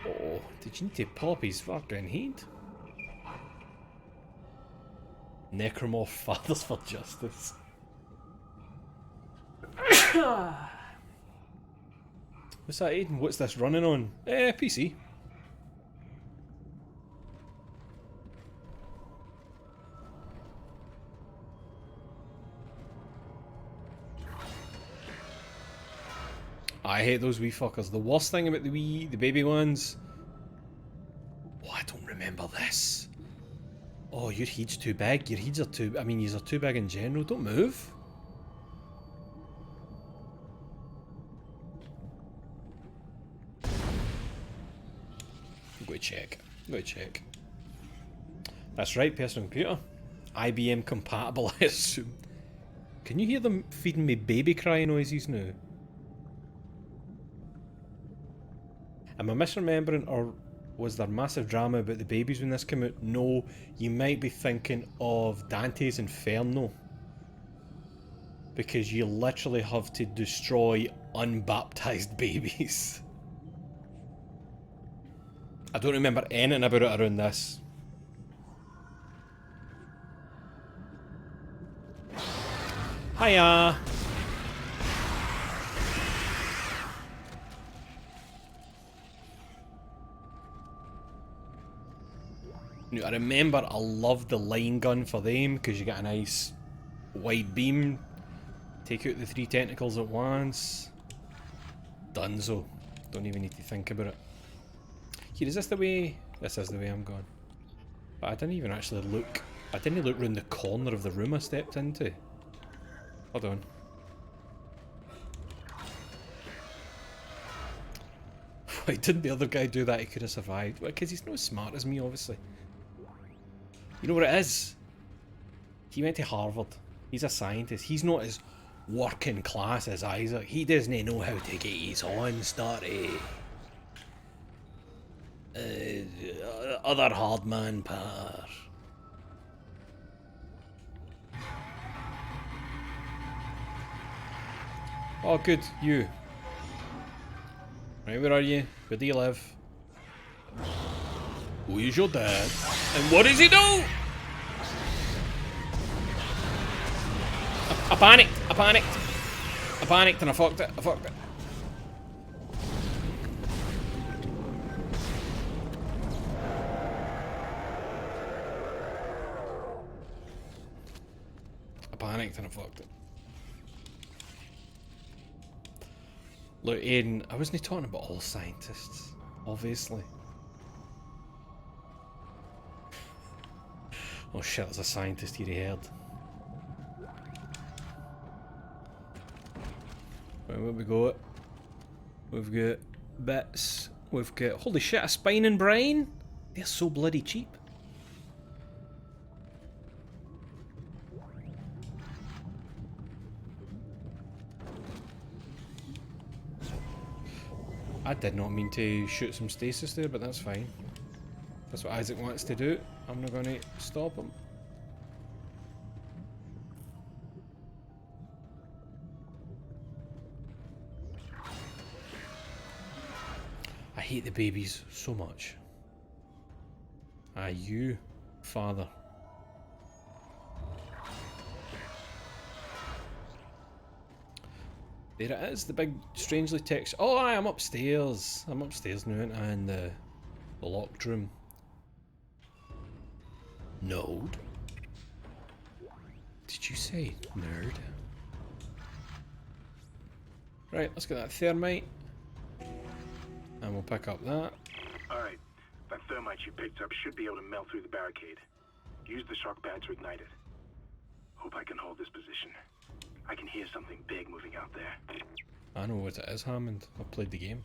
Oh, did you need to pop his fucking head? Necromorph Fathers for Justice. What's that, Aiden? What's this running on? PC. I hate those wee fuckers. The worst thing about the baby ones... Oh, I don't remember this. Oh, your head's too big. Your heads are too... I mean, you're too big in general. Don't move. Go check. Go check. That's right, personal computer. IBM compatible, I assume. Can you hear them feeding me baby cry noises now? Am I misremembering, or was there massive drama about the babies when this came out? No, you might be thinking of Dante's Inferno. Because you literally have to destroy unbaptized babies. I don't remember anything about it around this. Hiya! I remember I loved the line gun for them because you get a nice wide beam Take out the 3 tentacles at once. Dunzo. Don't even need to think about it. Here, is this the way? This is the way I'm going. But I didn't even actually look. I didn't look round the corner of the room I stepped into. Hold on. Why didn't the other guy do that? He could have survived. Well, because he's not as smart as me, obviously. You know what it is? He went to Harvard. He's a scientist. He's not as working class as Isaac. He doesn't know how to get his on started. Other hard man power. Oh, good. You. Right, where are you? Where do you live? Who is your dad? And what does he do? I panicked. I panicked. I panicked and I fucked it. I fucked it. I panicked and I fucked it. Look, Aiden, I wasn't talking about all scientists, obviously. Oh shit, there's a scientist here ahead. Right, where we got? We've got bits. We've got, holy shit, a spine and brain? They're so bloody cheap. I did not mean to shoot some stasis there, but that's fine. That's what Isaac wants to do. I'm not going to stop him. I hate the babies so much. Ah, you, father. There it is, the big, strangely textured. Oh, I'm upstairs. I'm upstairs now, and the locked room. Node? Did you say nerd? Right, let's get that thermite. And we'll pick up that. Alright, that thermite you picked up should be able to melt through the barricade. Use the shock pad to ignite it. Hope I can hold this position. I can hear something big moving out there. I know what it is, Hammond. I've played the game.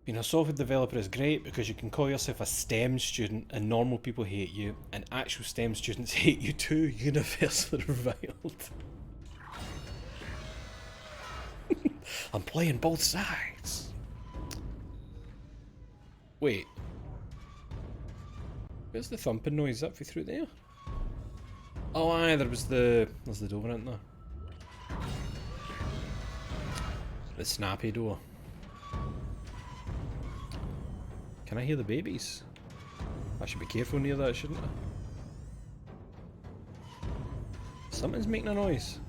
Being a software developer is great because you can call yourself a STEM student and normal people hate you, and actual STEM students hate you too, universally reviled. I'm playing both sides. Wait. Where's the thumping noise? Up through there? Oh aye, there's the door, isn't there? The snappy door. Can I hear the babies? I should be careful near that, shouldn't I? Something's making a noise.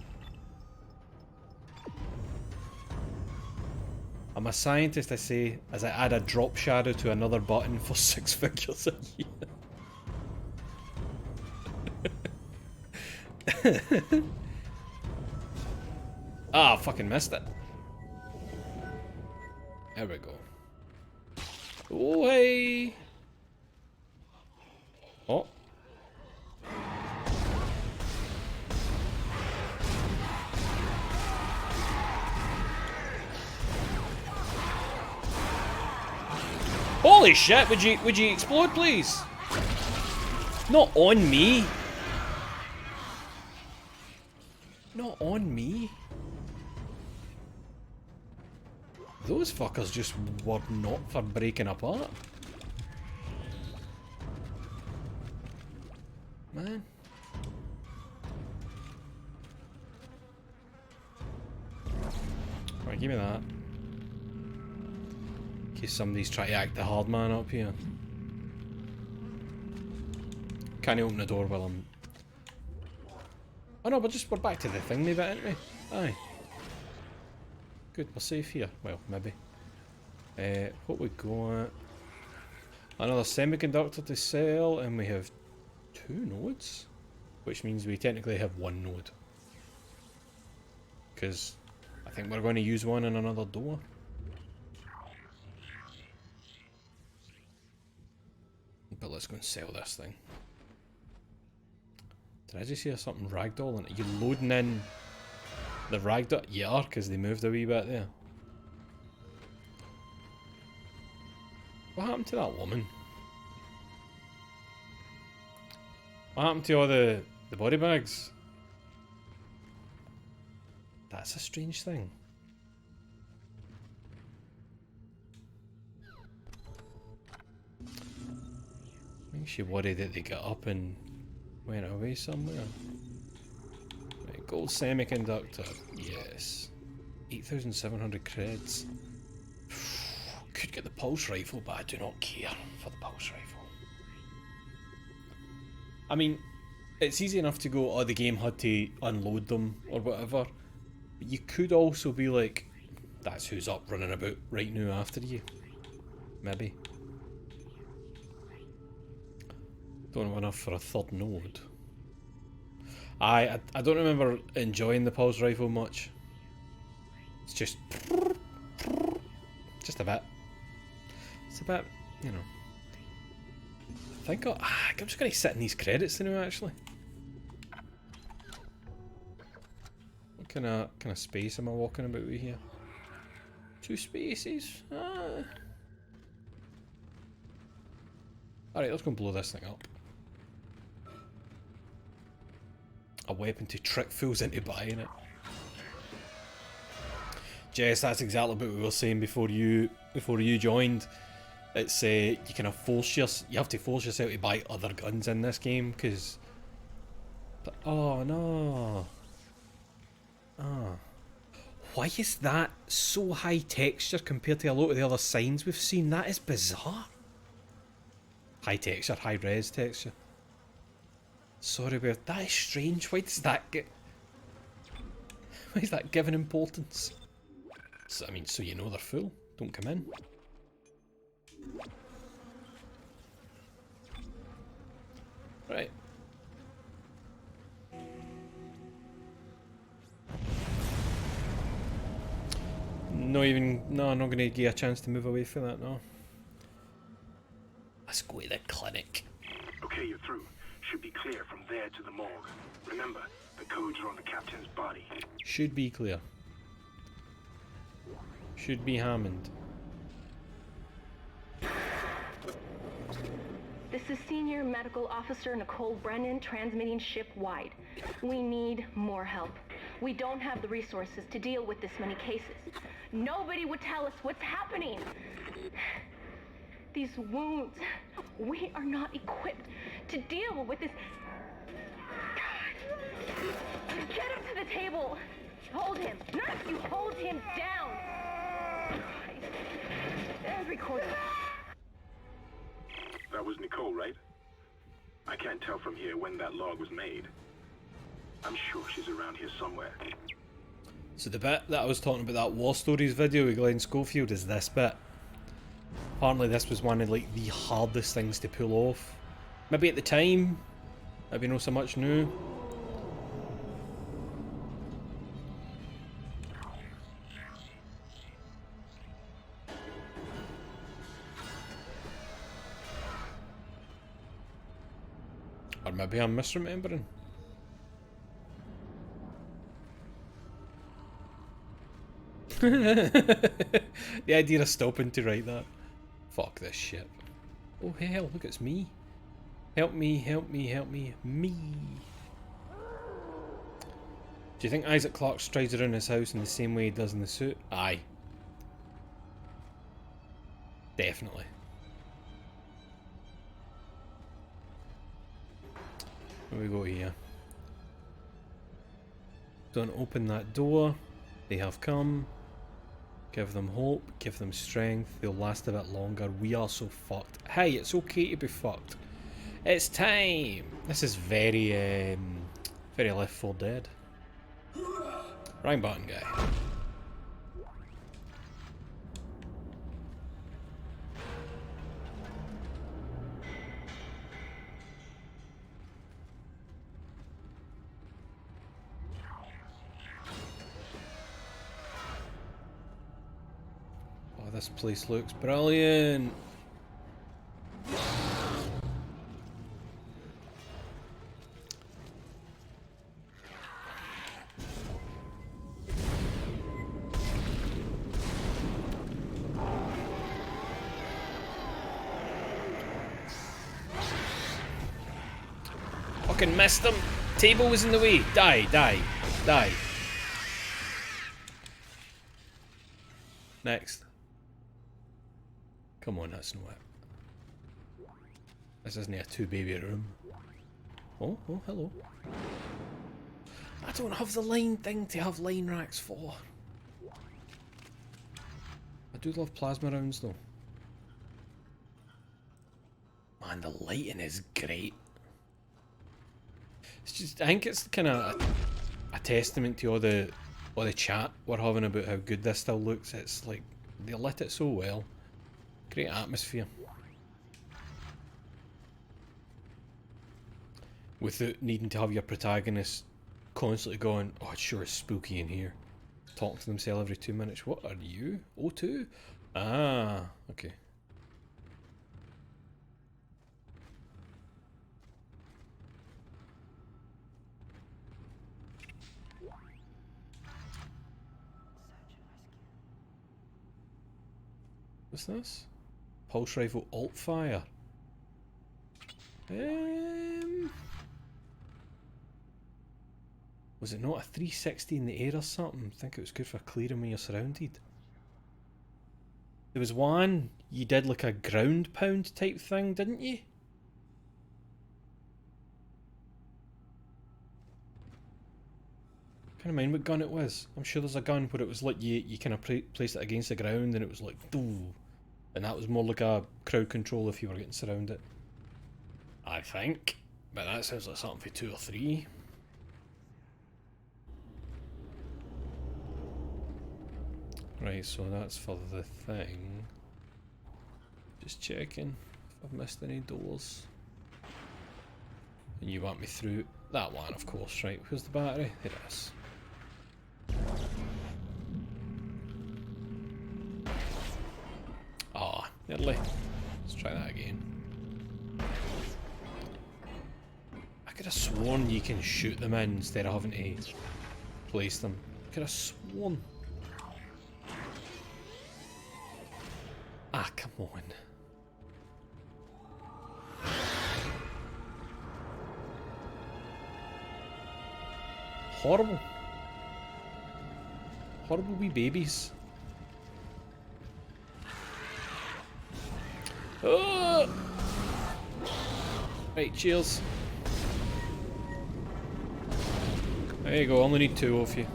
I'm a scientist, I say, as I add a drop shadow to another button for 6 figures a year. Ah, I fucking missed it. There we go. Oh, hey! Oh. Holy shit, would you explode, please? Not on me. Not on me. Those fuckers just were not for breaking apart. Man. Right, give me that. In case somebody's trying to act the hard man up here. Can't open the door while I'm... Oh no, we're back to the thing maybe, aren't we? Aye. Good, we're safe here. Well, maybe. What we got? Another semiconductor to sell, and we have 2 nodes? Which means we technically have 1 node. because I think we're going to use one in another door. But let's go and sell this thing. Did I just hear something ragdoll? Are you loading in the ragdoll? Yeah, because they moved a wee bit there. What happened to that woman? What happened to all the body bags? That's a strange thing. Makes you worry that they got up and went away somewhere. Right, gold semiconductor. Yes. 8,700 creds. Could get the pulse rifle, but I do not care for the pulse rifle. I mean, it's easy enough to go, oh, the game had to unload them or whatever. But you could also be like, that's who's up running about right now after you. Maybe. Don't have enough for a third node. I don't remember enjoying the pulse rifle much. It's just a bit. It's a bit, you know. I think I'm just going to sit in these credits now, actually. What kind of space am I walking about with here? 2 spaces. Alright, let's go and blow this thing up. A weapon to trick fools into buying it. Jess, that's exactly what we were saying before you joined. It's you kind of you have to force yourself to buy other guns in this game because. Oh no. Why is that so high texture compared to a lot of the other signs we've seen? That is bizarre. High texture, high res texture. Sorry about that. Is strange. Why does that get? Why is that given importance? So, I mean, so you know they're full. Don't come in. Right. No, I'm not going to give you a chance to move away from that, no. Let's go to the clinic. Okay, you're through. Should be clear from there to the morgue. Remember, the codes are on the captain's body. Should be clear. Should be Hammond. This is Senior Medical Officer Nicole Brennan transmitting ship-wide. We need more help. We don't have the resources to deal with this many cases. Nobody would tell us what's happening. These wounds, we are not equipped to deal with this. Get him to the table. Hold him. Nurse, you hold him down. Every quarter. That was Nicole, right? I can't tell from here when that log was made. I'm sure she's around here somewhere. So the bit that I was talking about, that War Stories video with Glenn Schofield, is this bit. Apparently this was one of like the hardest things to pull off. Maybe at the time, maybe not so much now. Or maybe I'm misremembering. The idea of stopping to write that. Fuck this shit. Oh hell, look, it's me. Help me, help me, help me. Me. Do you think Isaac Clarke strides around his house in the same way he does in the suit? Aye. Definitely. Where we go here? Don't open that door. They have come. Give them hope, give them strength, they'll last a bit longer. We are so fucked. Hey, it's okay to be fucked. It's time! This is very, very Left 4 Dead. Wrong button, guy. This place looks brilliant. Fucking missed him. Table was in the way. Die, die, die. Next. Come on, that's not it. This isn't a two-baby room. Oh, hello. I don't have the line thing to have line racks for. I do love plasma rounds though. Man, the lighting is great. It's just, I think it's kind of a testament to all the chat we're having about how good this still looks. It's like, they lit it so well. Great atmosphere. Without needing to have your protagonist constantly going, oh, it's sure spooky in here. Talking to themselves every 2 minutes. What are you? O2? Ah, okay. What's this? Pulse rifle alt fire. Was it not a 360 in the air or something? I think it was good for clearing when you're surrounded. There was one you did like a ground pound type thing, didn't you? Can't mind what gun it was. I'm sure there's a gun where it was like you kind of placed it against the ground and it was like doo, and that was more like a crowd control if you were getting surrounded. I think, but that sounds like something for 2 or 3. Right, so that's for the thing. Just checking if I've missed any doors. And you want me through that one, of course, right? Where's the battery? Here it is. Ah, nearly. Let's try that again. I could have sworn you can shoot them in instead of having to place them. I could have sworn. Ah, come on. Horrible. Horrible wee babies. Oh! Right, cheers. There you go, only need 2 of you.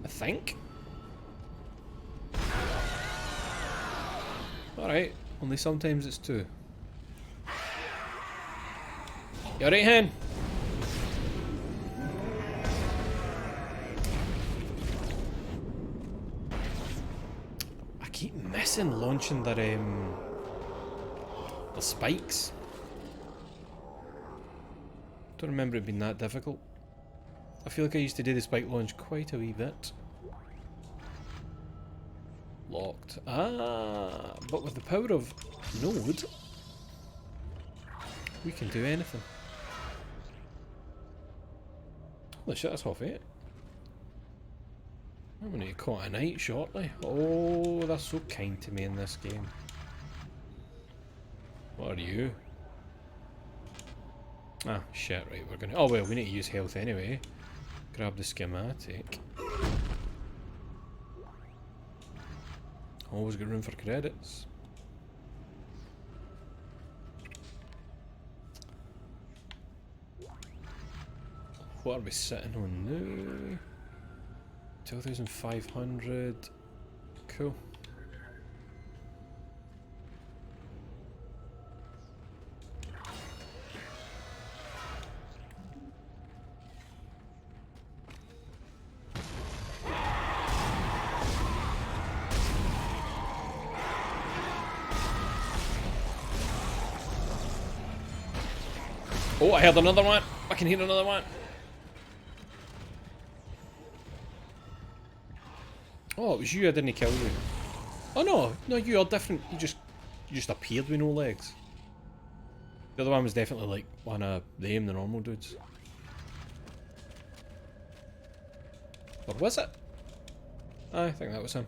I think. Alright, only sometimes it's 2. You alright, hen? I keep missing launching their the spikes. Don't remember it being that difficult. I feel like I used to do the spike launch quite a wee bit. Locked. Ah, but with the power of Node, we can do anything. Holy shit, that's half 8. I'm gonna get caught a night shortly. Oh, they're so kind to me in this game. What are you? Ah, shit, right, we're gonna... Oh well, we need to use health anyway. Grab the schematic. Always got room for credits. What are we sitting on now? 2,500. Cool. Oh, I heard another one. I can hear another one. Oh, it was you. I didn't kill you. Oh no, no, you are different. You just appeared with no legs. The other one was definitely like one of them, the normal dudes. Or was it? I think that was him.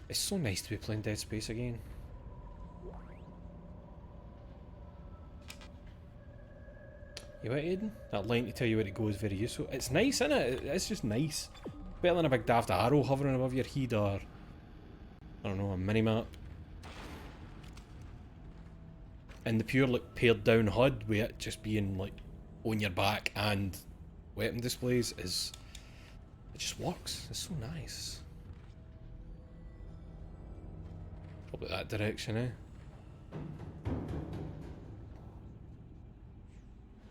It's so nice to be playing Dead Space again. You right, Aiden? That line to tell you where to go is very useful. It's nice, isn't it? It's just nice. Better than a big daft arrow hovering above your head, or I don't know, a mini-map. And the pure like pared down HUD with it just being like on your back and weapon displays is, it just works. It's so nice. Probably that direction, eh?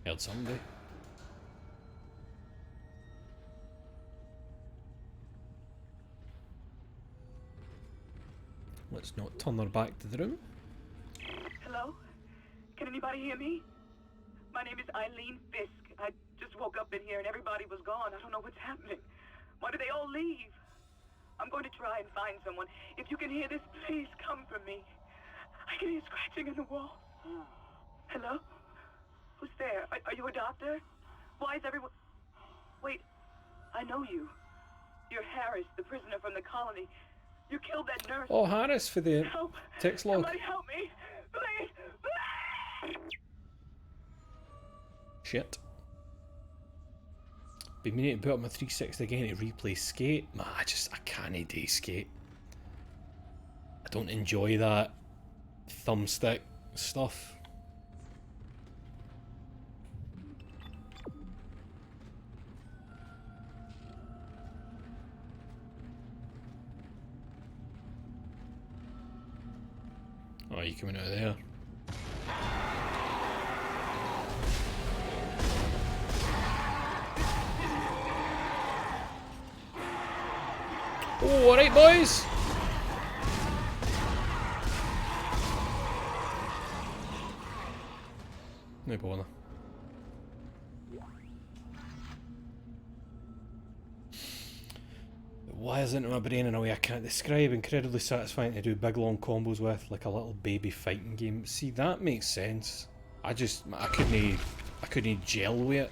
Heard somebody. Let's not turn our back to the room. Hello? Can anybody hear me? My name is Eileen Fisk. I just woke up in here and everybody was gone. I don't know what's happening. Why did they all leave? I'm going to try and find someone. If you can hear this, please come for me. I can hear scratching in the wall. Hello? Who's there? Are you a doctor? Why is everyone... Wait, I know you. You're Harris, the prisoner from the colony. You killed that nurse. Oh, Harris for the Help. text log. Somebody help me, please. Shit. Been meaning to put up my 360 again to replay Skate. Man, I can't do Skate. I don't enjoy that thumbstick stuff. Oh, you coming out of there? Oh, alright boys! No bother. It wires into my brain in a way I can't describe. Incredibly satisfying to do big long combos with, like a little baby fighting game. See, that makes sense. I couldn't gel with it.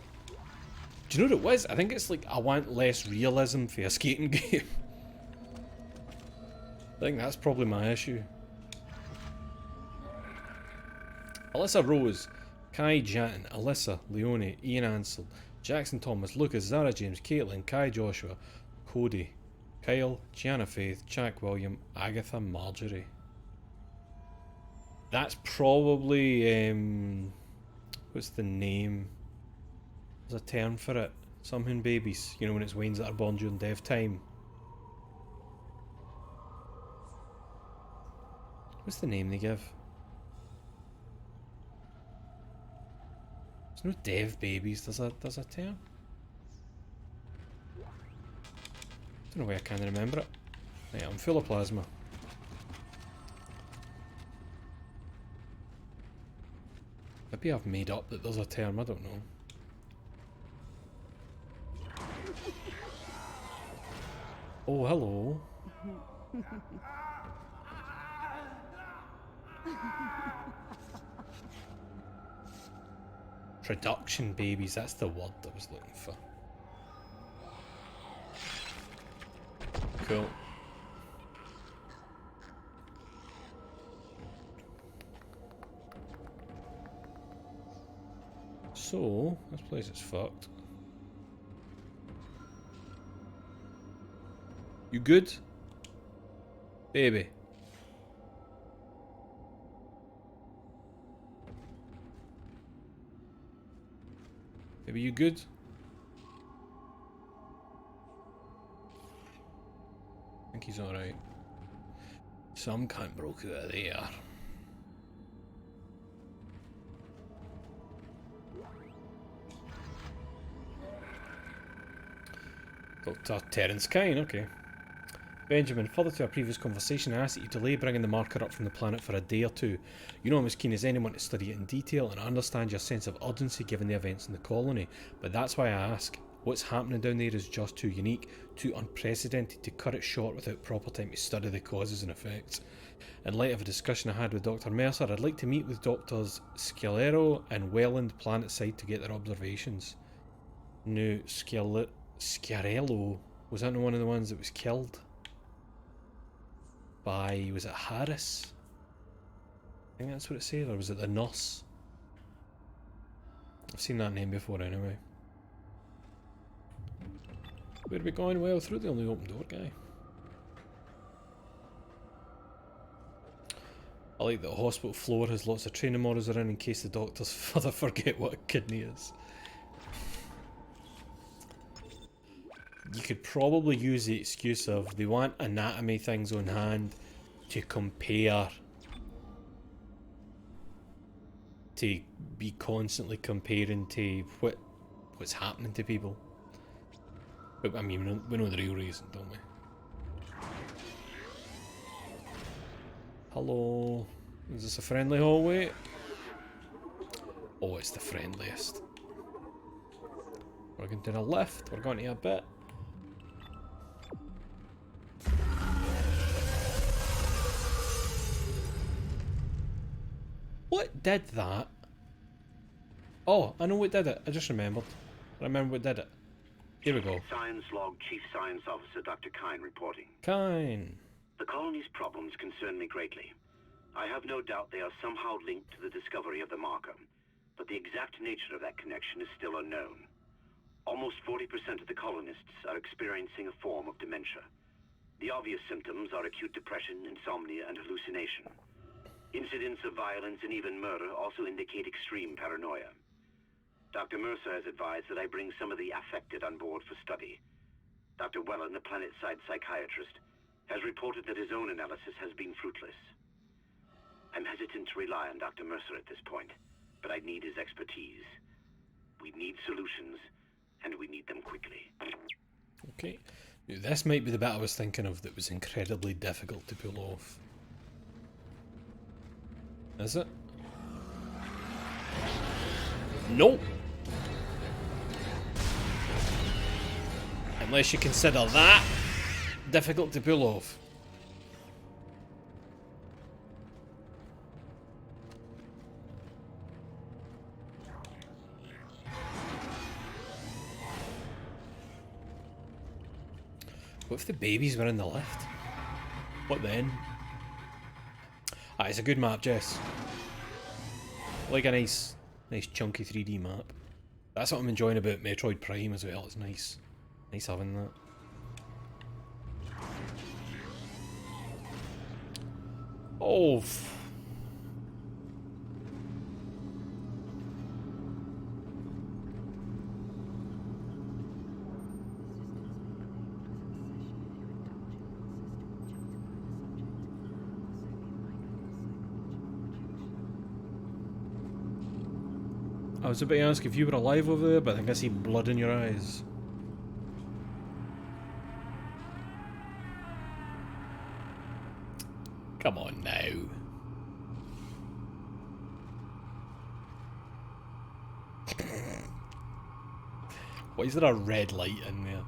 Do you know what it was? I think it's like I want less realism for a skating game. I think that's probably my issue. Alyssa Rose, Kai Janton, Alyssa, Leone, Ian Ansell, Jackson Thomas, Lucas, Zara James, Caitlin, Kai Joshua, Cody, Kyle, Gianna Faith, Jack William, Agatha Marjorie. That's probably, what's the name? There's a term for it. Something babies. You know when it's weans that are born during dev time. What's the name they give? There's no dev babies. There's a term. Don't know why I can't remember it. Yeah, I'm full of plasma. Maybe I've made up that there's a term. I don't know. Oh, hello. Production babies, that's the word I was looking for. Cool. So, this place is fucked. You good? Baby. Baby, you good? I think he's alright. Some cunt broke out of there. Dr. Terence Kine, okay. Benjamin, further to our previous conversation, I asked that you delay bringing the marker up from the planet for a day or two. You know I'm as keen as anyone to study it in detail, and I understand your sense of urgency given the events in the colony, but that's why I ask. What's happening down there is just too unique, too unprecedented to cut it short without proper time to study the causes and effects. In light of a discussion I had with Dr. Mercer, I'd like to meet with Drs. Scalero and Welland Planetside to get their observations. Now, Scarello, was that one of the ones that was killed? By, was it Harris? I think that's what it said, or was it the nurse? I've seen that name before anyway. Where are we going? Well, through the only open door guy. I like that the hospital floor has lots of training models around in case the doctors further forget what a kidney is. You could probably use the excuse of they want anatomy things on hand to compare, to be constantly comparing to what's happening to people. But I mean, we know the real reason, don't we? Hello, is this a friendly hallway? Oh, it's the friendliest. We're going to the left, we're going to a bit. What did that? Oh, I know what did it. I just remembered. I remember what did it. Here we go. Science Log Chief Science Officer Dr. Kine reporting. Kine. The colony's problems concern me greatly. I have no doubt they are somehow linked to the discovery of the marker, but the exact nature of that connection is still unknown. Almost 40% of the colonists are experiencing a form of dementia. The obvious symptoms are acute depression, insomnia, and hallucination. Incidents of violence and even murder also indicate extreme paranoia. Dr. Mercer has advised that I bring some of the affected on board for study. Dr. Welland, the Planetside psychiatrist, has reported that his own analysis has been fruitless. I'm hesitant to rely on Dr. Mercer at this point, but I need his expertise. We need solutions, and we need them quickly. Okay. This might be the bit I was thinking of that was incredibly difficult to pull off. Is it? Nope. Unless you consider that difficult to pull off. What if the babies were in the lift? What then? Ah, it's a good map, Jess. Like a nice chunky 3D map. That's what I'm enjoying about Metroid Prime as well. It's nice. Nice having that. Oh. I was about to ask if you were alive over there, but I think I see blood in your eyes. Come on now. Why is there a red light in there?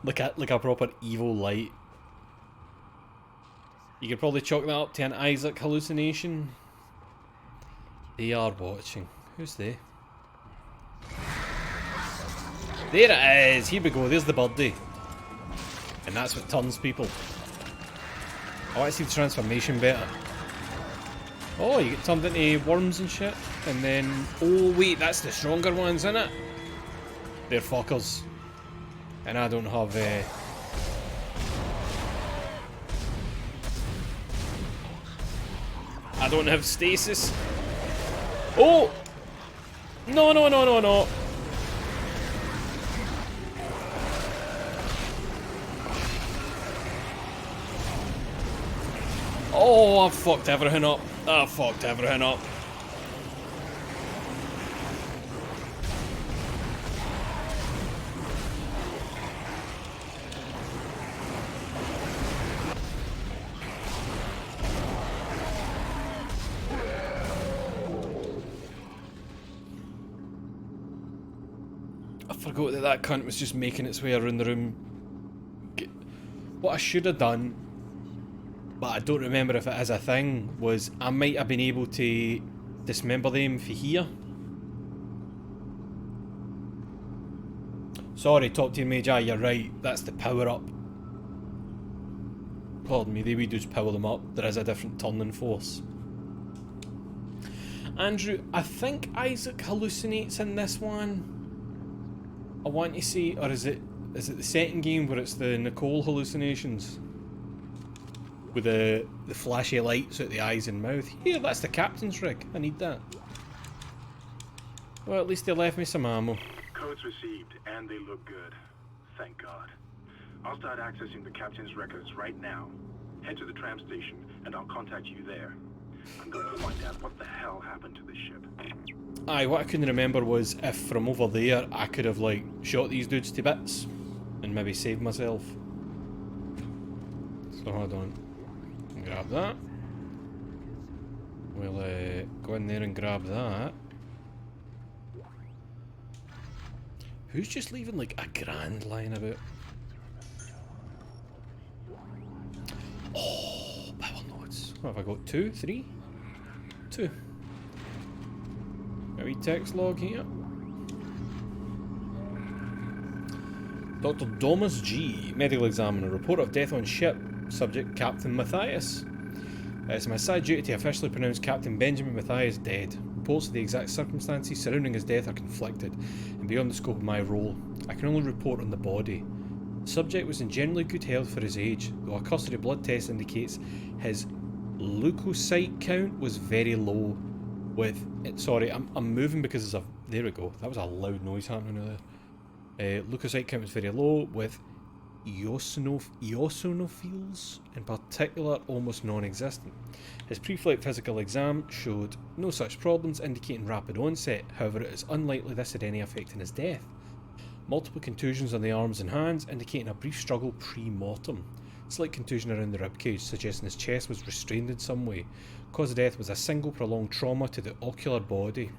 Like a proper evil light. You could probably chalk that up to an Isaac hallucination. They are watching. Who's they? There it is! Here we go, there's the birdie. And that's what turns people. I want to see the transformation better. Oh, you get turned into worms and shit. And then... Oh wait, that's the stronger ones, isn't it? They're fuckers. And I don't have... I don't have stasis. Oh! No, no, no, no, no. Oh, I've fucked everything up. I've fucked everything up. forgot that that cunt was just making its way around the room. What I should have done, but I don't remember if it is a thing, was I might have been able to dismember them for here. Sorry, Top Tier Mage, you're right, that's the power up. Pardon me, they would just power them up. There is a different turning force. Andrew, I think Isaac hallucinates in this one. I want to say, or is it the second game where it's the Nicole hallucinations? With the flashy lights out the eyes and mouth. Here, that's the captain's rig. I need that. Well, at least they left me some ammo. Codes received, and they look good. Thank God. I'll start accessing the captain's records right now. Head to the tram station, and I'll contact you there. I'm going to find out what the hell happened to this ship. Aye, what I couldn't remember was if from over there I could have, like, shot these dudes to bits and maybe saved myself. So hold on. Grab that. We'll go in there and grab that. Who's just leaving, like, a grand line about? Oh, power nodes. What have I got? 2? 3? 2. A wee text log here. Dr. Domus G, medical examiner, report of death on ship, subject Captain Matthias. It's my sad duty to officially pronounce Captain Benjamin Matthias dead. Reports of the exact circumstances surrounding his death are conflicted and beyond the scope of my role. I can only report on the body. The subject was in generally good health for his age, though a custody blood test indicates his leukocyte count was very low. Sorry, I'm moving because there's a... There we go. That was a loud noise happening there. Leukocyte count was very low, with eosinophils in particular almost non-existent. His pre-flight physical exam showed no such problems, indicating rapid onset. However, it is unlikely this had any effect on his death. Multiple contusions on the arms and hands, indicating a brief struggle pre-mortem. Slight contusion around the ribcage, suggesting his chest was restrained in some way. Cause of death was a single prolonged trauma to the ocular body.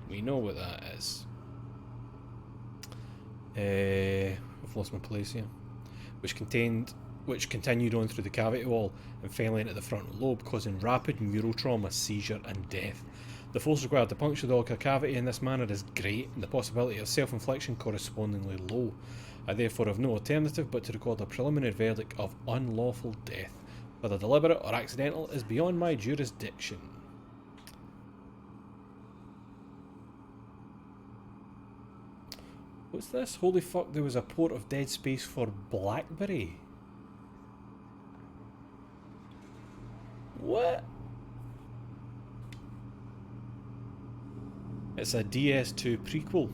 We know what that is. I've lost my place here. Which continued on through the cavity wall and finally into the frontal lobe, causing rapid neurotrauma, seizure and death. The force required to puncture the ocular cavity in this manner is great, and the possibility of self-infliction correspondingly low. I therefore have no alternative but to record a preliminary verdict of unlawful death. Whether deliberate or accidental is beyond my jurisdiction. What's this? Holy fuck, there was a port of Dead Space for BlackBerry. What? It's a DS2 prequel.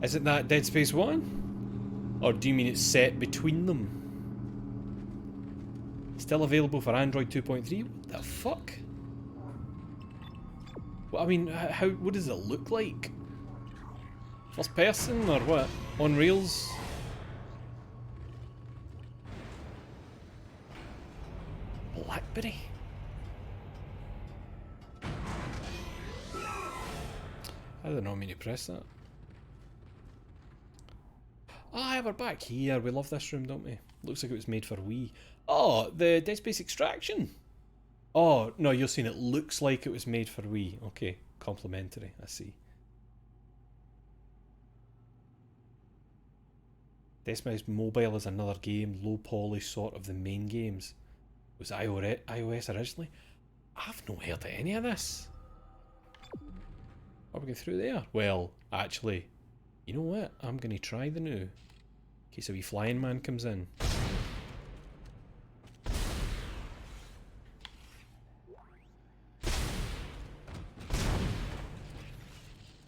Isn't that Dead Space 1? Or do you mean it's set between them? Still available for Android 2.3? What the fuck? Well, I mean, what does it look like? First person or what? On rails? BlackBerry? I don't know, I mean to press that. Ah, we're back here. We love this room, don't we? Looks like it was made for Wii. Oh, the Dead Space Extraction. Oh, no, you're saying it looks like it was made for Wii. Okay, complimentary, I see. Dead Space Mobile is another game, low poly sort of the main games. Was iOS originally? I've not heard of any of this. Are we going through there? Well, actually, you know what? I'm going to try the new. In case a wee flying man comes in.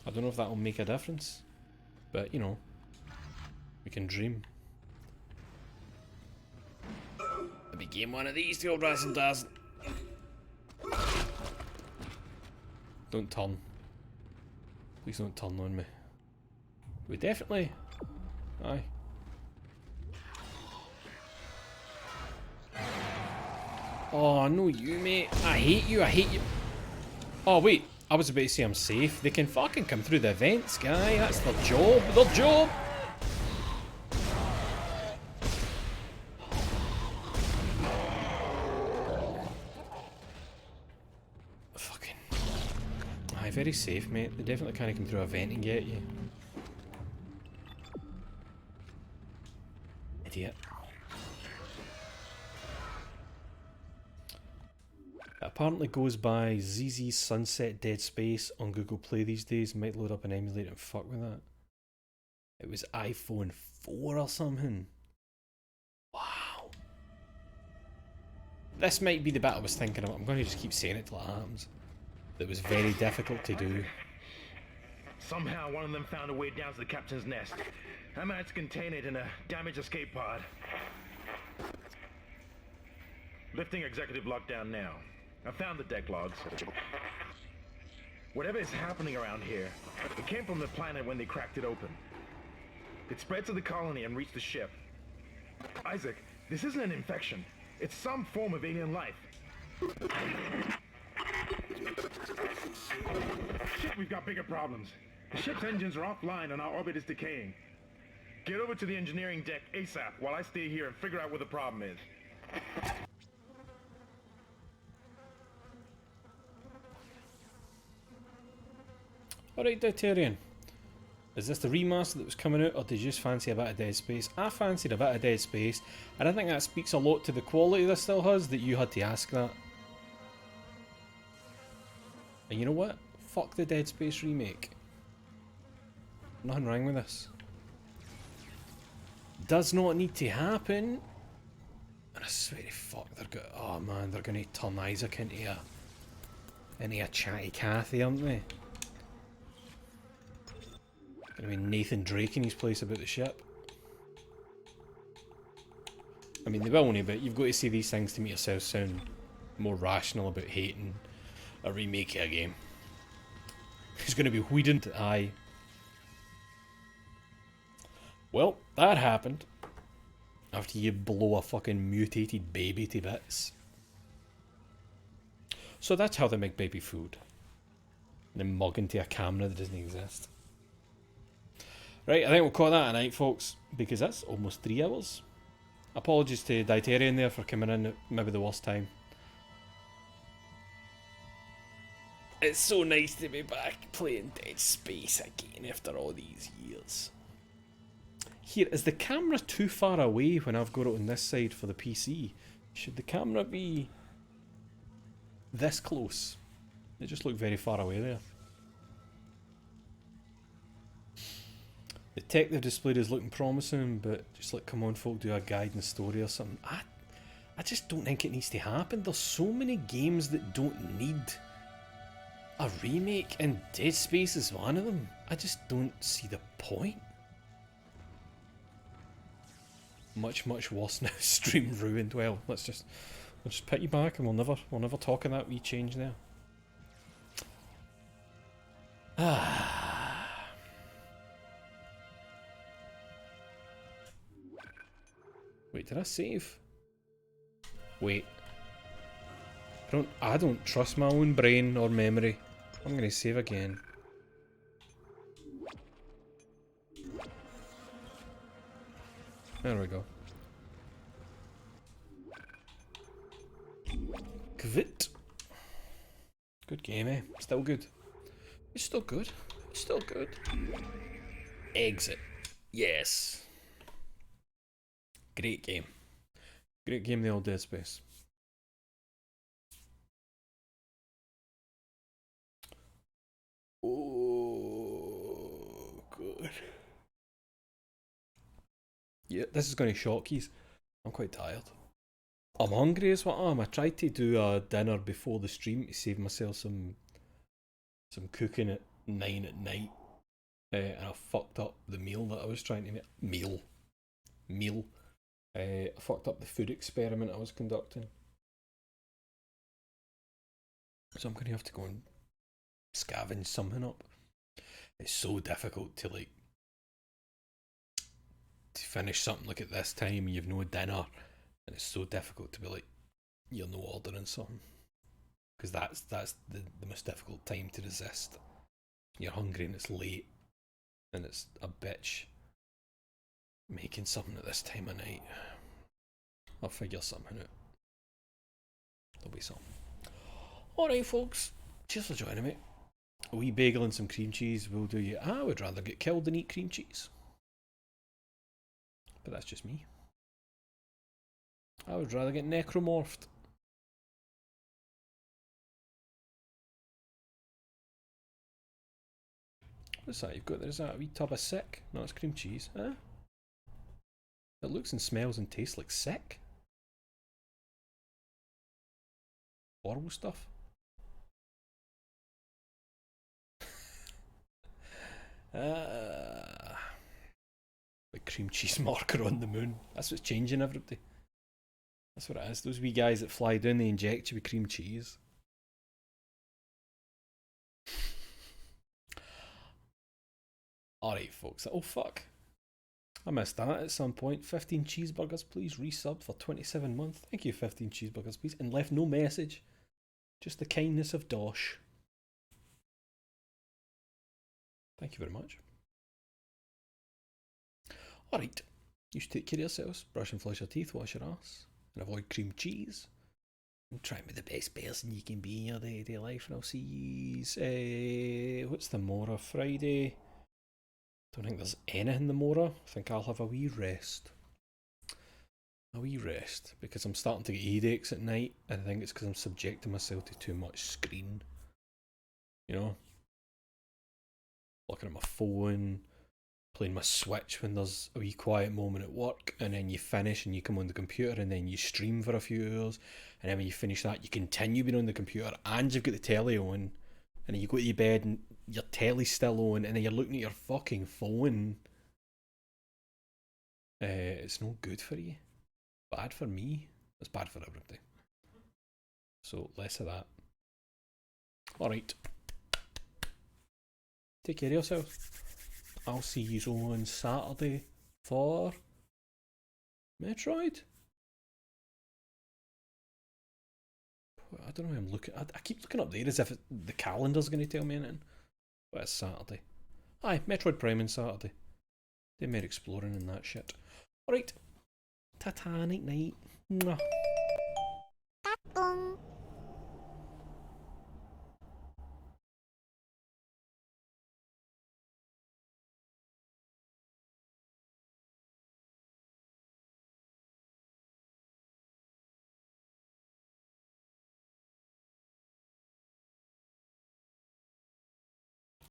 I don't know if that will make a difference. But, you know, we can dream. I became one of these, the old wrestling doesn't. Don't turn. Please don't turn on me. We definitely... Aye. Oh, no you, mate. I hate you, I hate you. Oh, wait. I was about to say I'm safe. They can fucking come through the vents, guy. That's their job. Their job! Fucking... Aye, very safe, mate. They definitely can't come through a vent and get you. Idiot. It apparently goes by ZZ Sunset Dead Space on Google Play these days. Might load up an emulator and fuck with that. It was iPhone 4 or something. Wow. This might be the bit I was thinking of. I'm going to just keep saying it till it happens. It was very difficult to do. Somehow one of them found a way down to the captain's nest. I managed to contain it in a damaged escape pod. Lifting executive lockdown now. I found the deck logs. Whatever is happening around here, it came from the planet when they cracked it open. It spread to the colony and reached the ship. Isaac, this isn't an infection. It's some form of alien life. Shit, we've got bigger problems. The ship's engines are offline and our orbit is decaying. Get over to the engineering deck ASAP while I stay here and figure out what the problem is. Alright, Deuterian. Is this the remaster that was coming out, or did you just fancy a bit of Dead Space? I fancied a bit of Dead Space, and I think that speaks a lot to the quality this still has, that you had to ask that. And you know what? Fuck the Dead Space remake. Nothing wrong with this. Does not need to happen. And I swear to fuck, they're going. Oh man, they're going to turn Isaac into a chatty Cathy, aren't they? Gonna be Nathan Drake in his place about the ship. I mean, they will only, but you've got to see these things to make yourself sound more rational about hating a remake of a game. It's gonna be Whedon. Aye. Well, that happened. After you blow a fucking mutated baby to bits. So that's how they make baby food. They mug into a camera that doesn't exist. Right, I think we'll call that a night, folks, because that's almost 3 hours. Apologies to Deuterian there for coming in at maybe the worst time. It's so nice to be back playing Dead Space again after all these years. Here, is the camera too far away when I've got it on this side for the PC? Should the camera be this close? It just looked very far away there. The tech they've displayed is looking promising, but just like, come on folk, do a guidance story or something. I just don't think it needs to happen. There's so many games that don't need a remake, and Dead Space is one of them. I just don't see the point. Much worse now. Stream ruined. Well, we'll just put you back, and we'll never talk of that wee change there. Wait, did I save? Wait. I don't trust my own brain or memory. I'm gonna save again. There we go. Kvit. Good game, eh? Still good. It's still good. It's still good. Exit. Yes. Great game. Great game, the old Dead Space. Oh, good. Yeah, this is going to shock you. I'm quite tired. I'm hungry as what I am. I tried to do a dinner before the stream to save myself some cooking at 9 at night. And I fucked up the meal that I was trying to make. Meal. I fucked up the food experiment I was conducting. So I'm going to have to go and scavenge something up. It's so difficult to finish something like at this time. You've no dinner, and it's so difficult to be like, you're no ordering something. because that's the most difficult time to resist. You're hungry and it's late, and it's a bitch making something at this time of night. I'll figure something out. There'll be something. Alright folks, cheers for joining me. A wee bagel and some cream cheese will do you. I would rather get killed than eat cream cheese. But that's just me. I would rather get necromorphed. What's that you've got there? Is that a wee tub of sick? No, it's cream cheese. Huh? It looks and smells and tastes like sick. Horrible stuff. The cream cheese marker on the moon. That's what's changing, everybody. That's what it is. Those wee guys that fly down, they inject you with cream cheese. Alright, folks. Oh, fuck. I missed that at some point. 15 cheeseburgers, please. Resub for 27 months. Thank you, 15 cheeseburgers, please. And left no message. Just the kindness of Dosh. Thank you very much. Alright. You should take care of yourselves. Brush and flush your teeth, wash your ass. And avoid cream cheese. And try and be the best person you can be in your day-to-day life. And I'll see you... what's the Mora? Friday? Don't think there's anything tomorrow. I think I'll have a wee rest. A wee rest. Because I'm starting to get headaches at night. And I think it's because I'm subjecting myself to too much screen. You know? Looking at my phone. Playing my Switch when there's a wee quiet moment at work. And then you finish and you come on the computer. And then you stream for a few hours. And then when you finish that, you continue being on the computer. And you've got the telly on. And then you go to your bed and your telly's still on, and then you're looking at your fucking phone. It's no good for you. Bad for me. It's bad for everybody. So, less of that. Alright. Take care of yourself. I'll see you on Saturday for Metroid. I don't know why I'm looking. I keep looking up there as if the calendar's going to tell me anything. But it's Saturday. Aye, Metroid Prime on Saturday. Do more exploring and that shit. Alright. Ta-ta, night night. Mwah.